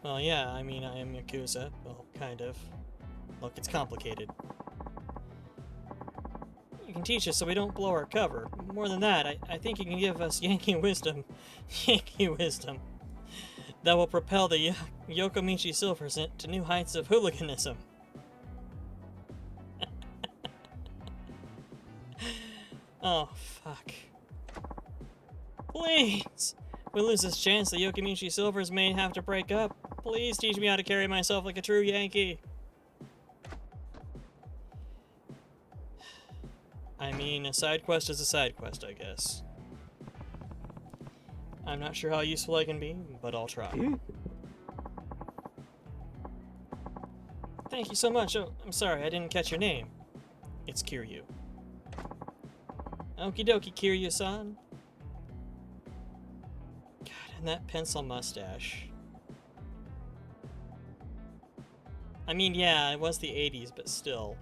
Well, yeah, I mean, I am Yakuza. Well, kind of. Look, it's complicated. You can teach us so we don't blow our cover. More than that, I think you can give us Yankee wisdom. Yankee wisdom. That will propel the Yokomichi Silvers to new heights of hooliganism. Oh, fuck. Please! If we lose this chance, the Yokomichi Silvers may have to break up. Please teach me how to carry myself like a true Yankee. I mean, a side quest is a side quest, I guess. I'm not sure how useful I can be, but I'll try. Thank you so much. Oh, I'm sorry, I didn't catch your name. It's Kiryu. Okie dokie, Kiryu-san. God, and that pencil mustache. I mean, yeah, it was the 80s, but still.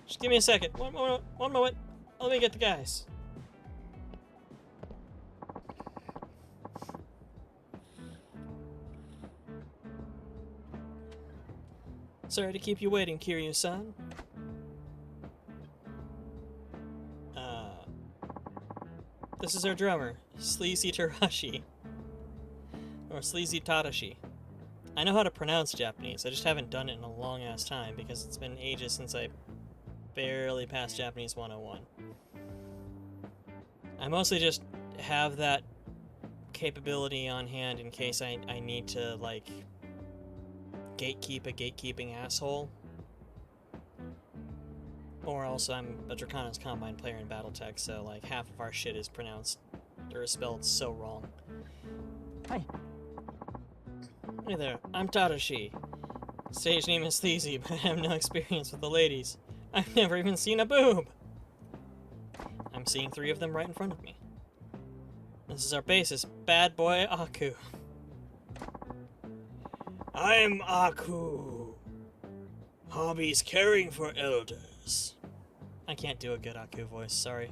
Just give me a second. One moment. Let me get the guys. Sorry to keep you waiting, Kiryu-san. This is our drummer, Sleazy Tarashi. Or Sleazy Tadashi. I know how to pronounce Japanese, I just haven't done it in a long-ass time because it's been ages since I barely passed Japanese 101. I mostly just have that capability on hand in case I need to, like, gatekeep a gatekeeping asshole. Or else I'm a Draconis Combine player in Battletech, so like half of our shit is pronounced or spelled so wrong. Hi. Hey there, I'm Tadashi. Stage name is Sleazy, but I have no experience with the ladies. I've never even seen a boob! I'm seeing 3 of them right in front of me. This is our bassist, Bad Boy Aku. I'm Aku. Hobbies caring for elders. I can't do a good Aku voice, sorry.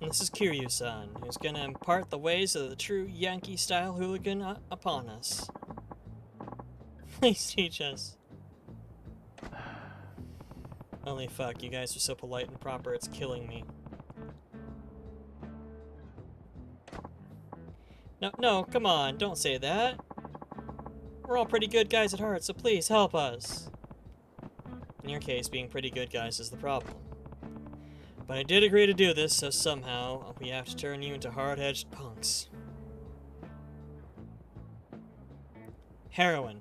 And this is Kiryu-san, who's gonna impart the ways of the true Yankee-style hooligan upon us. Please teach us. Holy fuck, you guys are so polite and proper, it's killing me. No, come on, don't say that. We're all pretty good guys at heart, so please help us. In your case, being pretty good guys is the problem. But I did agree to do this, so somehow we have to turn you into hard-edged punks. Heroin.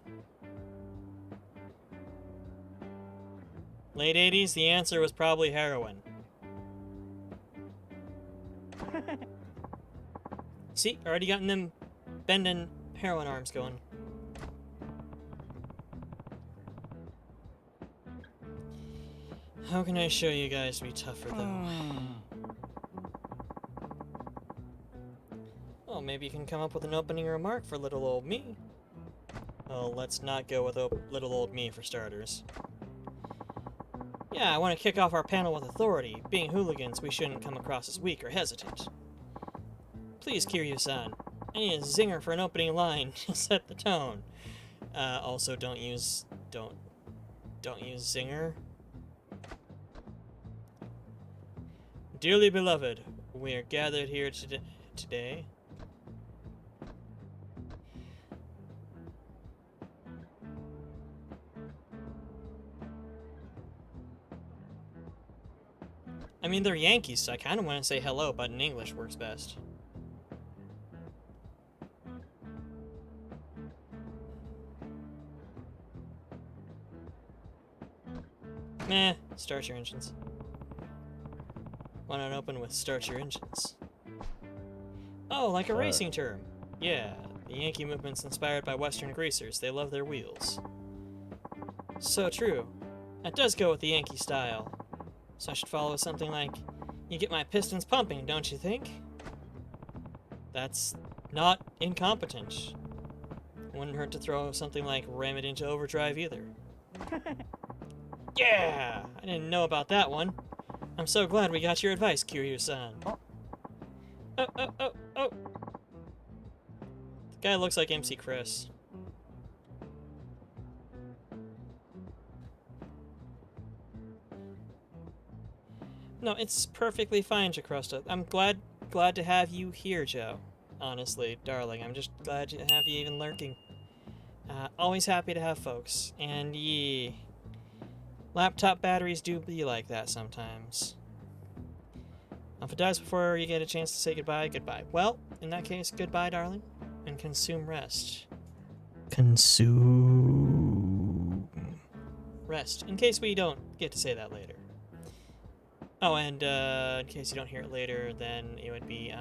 Late 80s, the answer was probably heroin. See, already gotten them bending heroin arms going. How can I show you guys to be tougher, though? Well, maybe you can come up with an opening remark for little old me. Well, let's not go with little old me for starters. Yeah, I want to kick off our panel with authority. Being hooligans, we shouldn't come across as weak or hesitant. Please, Kiryu-san, I need a zinger for an opening line to set the tone. Also, don't use zinger. Dearly beloved, we are gathered here today. I mean, they're Yankees, so I kind of want to say hello, but in English works best. Meh, start your engines. Why not open with start your engines? Oh, like a racing term. Yeah, the Yankee movement's inspired by Western greasers. They love their wheels. So true. That does go with the Yankee style. So I should follow something like, you get my pistons pumping, don't you think? That's not incompetent. Wouldn't hurt to throw something like ram it into overdrive either. Yeah! I didn't know about that one. I'm so glad we got your advice, Kiryu-san. Oh. The guy looks like MC Chris. No, it's perfectly fine, Jacrosta. I'm glad to have you here, Joe. Honestly, darling, I'm just glad to have you even lurking. Always happy to have folks. And yeah, laptop batteries do be like that sometimes. If it dies before you get a chance to say goodbye, goodbye. Well, in that case, goodbye, darling, and consume rest. Consume rest, in case we don't get to say that later. Oh, and in case you don't hear it later, then it would be,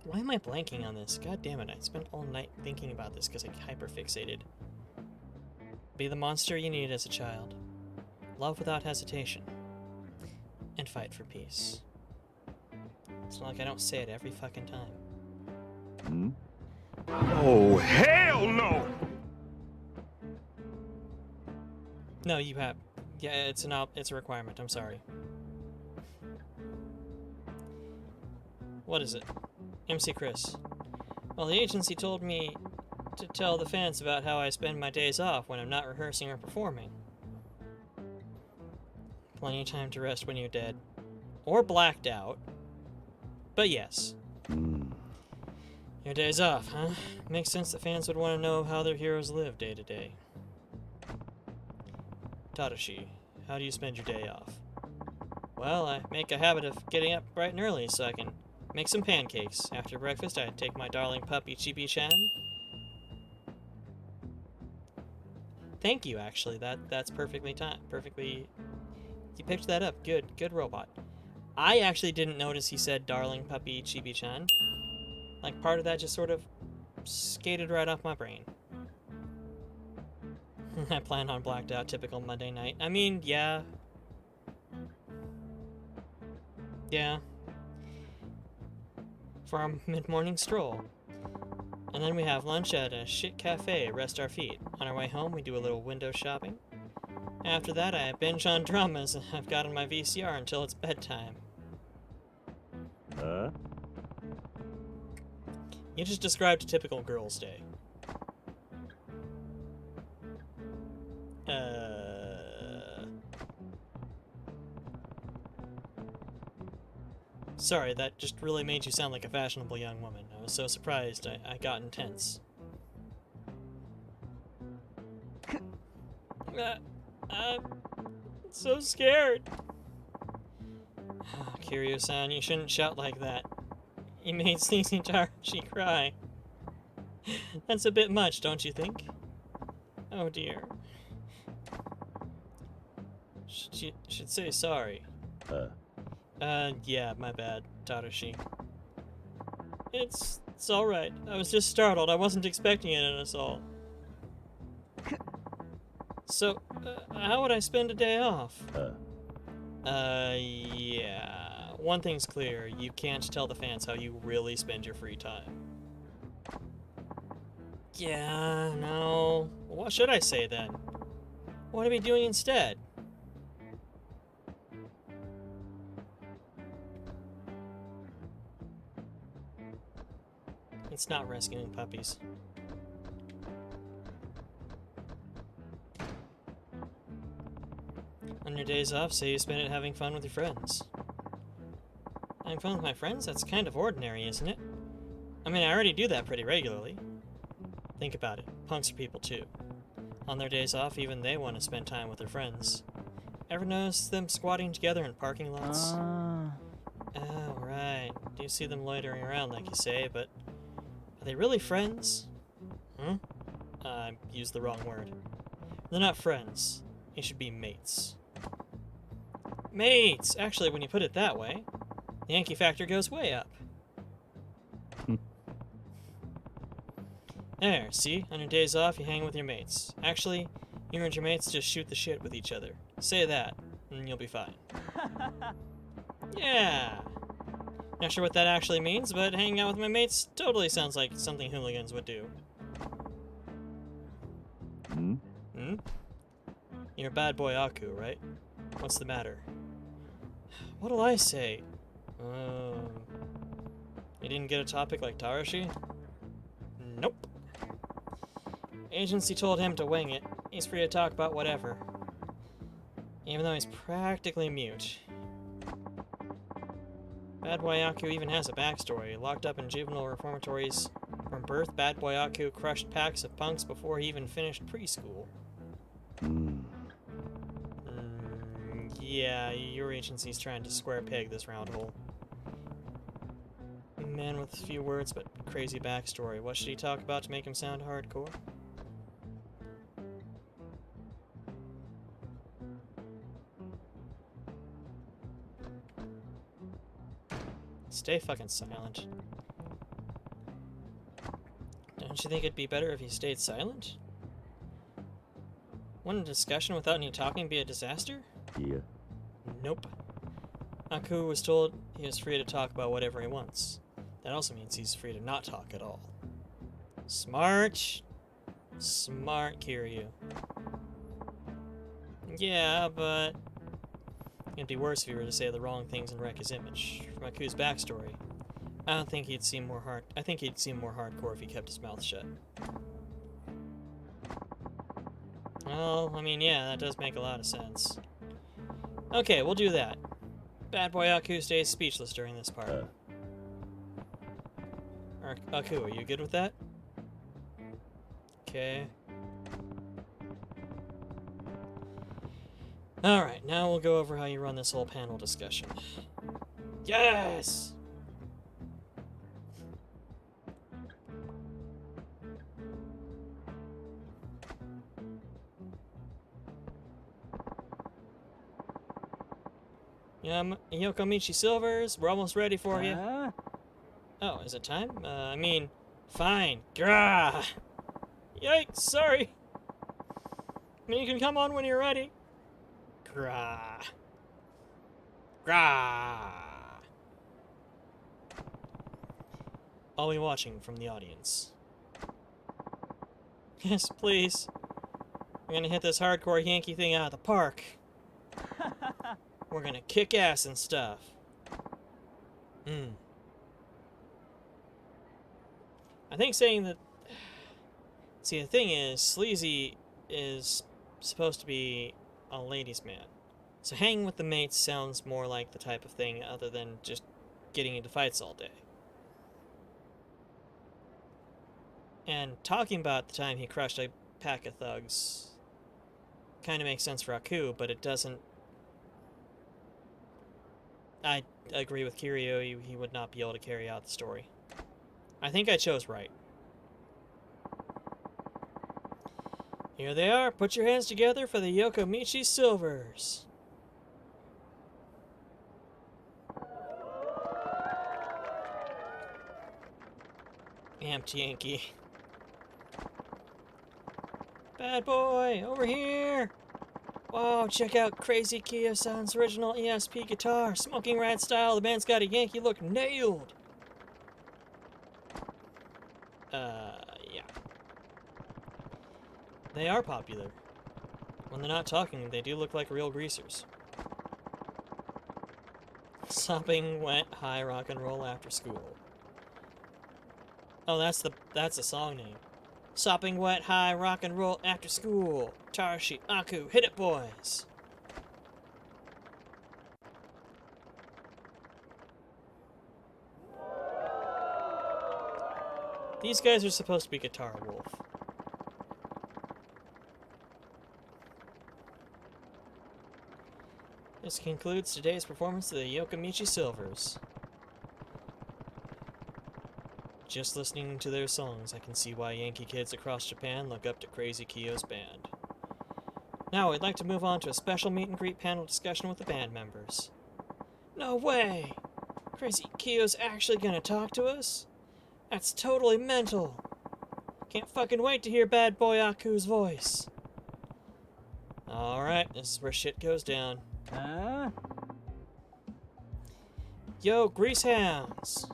why am I blanking on this? God damn it, I spent all night thinking about this because I hyperfixated. Be the monster you need as a child. Love without hesitation. And fight for peace. It's not like I don't say it every fucking time. Hmm? Oh, hell no! No, you have. Yeah, it's a requirement. I'm sorry. What is it? MC Chris. Well, the agency told me to tell the fans about how I spend my days off when I'm not rehearsing or performing. Plenty of time to rest when you're dead. Or blacked out. But yes. Your days off, huh? Makes sense that fans would want to know how their heroes live day to day. Tadashi, how do you spend your day off? Well, I make a habit of getting up bright and early so I can make some pancakes. After breakfast, I take my darling puppy Chibi-chan. Thank you, actually. That's perfectly timed. Perfectly. You picked that up. Good robot. I actually didn't notice he said darling puppy Chibi-chan. Like, part of that just sort of skated right off my brain. I plan on blacked out typical Monday night. I mean, yeah. Yeah. For our mid-morning stroll. And then we have lunch at a shit cafe, rest our feet. On our way home, we do a little window shopping. After that, I binge on dramas I've got on my VCR until it's bedtime. You just described a typical girl's day. Sorry, that just really made you sound like a fashionable young woman. I was so surprised, I got intense. I'm so scared. Kiryu-san, you shouldn't shout like that. You made Sneezy Tarashi cry. That's a bit much, don't you think? Oh dear. Should say sorry. Yeah, my bad, Tadashi. It's alright. I was just startled. I wasn't expecting it in us all. So, how would I spend a day off? Yeah. One thing's clear. You can't tell the fans how you really spend your free time. Yeah, no. What should I say then? What are we doing instead? It's not rescuing puppies. On your days off, say you spend it having fun with your friends. Having fun with my friends? That's kind of ordinary, isn't it? I mean, I already do that pretty regularly. Think about it. Punks are people too. On their days off, even they want to spend time with their friends. Ever notice them squatting together in parking lots? Oh, right. Do see them loitering around, like you say, but are they really friends? Hmm? I used the wrong word. They're not friends. They should be mates. Mates! Actually, when you put it that way, the Yankee factor goes way up. There, see? On your days off, you hang with your mates. Actually, you and your mates just shoot the shit with each other. Say that, and you'll be fine. Yeah! Not sure what that actually means, but hanging out with my mates totally sounds like something hooligans would do. Hmm? Hmm? You're a bad boy Aku, right? What's the matter? What'll I say? You didn't get a topic like Tarashi? Nope. Agency told him to wing it. He's free to talk about whatever. Even though he's practically mute. Bad Boy Aku even has a backstory. Locked up in juvenile reformatories from birth, Bad Boy Aku crushed packs of punks before he even finished preschool. Yeah, your agency's trying to square peg this round hole. Man with few words but crazy backstory. What should he talk about to make him sound hardcore? Stay fucking silent. Don't you think it'd be better if he stayed silent? Wouldn't a discussion without any talking be a disaster? Yeah. Nope. Aku was told he was free to talk about whatever he wants. That also means he's free to not talk at all. Smart. Smart, Kiryu. Yeah, but it'd be worse if he were to say the wrong things and wreck his image. From Aku's backstory, I think he'd seem more hardcore if he kept his mouth shut. Well, I mean, yeah, that does make a lot of sense. Okay, we'll do that. Bad Boy Aku stays speechless during this part. Aku, are you good with that? Okay. Alright, now we'll go over how you run this whole panel discussion. Yes! Yokomichi Silvers, we're almost ready for you. Oh, is it time? I mean, fine. Grah! Yikes, sorry. I mean, you can come on when you're ready. Grah. Grah. I'll be watching from the audience. Yes, please. We're gonna hit this hardcore Yankee thing out of the park. We're gonna kick ass and stuff. I think saying that... See, the thing is, Sleazy is supposed to be a ladies' man. So hanging with the mates sounds more like the type of thing other than just getting into fights all day. And talking about the time he crushed a pack of thugs kind of makes sense for Aku, but it doesn't... I agree with Kiryu, he would not be able to carry out the story. I think I chose right. Here they are. Put your hands together for the Yokomichi Silvers. Amped Yankee. Bad boy, over here! Wow, check out Crazy Kiyo-san's original ESP guitar. Smoking Rat style, the band's got a Yankee look nailed! Yeah. They are popular. When they're not talking, they do look like real greasers. Sopping wet high rock and roll after school. Oh, that's the song name. Sopping wet high rock and roll after school. Tarashi, Aku, hit it boys. These guys are supposed to be Guitar Wolf. This concludes today's performance of the Yokamichi Silvers. Just listening to their songs, I can see why Yankee kids across Japan look up to Crazy Kyo's band. Now, I'd like to move on to a special meet and greet panel discussion with the band members. No way! Crazy Kyo's actually gonna talk to us? That's totally mental! Can't fucking wait to hear Bad Boy Aku's voice. Alright, this is where shit goes down. Huh? Yo, Greasehounds!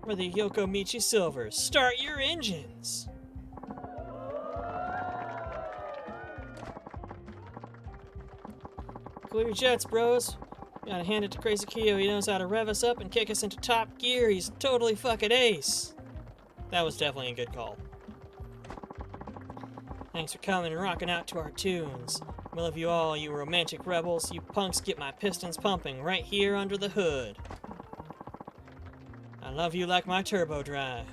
We're the Yokamichi Silvers. Start your engines! Cool your jets, bros. Gotta hand it to Crazy Kyo. He knows how to rev us up and kick us into top gear. He's totally fucking ace. That was definitely a good call. Thanks for coming and rocking out to our tunes. We love you all, you romantic rebels. You punks get my pistons pumping right here under the hood. I love you like my turbo drive.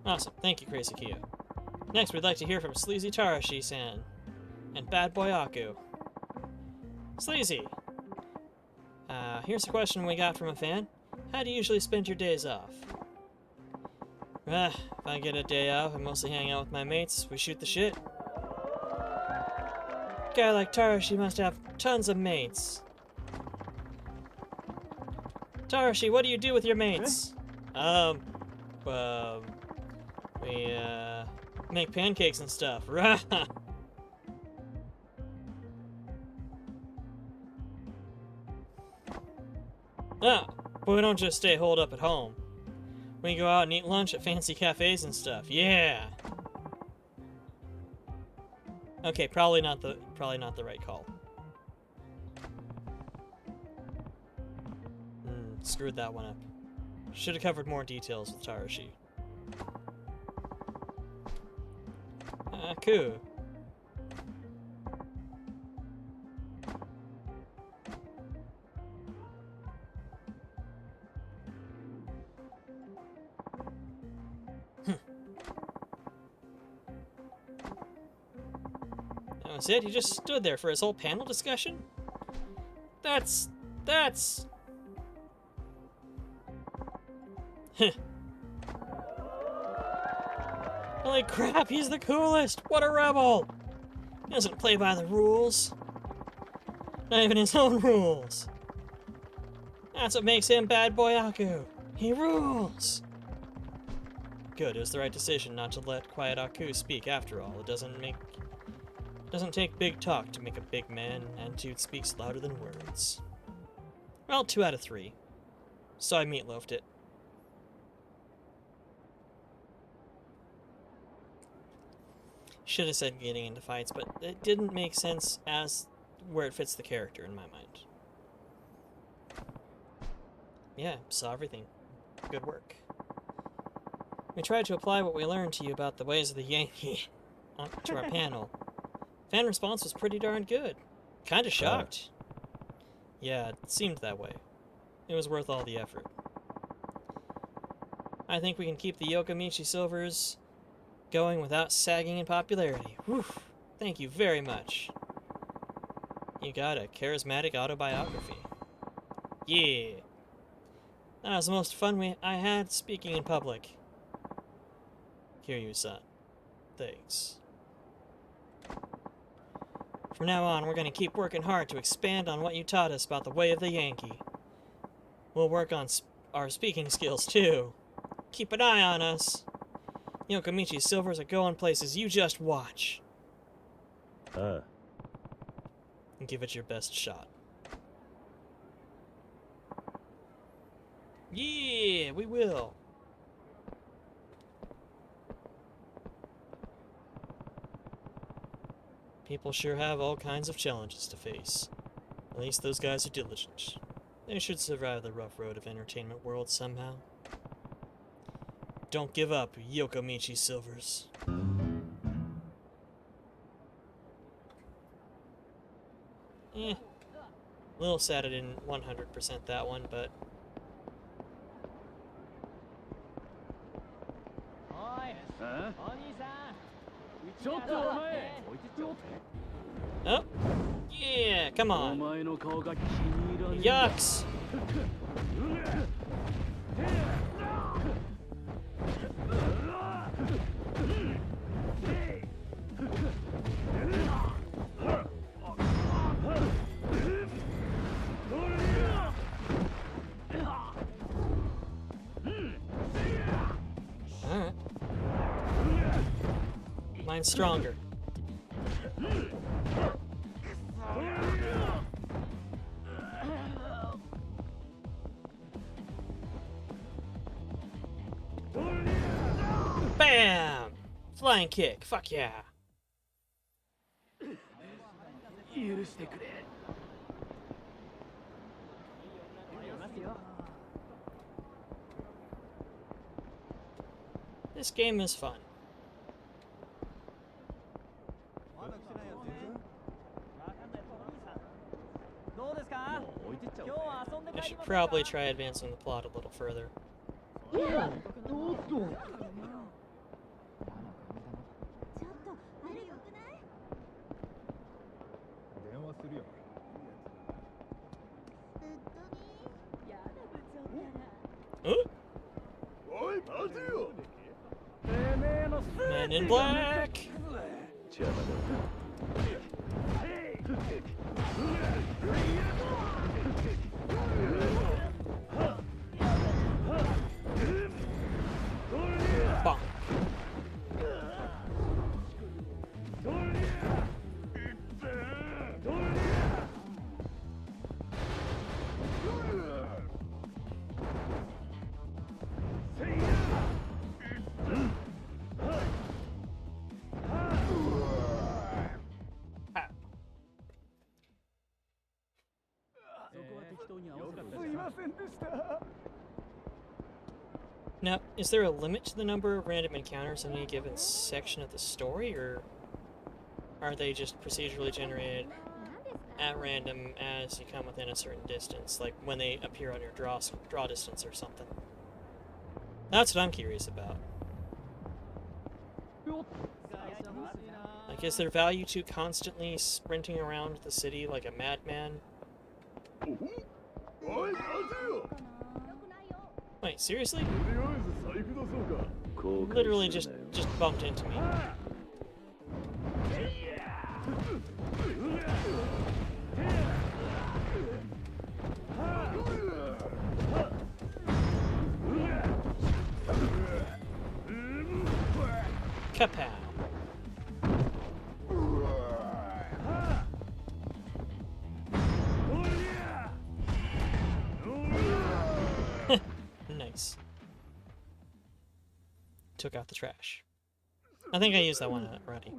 Awesome, thank you, Crazy Kyo. Next, we'd like to hear from Sleazy Tarashi-san and Bad Boy Aku. Sleazy, here's a question we got from a fan. How do you usually spend your days off? If I get a day off, I mostly hang out with my mates. We shoot the shit. Guy like Tarashi must have tons of mates. Tarashi, what do you do with your mates? We make pancakes and stuff. No, but we don't just stay holed up at home. We go out and eat lunch at fancy cafes and stuff. Yeah. Okay, probably not the right call. Screwed that one up. Should have covered more details with Tarashi. Cool. That was it? He just stood there for his whole panel discussion? That's... Holy crap, he's the coolest! What a rebel! He doesn't play by the rules. Not even his own rules. That's what makes him Bad Boy Aku. He rules! Good, it was the right decision not to let Quiet Aku speak after all. It doesn't take big talk to make a big man. Attitude speaks louder than words. Well, 2 out of 3. So I meatloafed it. Should have said getting into fights, but it didn't make sense as where it fits the character in my mind. Yeah, saw everything. Good work. We tried to apply what we learned to you about the ways of the Yankee to our panel. Fan response was pretty darn good. Kinda shocked. Yeah, it seemed that way. It was worth all the effort. I think we can keep the Yokamichi Silvers going without sagging in popularity. Whew. Thank you very much. You got a charismatic autobiography. Yeah. That was the most fun I had speaking in public. Kiryu-san. Thanks. From now on, we're going to keep working hard to expand on what you taught us about the way of the Yankee. We'll work on our speaking skills, too. Keep an eye on us. Yokamichi Silvers are going places you just watch. And give it your best shot. Yeah, we will. People sure have all kinds of challenges to face. At least those guys are diligent. They should survive the rough road of entertainment world somehow. Don't give up, Yokomichi Silvers. A little sad I didn't 100% that one, but... Oh! Yeah, come on! Yucks! Alright. Mine's stronger. Bam! Flying kick, fuck yeah. This game is fun. I should probably try advancing the plot a little further. Huh? Man in Black! Bonk. Now, is there a limit to the number of random encounters in any given section of the story, or are they just procedurally generated at random as you come within a certain distance, like when they appear on your draw distance or something? That's what I'm curious about. Like, is there value to constantly sprinting around the city like a madman? Wait, seriously? Literally just bumped into me. Kapow. Nice. Took out the trash. I think I used that one already.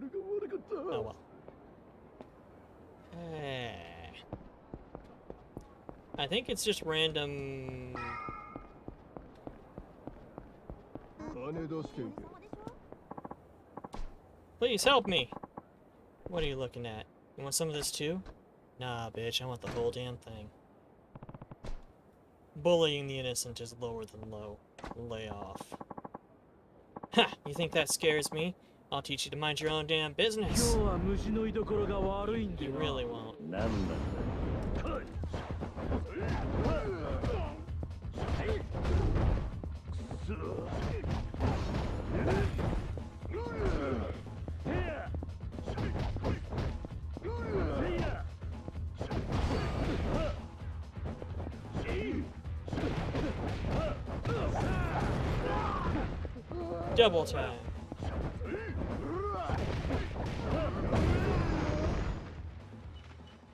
Oh well. I think it's just random... Please help me! What are you looking at? You want some of this too? Nah, bitch, I want the whole damn thing. Bullying the innocent is lower than low. Lay off. Ha! You think that scares me? I'll teach you to mind your own damn business. You really won't. Double time.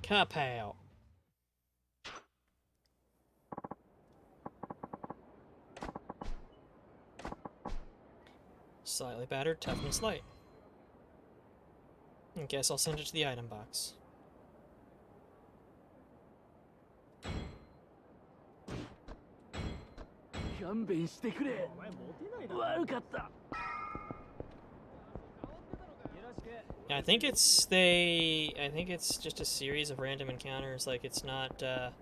Kapow. Slightly battered, toughness light. I guess I'll send it to the item box. Yeah, I think it's just a series of random encounters. Like, it's not, I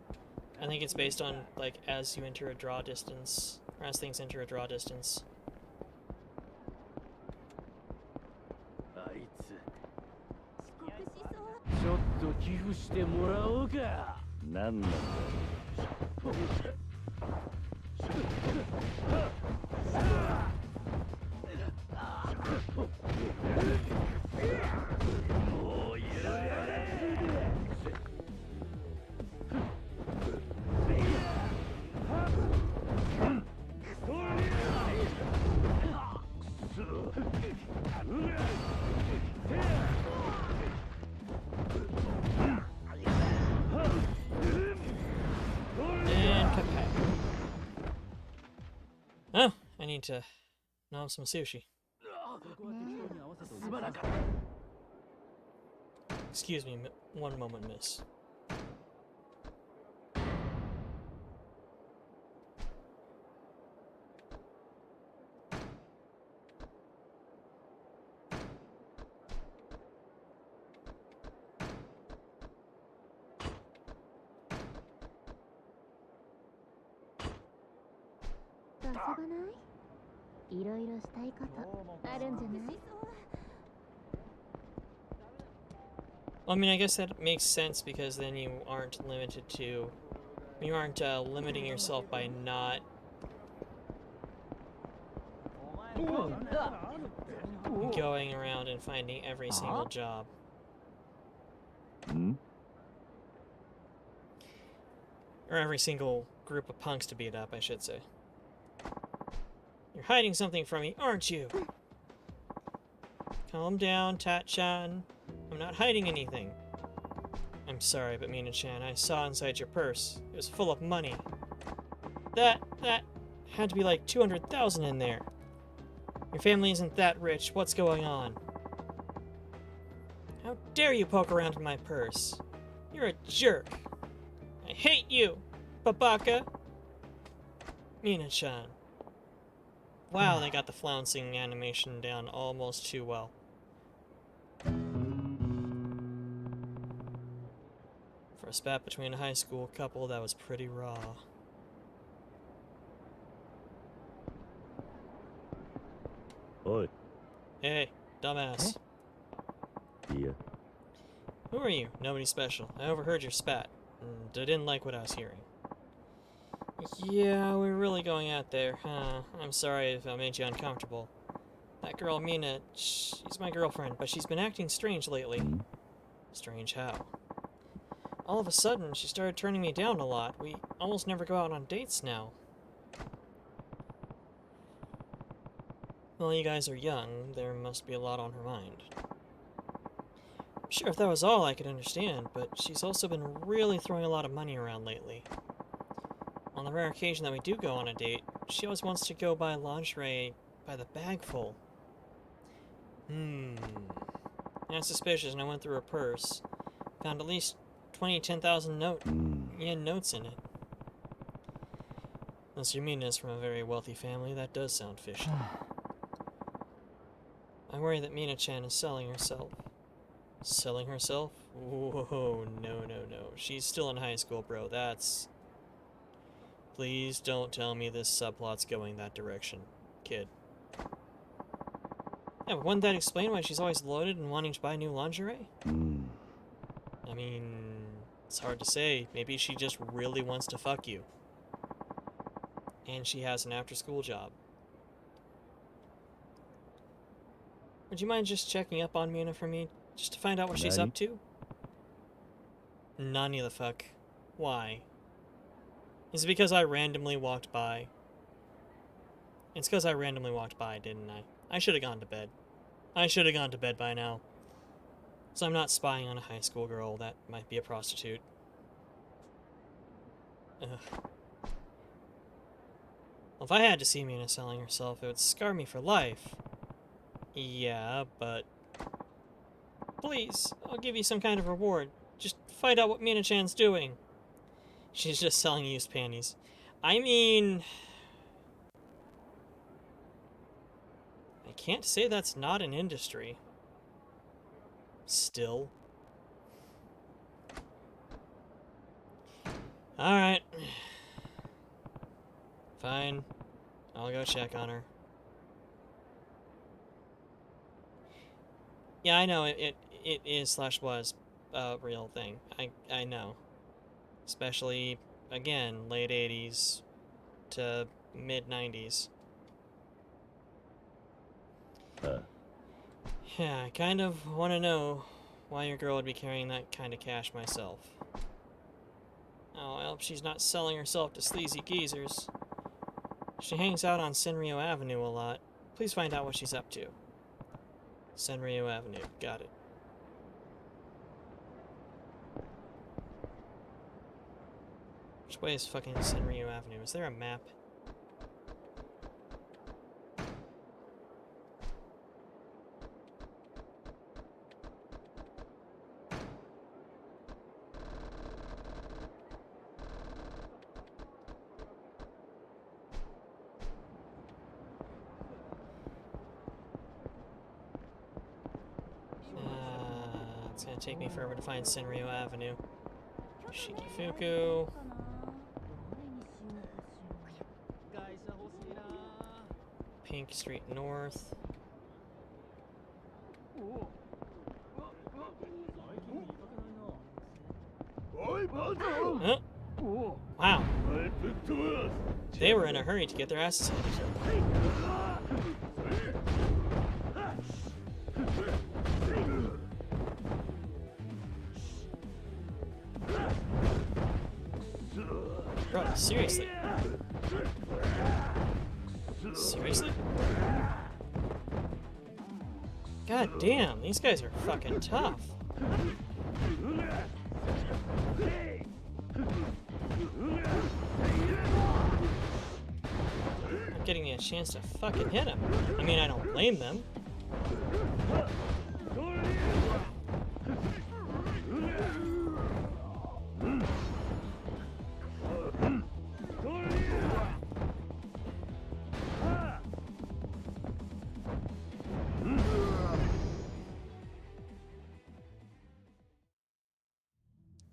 think it's based on, like, as you enter a draw distance, or as things enter a draw distance. あいつちょっと寄付してもらおうか。なんなんだ。もう許され。And cut back. Oh, I need to nom some sushi. Excuse me, one moment, miss. Well, I mean, I guess that makes sense because then you aren't limited to... You aren't limiting yourself by not... going around and finding every single job. Hmm? Or every single group of punks to beat up, I should say. You're hiding something from me, aren't you? Calm down, Tat-chan. I'm not hiding anything. I'm sorry, but Mina-chan, I saw inside your purse. It was full of money. That had to be like 200,000 in there. Your family isn't that rich. What's going on? How dare you poke around in my purse? You're a jerk. I hate you, Babaka. Mina-chan. Wow, they got the flouncing animation down almost too well. For a spat between a high school couple, that was pretty raw. Oi. Hey, dumbass. Yeah. Who are you? Nobody special. I overheard your spat, and I didn't like what I was hearing. Yeah, we're really going out there, huh? I'm sorry if I made you uncomfortable. That girl, Mina, she's my girlfriend, but she's been acting strange lately. Hmm? Strange how? All of a sudden, she started turning me down a lot. We almost never go out on dates now. Well, you guys are young. There must be a lot on her mind. I'm sure if that was all, I could understand, but she's also been really throwing a lot of money around lately. On the rare occasion that we do go on a date, she always wants to go buy lingerie by the bagful. That's suspicious, and I went through her purse. Found at least 10,000 yen notes in it. Unless Yamina is from a very wealthy family, that does sound fishy. I worry that Mina-chan is selling herself. Selling herself? Whoa, no. She's still in high school, bro. That's... Please don't tell me this subplot's going that direction, kid. Yeah, but wouldn't that explain why she's always loaded and wanting to buy new lingerie? I mean, it's hard to say. Maybe she just really wants to fuck you. And she has an after-school job. Would you mind just checking up on Mina for me? Just to find out what she's up to? Nani the fuck. Why? Is it because I randomly walked by? It's because I randomly walked by, didn't I? I should have gone to bed. I should have gone to bed by now. So I'm not spying on a high school girl that might be a prostitute. Ugh. Well, if I had to see Mina selling herself, it would scar me for life. Yeah, but... Please, I'll give you some kind of reward. Just find out what Mina-chan's doing. She's just selling used panties. I mean... I can't say that's not an industry. Still. Alright. Fine. I'll go check on her. Yeah, I know, it is / was a real thing. I know. Especially, again, late 80s to mid 90s. Yeah, I kind of want to know why your girl would be carrying that kind of cash myself. Oh, I hope she's not selling herself to sleazy geezers. She hangs out on Senryo Avenue a lot. Please find out what she's up to. Senryo Avenue, got it. Which way is fucking Senryo Avenue? Is there a map? It's gonna take me forever to find Senryo Avenue. Shikifuku. Pink Street North. Huh? Wow. They were in a hurry to get their asses handed. Bro, seriously? Seriously? God damn, these guys are fucking tough. Not getting me a chance to fucking hit him. I mean, I don't blame them.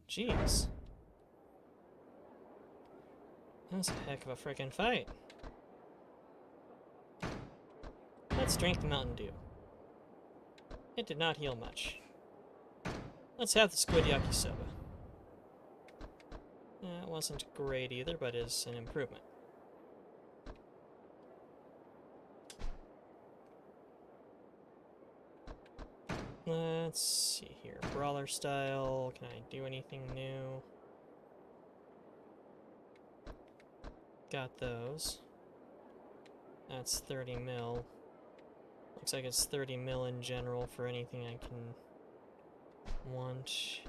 Jeez. That was a heck of a frickin' fight. Let's drink the Mountain Dew. It did not heal much. Let's have the squid yakisoba. That wasn't great either, but is an improvement. Let's see here. Brawler style. Can I do anything new? Got those. That's 30 mil. Looks like it's 30 mil in general for anything I can want.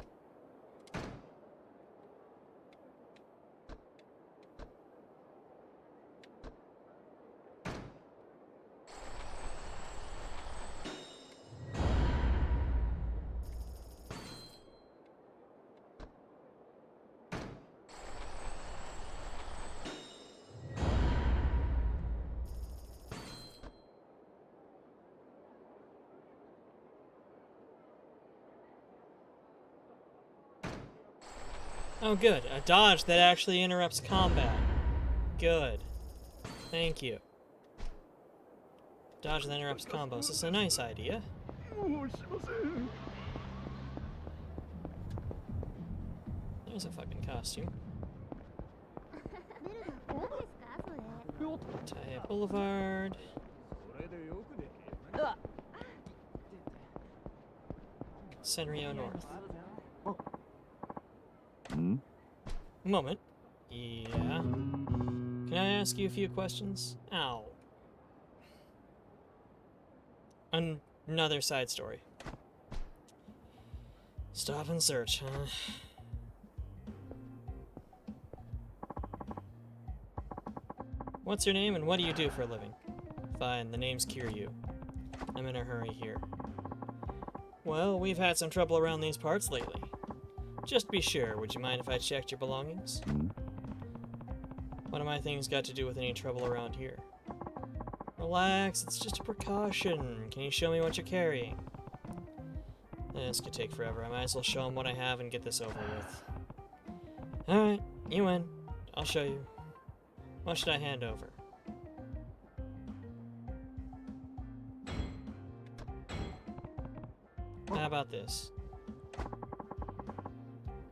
Oh good, a dodge that actually interrupts combat. Good. Thank you. Dodge that interrupts combos. It's a nice idea. There's a fucking costume. Taya Boulevard. Senryo North. Moment. Yeah. Can I ask you a few questions? Ow. Another side story. Stop and search, huh? What's your name and what do you do for a living? Fine, the name's Kiryu. I'm in a hurry here. Well, we've had some trouble around these parts lately. Just to be sure, would you mind if I checked your belongings? Hmm? What have my things got to do with any trouble around here? Relax, it's just a precaution. Can you show me what you're carrying? This could take forever. I might as well show him what I have and get this over with. Alright, you win. I'll show you. What should I hand over? How about this?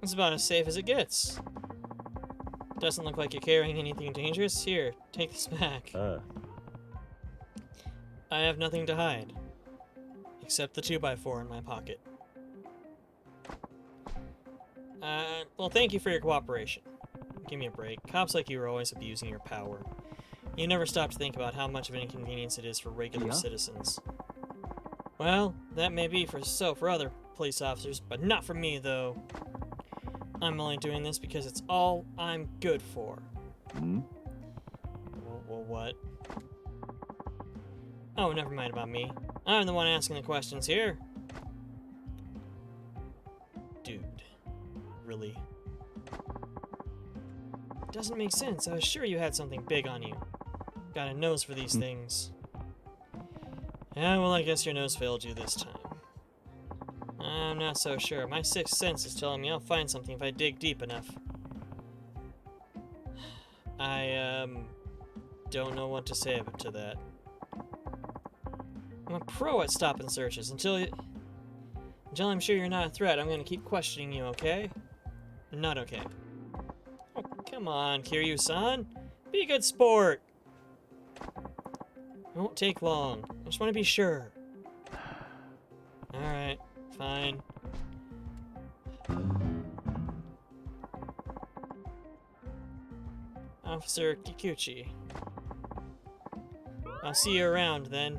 It's about as safe as it gets. Doesn't look like you're carrying anything dangerous. Here, take this back. Ah, I have nothing to hide. Except the 2x4 in my pocket. Well, thank you for your cooperation. Give me a break. Cops like you are always abusing your power. You never stop to think about how much of an inconvenience it is for regular citizens. Well, that may be for other police officers, but not for me, though. I'm only doing this because it's all I'm good for. hmm? Well, what? Oh, never mind about me. I'm the one asking the questions here. Dude. Really? Doesn't make sense. I was sure you had something big on you. Got a nose for these things. Yeah, well, I guess your nose failed you this time. I'm not so sure. My sixth sense is telling me I'll find something if I dig deep enough. I, don't know what to say to that. I'm a pro at stopping searches. Until I'm sure you're not a threat, I'm gonna keep questioning you, okay? Not okay. Oh, come on, Kiryu-san. Be a good sport. It won't take long. I just want to be sure. Alright, fine. Officer Kikuchi. I'll see you around then.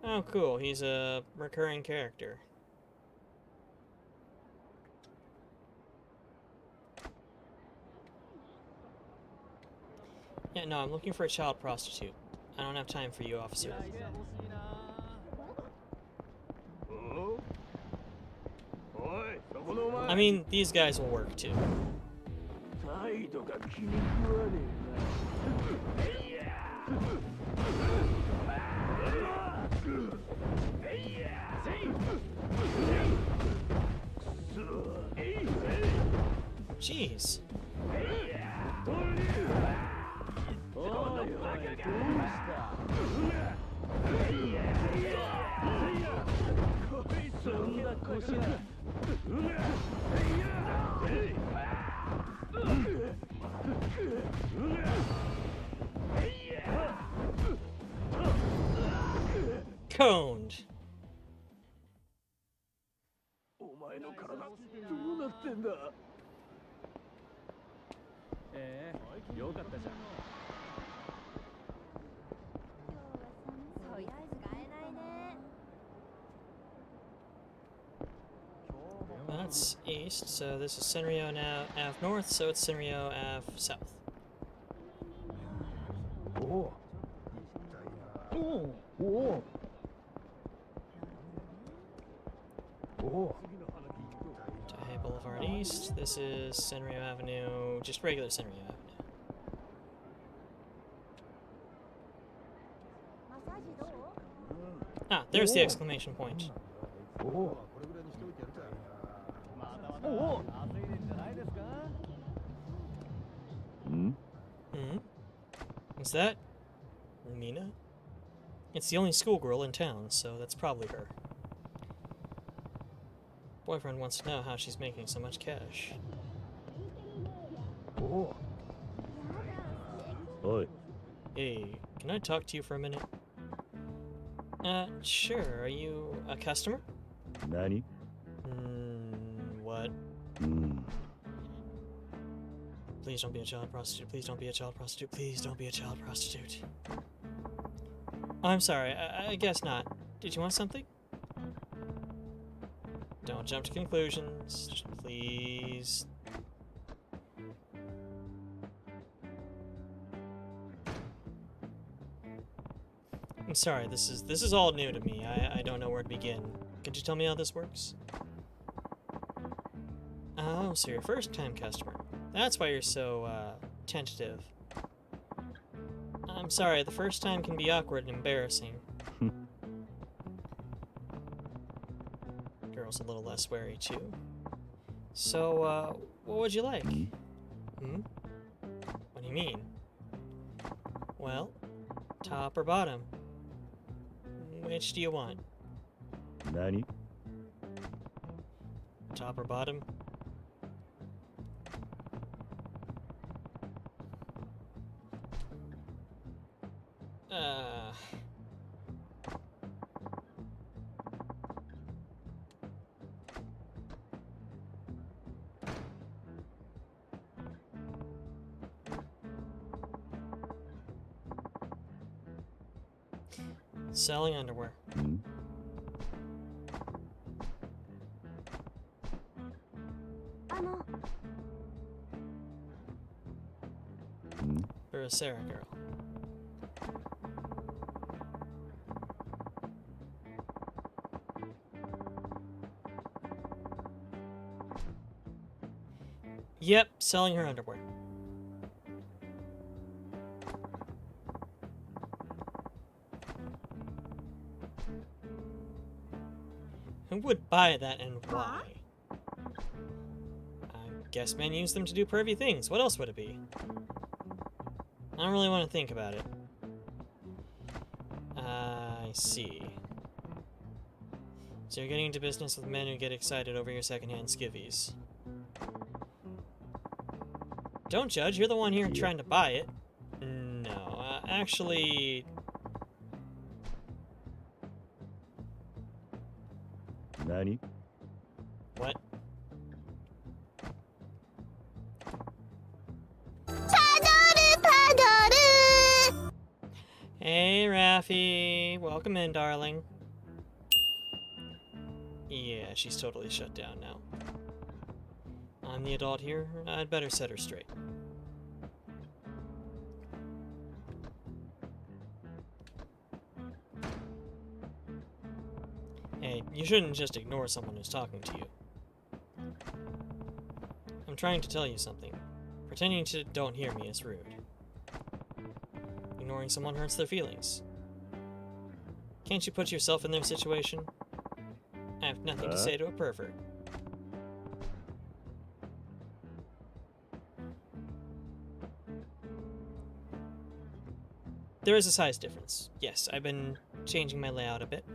Oh, cool. He's a recurring character. Yeah, no, I'm looking for a child prostitute. I don't have time for you, officer. I mean, these guys will work too. Jeez. Coned. お前の体どうなってんだ。よかったじゃん。 That's east, so this is Senryo now Ave North, so it's Senryo Ave South. おお。 Taihei Boulevard East, this is Senryo Avenue, just regular Senryo Avenue. Ah, there's the exclamation point. Hmm? Hmm? What's that? Mina? It's the only schoolgirl in town, so that's probably her. Boyfriend wants to know how she's making so much cash. Oi. Hey, can I talk to you for a minute? Sure. Are you a customer? Nani? What? Hmm. Please don't be a child prostitute. Please don't be a child prostitute. Please don't be a child prostitute. I'm sorry. I guess not. Did you want something? Don't jump to conclusions. Just please. I'm sorry, this is all new to me. I don't know where to begin. Could you tell me how this works? Oh, so you're a first-time customer. That's why you're so, tentative. I'm sorry, the first time can be awkward and embarrassing. Girl's a little less wary, too. So, what would you like? Hmm? What do you mean? Well, top or bottom? Which do you want? Nani? Top or bottom? Uh... Selling underwear. Hmm? Hmm? For a Sarah girl. Yep, selling her underwear. Who would buy that and why? I guess men use them to do pervy things. What else would it be? I don't really want to think about it. I see. So you're getting into business with men who get excited over your secondhand skivvies. Don't judge, you're the one here trying to buy it. No, actually... Nani? What? Hey, Raffi. Welcome in, darling. Yeah, she's totally shut down now. I'm the adult here. I'd better set her straight. Hey, you shouldn't just ignore someone who's talking to you. I'm trying to tell you something. Pretending to don't hear me is rude. Ignoring someone hurts their feelings. Can't you put yourself in their situation? I have nothing to say to a pervert. There is a size difference. Yes, I've been changing my layout a bit.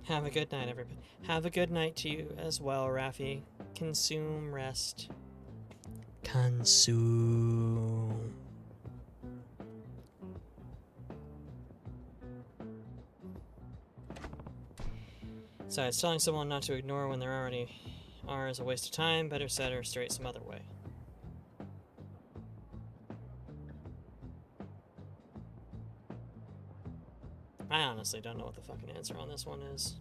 Have a good night, everybody. Have a good night to you as well, Raffi. Consume, rest. Consume. Besides, telling someone not to ignore when there already are is a waste of time. Better set her straight some other way. I honestly don't know what the fucking answer on this one is.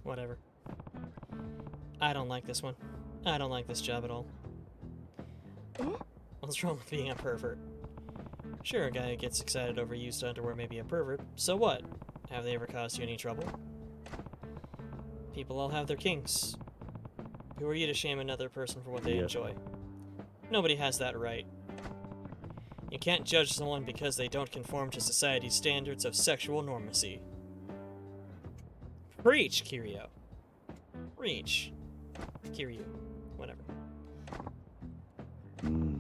Whatever. I don't like this one. I don't like this job at all. What's wrong with being a pervert? Sure, a guy who gets excited over used underwear may be a pervert. So what? Have they ever caused you any trouble? People all have their kinks. Who are you to shame another person for what they enjoy? Nobody has that right. You can't judge someone because they don't conform to society's standards of sexual normacy. Preach, Kiryu. Preach. Kiryu. Whatever. Hmm.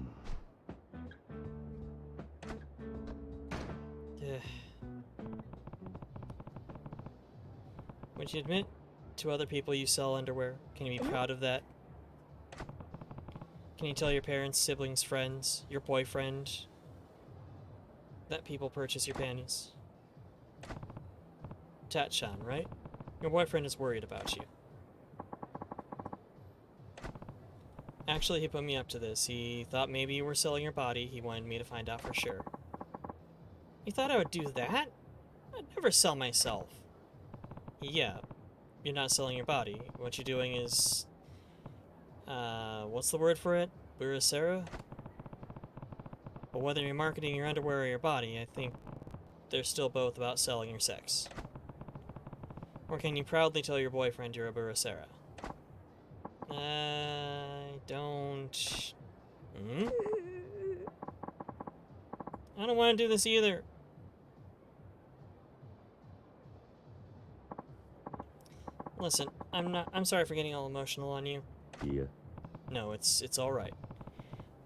Would you admit to other people you sell underwear? Can you be proud of that? Can you tell your parents, siblings, friends, your boyfriend that people purchase your panties? Tat-chan, right? Your boyfriend is worried about you. Actually, he put me up to this. He thought maybe you were selling your body. He wanted me to find out for sure. You thought I would do that? I'd never sell myself. Yeah, you're not selling your body. What you're doing is, what's the word for it? Burasera? But whether you're marketing your underwear or your body, I think they're still both about selling your sex. Or can you proudly tell your boyfriend you're a Burasera? I don't... Hmm? I don't want to do this either. Listen, I'm sorry for getting all emotional on you. Yeah. No, it's alright.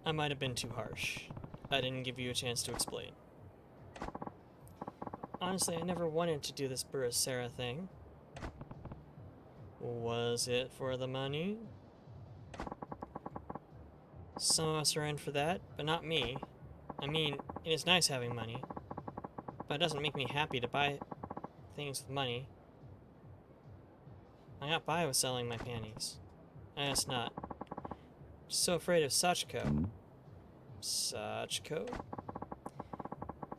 I might have been too harsh. I didn't give you a chance to explain. Honestly, I never wanted to do this Burasera thing. Was it for the money? Some of us are in for that, but not me. I mean, it is nice having money, but it doesn't make me happy to buy things with money. I got by with selling my panties. I guess not. Just so afraid of Sachiko. Sachiko?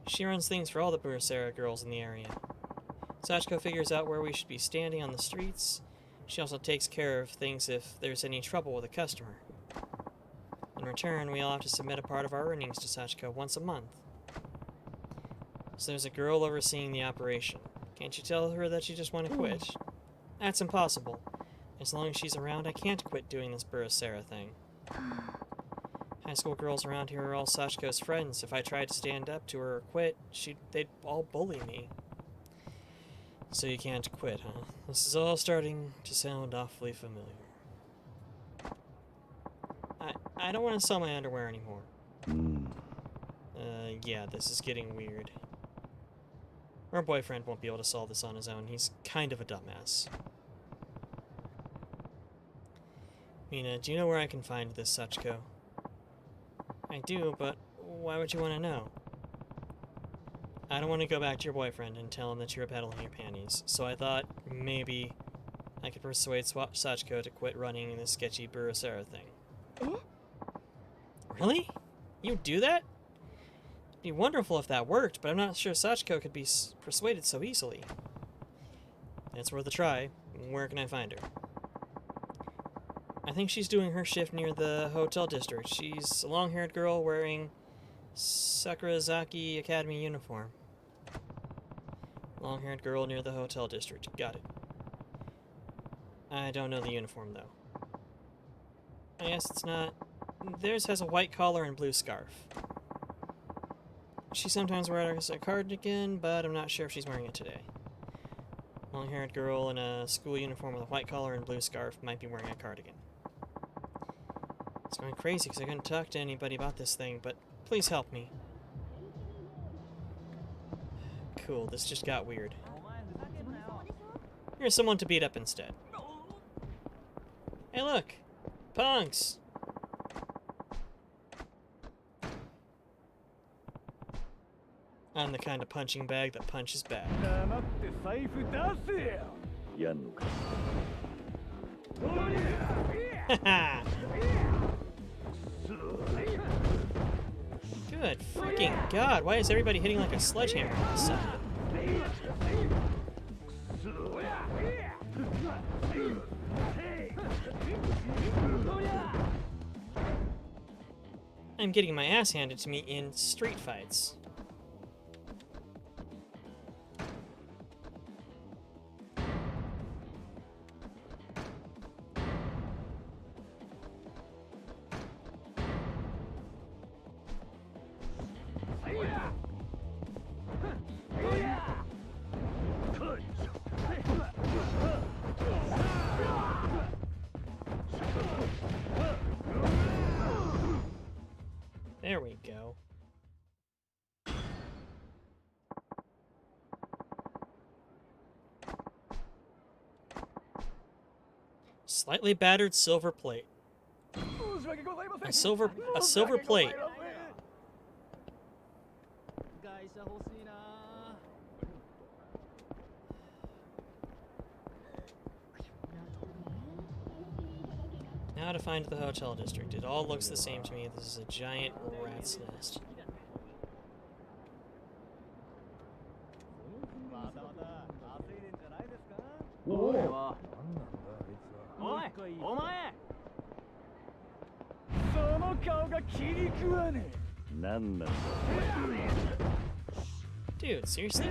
She runs things for all the Burasera girls in the area. Sachiko figures out where we should be standing on the streets. She also takes care of things if there's any trouble with a customer. In return, we all have to submit a part of our earnings to Sachiko once a month. So there's a girl overseeing the operation. Can't you tell her that you just want to quit? That's impossible. As long as she's around, I can't quit doing this Burasera thing. High school girls around here are all Sachiko's friends. If I tried to stand up to her or quit, they'd all bully me. So you can't quit, huh? This is all starting to sound awfully familiar. I don't want to sell my underwear anymore. Yeah, this is getting weird. Our boyfriend won't be able to solve this on his own. He's kind of a dumbass. Mina, do you know where I can find this Sachiko? I do, but why would you want to know? I don't want to go back to your boyfriend and tell him that you're peddling your panties, so I thought maybe I could persuade Sachiko to quit running this sketchy Burasera thing. Eh? Really? You'd do that? It'd be wonderful if that worked, but I'm not sure Sachiko could be persuaded so easily. It's worth a try. Where can I find her? I think she's doing her shift near the hotel district. She's a long-haired girl wearing Sakurazaki Academy uniform. Long-haired girl near the hotel district. Got it. I don't know the uniform, though. I guess it's not... Theirs has a white collar and blue scarf. She sometimes wears a cardigan, but I'm not sure if she's wearing it today. Long-haired girl in a school uniform with a white collar and blue scarf might be wearing a cardigan. It's going crazy because I couldn't talk to anybody about this thing, but please help me. Cool, this just got weird. Here's someone to beat up instead. Hey look! Punks! I'm the kind of punching bag that punches back. 黙って財布出せよ。やんのか。 Haha! Good freaking god, why is everybody hitting like a sledgehammer all of a sudden? I'm getting my ass handed to me in street fights. There we go. Slightly battered silver plate. A silver plate. 会社欲しいな。 Now to find the hotel district. It all looks the same to me. This is a giant rat's nest. まだまだ焦るんじゃないですか。お前その顔が気に食わねえ。なんなんだ Dude, seriously?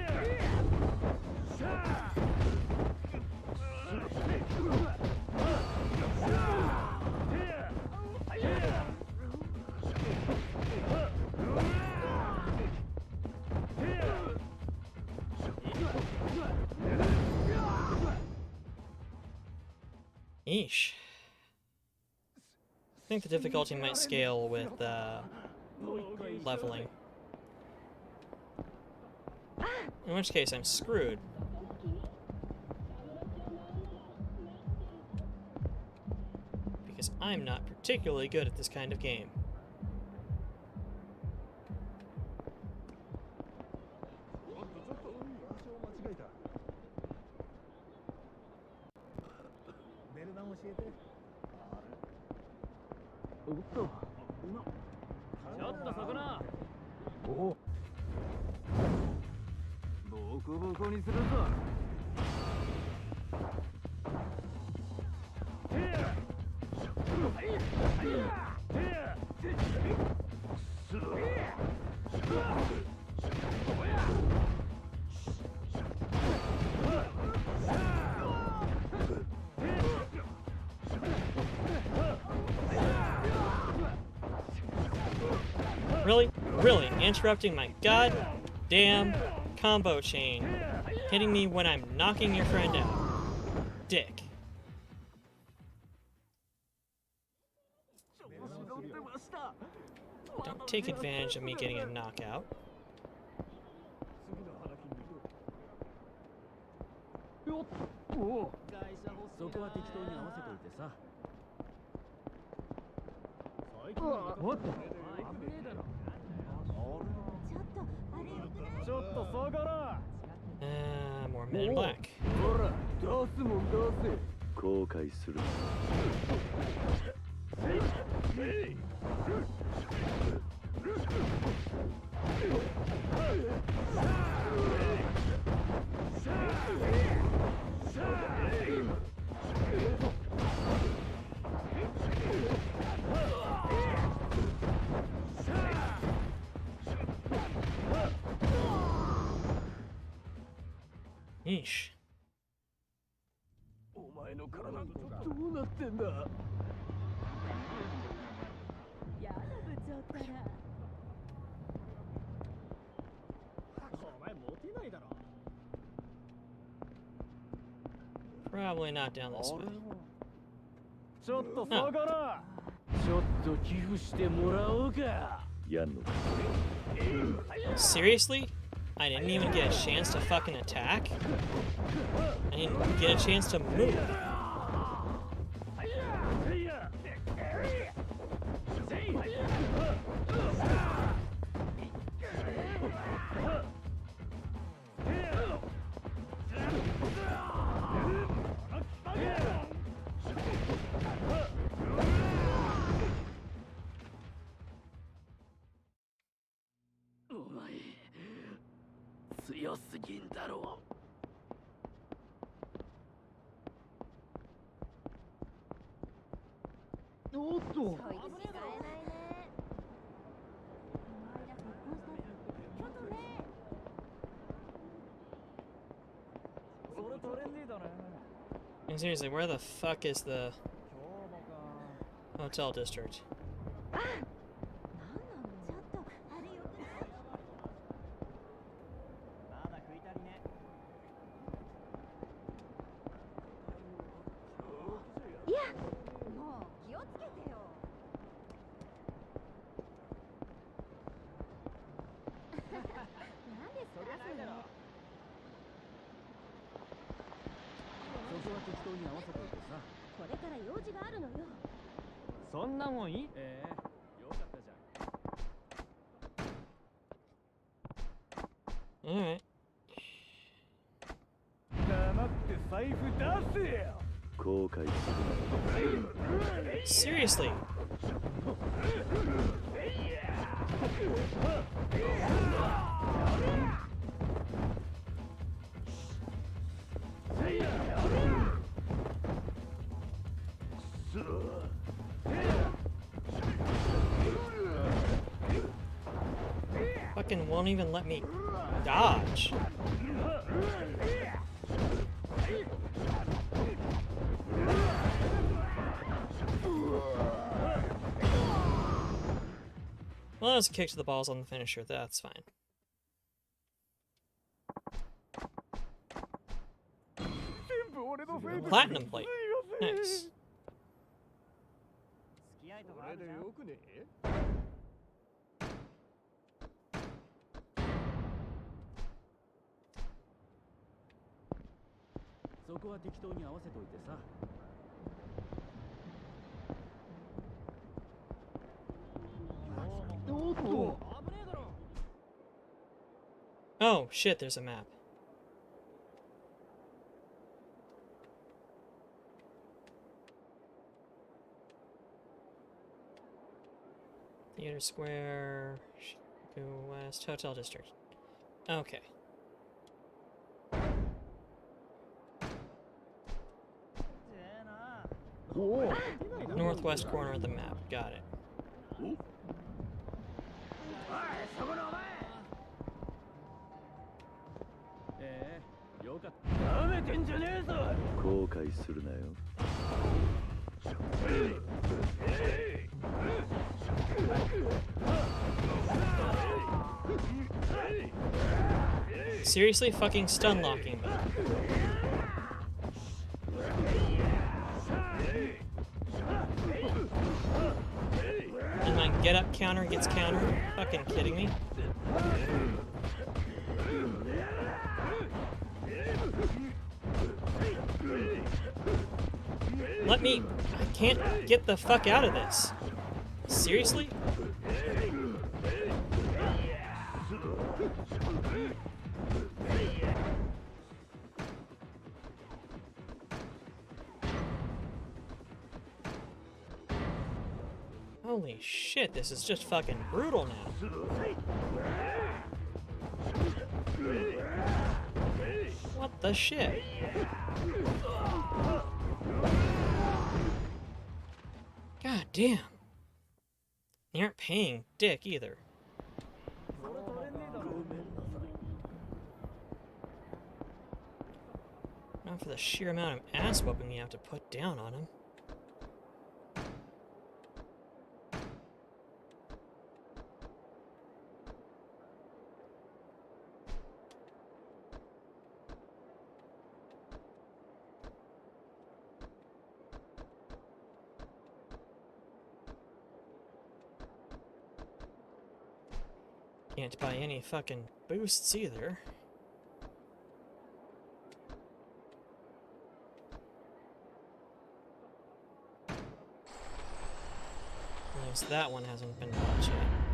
Eesh. I think the difficulty might scale with leveling. In which case, I'm screwed. Because I'm not particularly good at this kind of game. Really? Really? Interrupting my goddamn combo chain. Hitting me when I'm knocking your friend out. Dick. Don't take advantage of me getting a knockout. そこは適当に合わせといてさ。もっとちょっと下がら。More men in black. ほら、出すもん出せ。後悔するな Yeesh. お前の体どうなってんだ。やだ部長ったら お前モテないだろ。 Probably not down this way. ちょっと下がら。ちょっと寄付してもらおうか。やんのか Seriously? I didn't even get a chance to fucking attack? I didn't get a chance to move. Oh 強すぎんだろう。おっと。使えないね。お前ら結婚したってちょっとね。それ取れねえだな。 And seriously, where the fuck is the hotel district? なんなの？ちょっとあれよくない？まだ食い足りね。いや、もう気をつけてよ。なんですかそれ？そこは適当に合わせといてさ。これから用事があるのよ。そんなもんいい？よかったじゃん。 Alright. 黙って財布出せよ。後悔する Seriously? Fucking won't even let me dodge. Well, that was a kick to the balls on the finisher. That's fine. Platinum plate. Nice. これでよくねえそこは適当に合わせといてさ Oh, shit, there's a map. Theater Square, go west, Hotel District. Okay. Northwest corner of the map. Got it. よかった舐めてんじゃねえぞ後悔するなよ Seriously fucking stun locking me. And my get up counter gets countered? Fucking kidding me? Let me... I can't get the fuck out of this. Seriously? Holy shit, this is just fucking brutal now. What the shit? God damn. They aren't paying dick either. Not for the sheer amount of ass whooping you have to put down on him. Can't buy any fucking boosts either. At least that one hasn't been bought yet.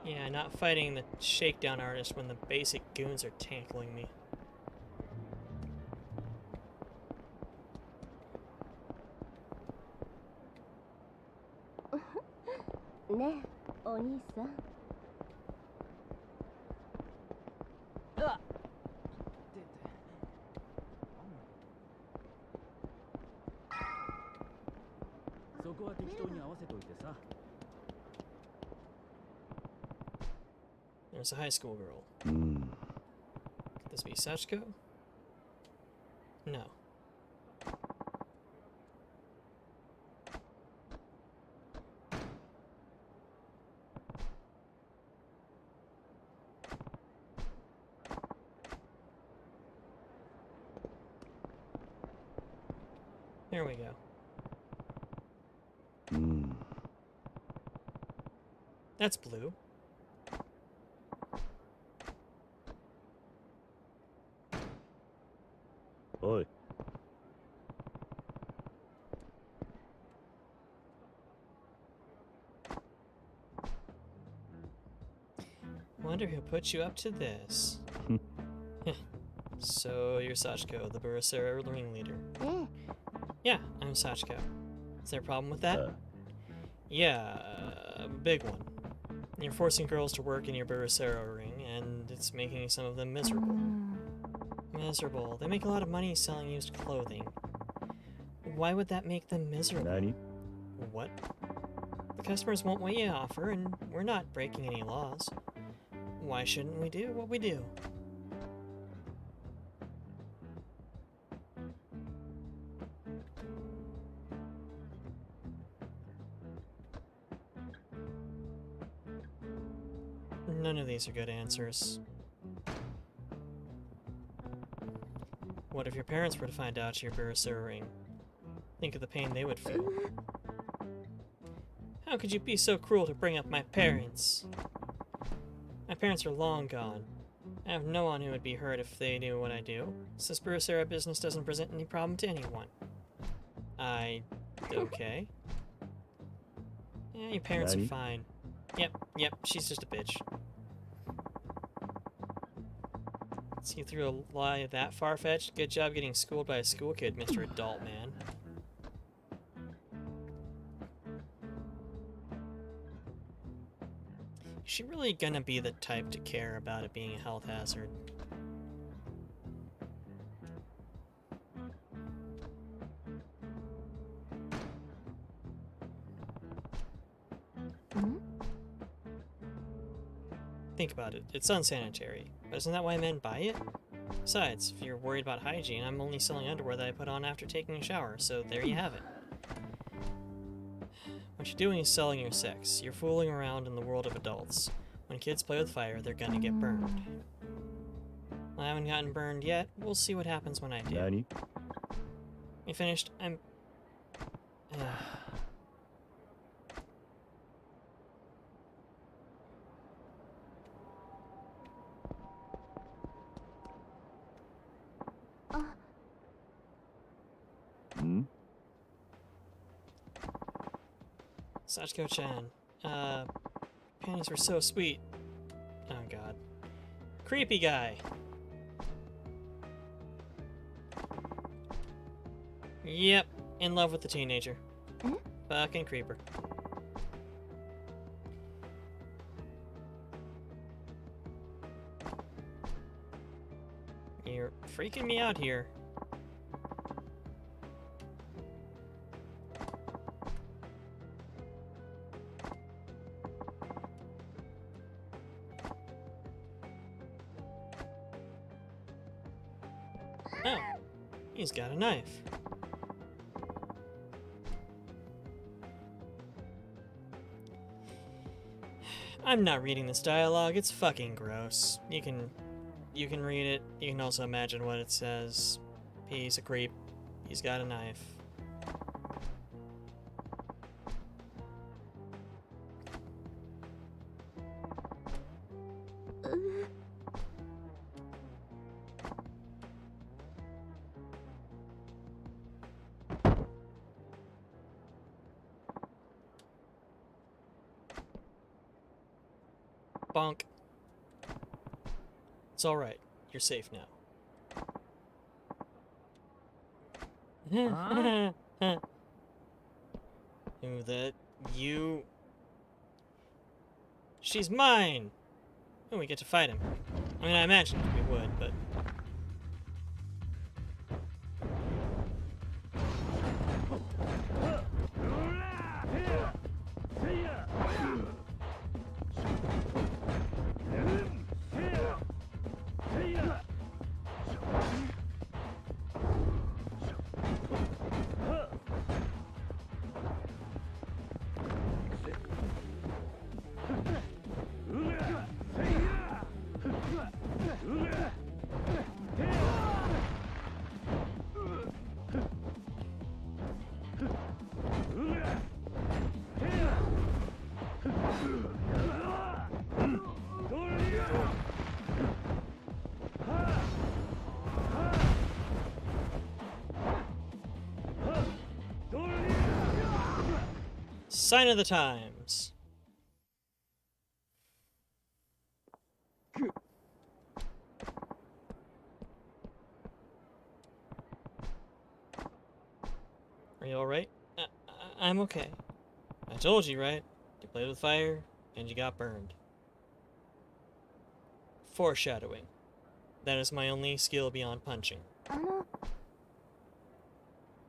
Yeah, not fighting the shakedown artist when the basic goons are tackling me. ねえお兄さんそこは適当に合わせといてさ There's a high school girl. Hmm. Could this be Sachiko? No. There we go. Hmm. That's blue. Oi. Wonder who put you up to this. So, you're Sachiko, the Burasera ringleader. ええ Yeah, I'm Sachiko. Is there a problem with that? Yeah, a big one. You're forcing girls to work in your Burasera ring, and it's making some of them う miserable. ん Miserable. They make a lot of money selling used clothing. Why would that make them miserable? 何 What? The customers want what you offer, and we're not breaking any laws. Why shouldn't we do what we do? None of these are good answers. What if your parents were to find out your Burasura ring? Think of the pain they would feel. How could you be so cruel to bring up my parents? My parents are long gone. I have no one who would be hurt if they knew what I do. So this Burasura business doesn't present any problem to anyone. Okay. Yeah, your parents are Nani? fine. Yep, she's just a bitch. See through a lie that far-fetched? Good job getting schooled by a school kid, Mr. Adult Man. Is she really gonna be the type to care about it being a health hazard? Think about it. It's unsanitary. But isn't that why men buy it? Besides, if you're worried about hygiene, I'm only selling underwear that I put on after taking a shower, so there you have it. What you're doing is selling your sex. You're fooling around in the world of adults. When kids play with fire, they're gonna get burned. I haven't gotten burned yet. We'll see what happens when I do. 何 You finished? I'm... Hmm? Sachiko-chan. Panties were so sweet. Oh god. Creepy guy. Yep, in love with the teenager. Hmm? Fucking creeper. You're freaking me out here. Oh, he's got a knife. I'm not reading this dialogue. It's fucking gross. You can read it. You can also imagine what it says. He's a creep. He's got a knife. Bonk. It's alright. You're safe now. Who that? You... She's mine! Oh, we get to fight him. I mean, I imagined we would, but... Sign of the times. you alright? I'm okay. I told you, right? You played with fire, and you got burned. Foreshadowing. That is my only skill beyond punching. あの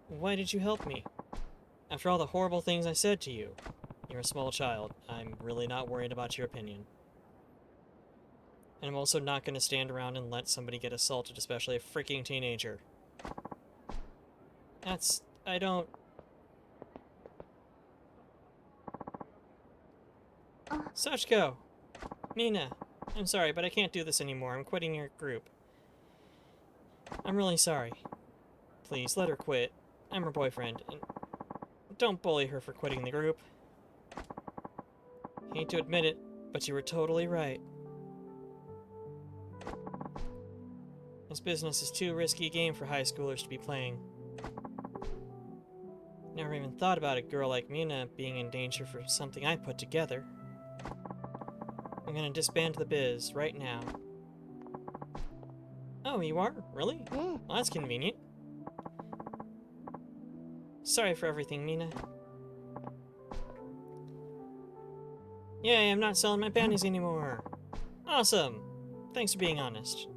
Why did you help me? After all the horrible things I said to you. You're a small child. I'm really not worried about your opinion. And I'm also not going to stand around and let somebody get assaulted, especially a freaking teenager. I don't... Sachiko! Mina! I'm sorry, but I can't do this anymore. I'm quitting your group. I'm really sorry. Please, let her quit. I'm her boyfriend, and don't bully her for quitting the group. Hate to admit it, but you were totally right. This business is too risky a game for high schoolers to be playing. Never even thought about a girl like Mina being in danger for something I put together. I'm gonna disband the biz right now. Oh, you are? Really? Well, that's convenient. Sorry for everything, Mina. Yay, I'm not selling my panties anymore. Awesome. Thanks for being honest.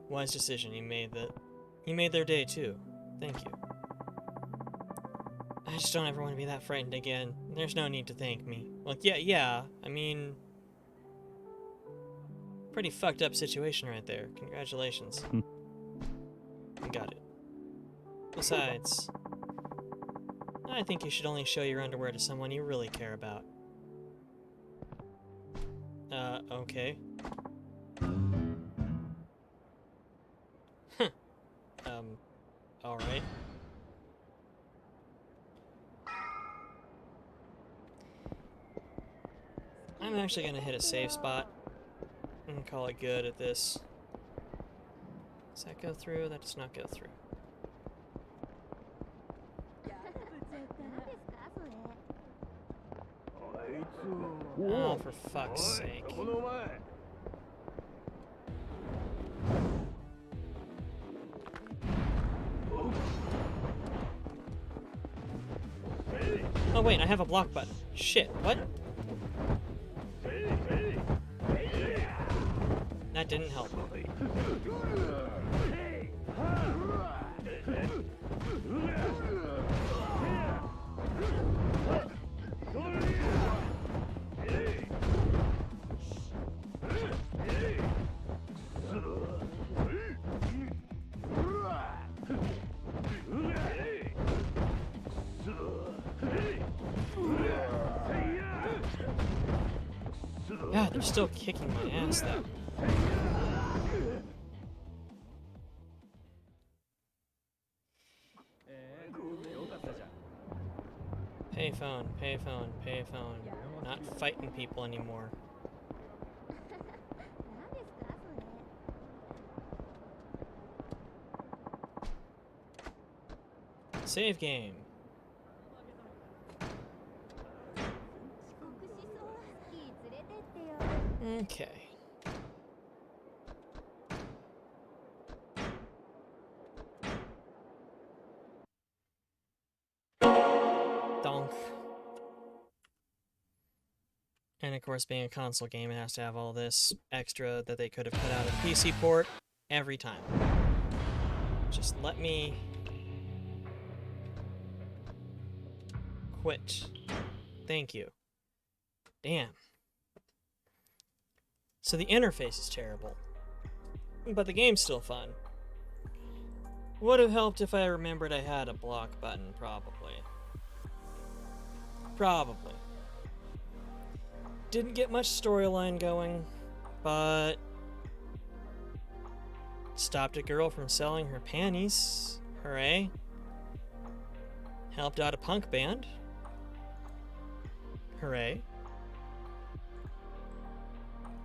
Wise decision. You made their day too. Thank you. I just don't ever want to be that frightened again. There's no need to thank me. Well, yeah. I mean, pretty fucked up situation right there. Congratulations. You got it. Besides, I think you should only show your underwear to someone you really care about. Okay. Alright. I'm actually gonna hit a save spot and call it good at this. Does that go through? That does not go through. Oh, for fuck's sake. Oh wait, I have a block button. Shit, what? That didn't help. God, they're still kicking my ass though. Payphone, payphone, payphone. Not fighting people anymore. Save game. Okay. Donk. And of course, being a console game, it has to have all this extra that they could have cut out of PC port every time. Just let me quit. Thank you. Damn. So the interface is terrible, but the game's still fun. Would have helped if I remembered I had a block button, probably. Probably. Didn't get much storyline going, but stopped a girl from selling her panties. Hooray. Helped out a punk band. Hooray.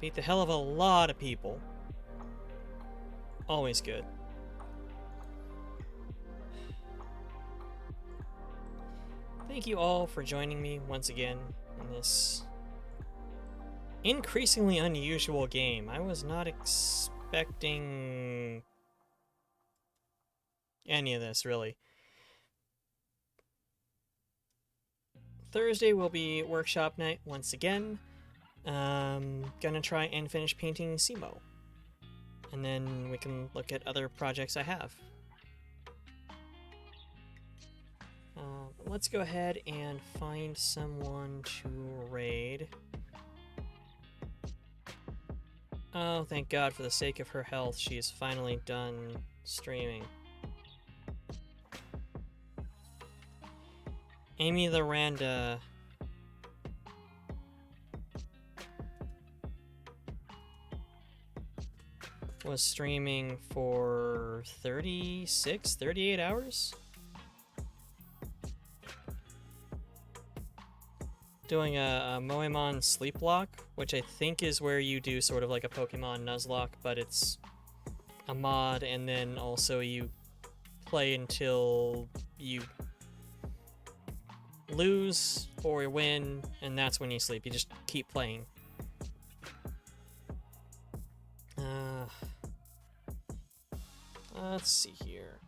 Beat the hell of a lot of people. Always good. Thank you all for joining me once again in this increasingly unusual game. I was not expecting any of this, really. Thursday will be workshop night once again. Gonna try and finish painting Simo. And then we can look at other projects I have. Let's go ahead and find someone to raid. Oh, thank God, for the sake of her health, she's finally done streaming. Amy the Randa. Was streaming for 36, 38 hours? Doing a Moemon sleep lock, which I think is where you do sort of like a Pokemon Nuzlocke, but it's a mod, and then also you play until you lose or win, and that's when you sleep. You just keep playing. Let's see here.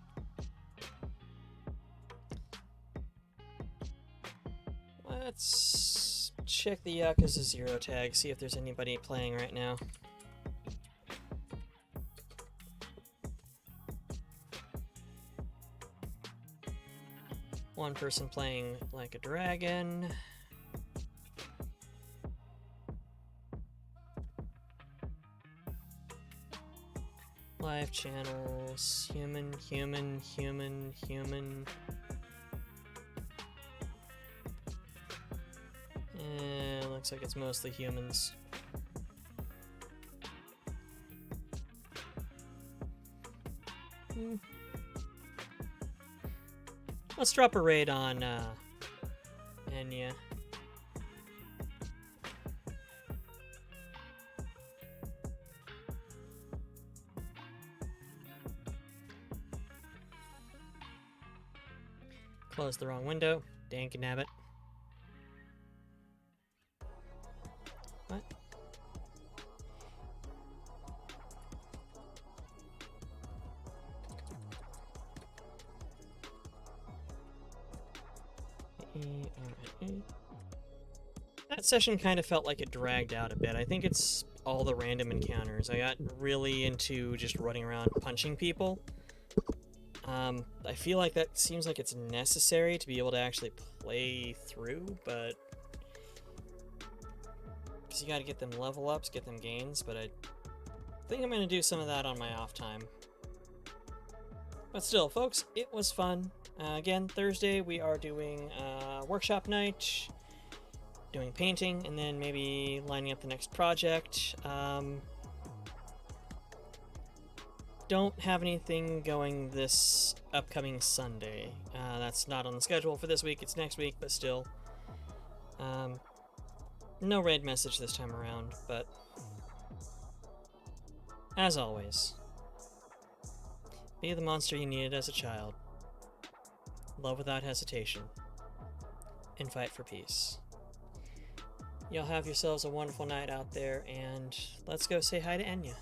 Let's check the Yakuza 0 tag, see if there's anybody playing right now. One person playing like a dragon. Live channels, human. Looks like it's mostly humans. Let's drop a raid on Enya. Close the wrong window. Dan can have it. What? That session kind of felt like it dragged out a bit. I think it's all the random encounters. I got really into just running around punching people. I feel like that seems like it's necessary to be able to actually play through, but because you got to get them level ups, get them gains, but I think I'm going to do some of that on my off time. But still, folks, it was fun. Again, Thursday we are doing workshop night, doing painting, and then maybe lining up the next project. Don't have anything going this upcoming Sunday. That's not on the schedule for this week, it's next week, but still. No raid message this time around, but as always, be the monster you needed as a child. Love without hesitation. And fight for peace. Y'all have yourselves a wonderful night out there, and let's go say hi to Enya.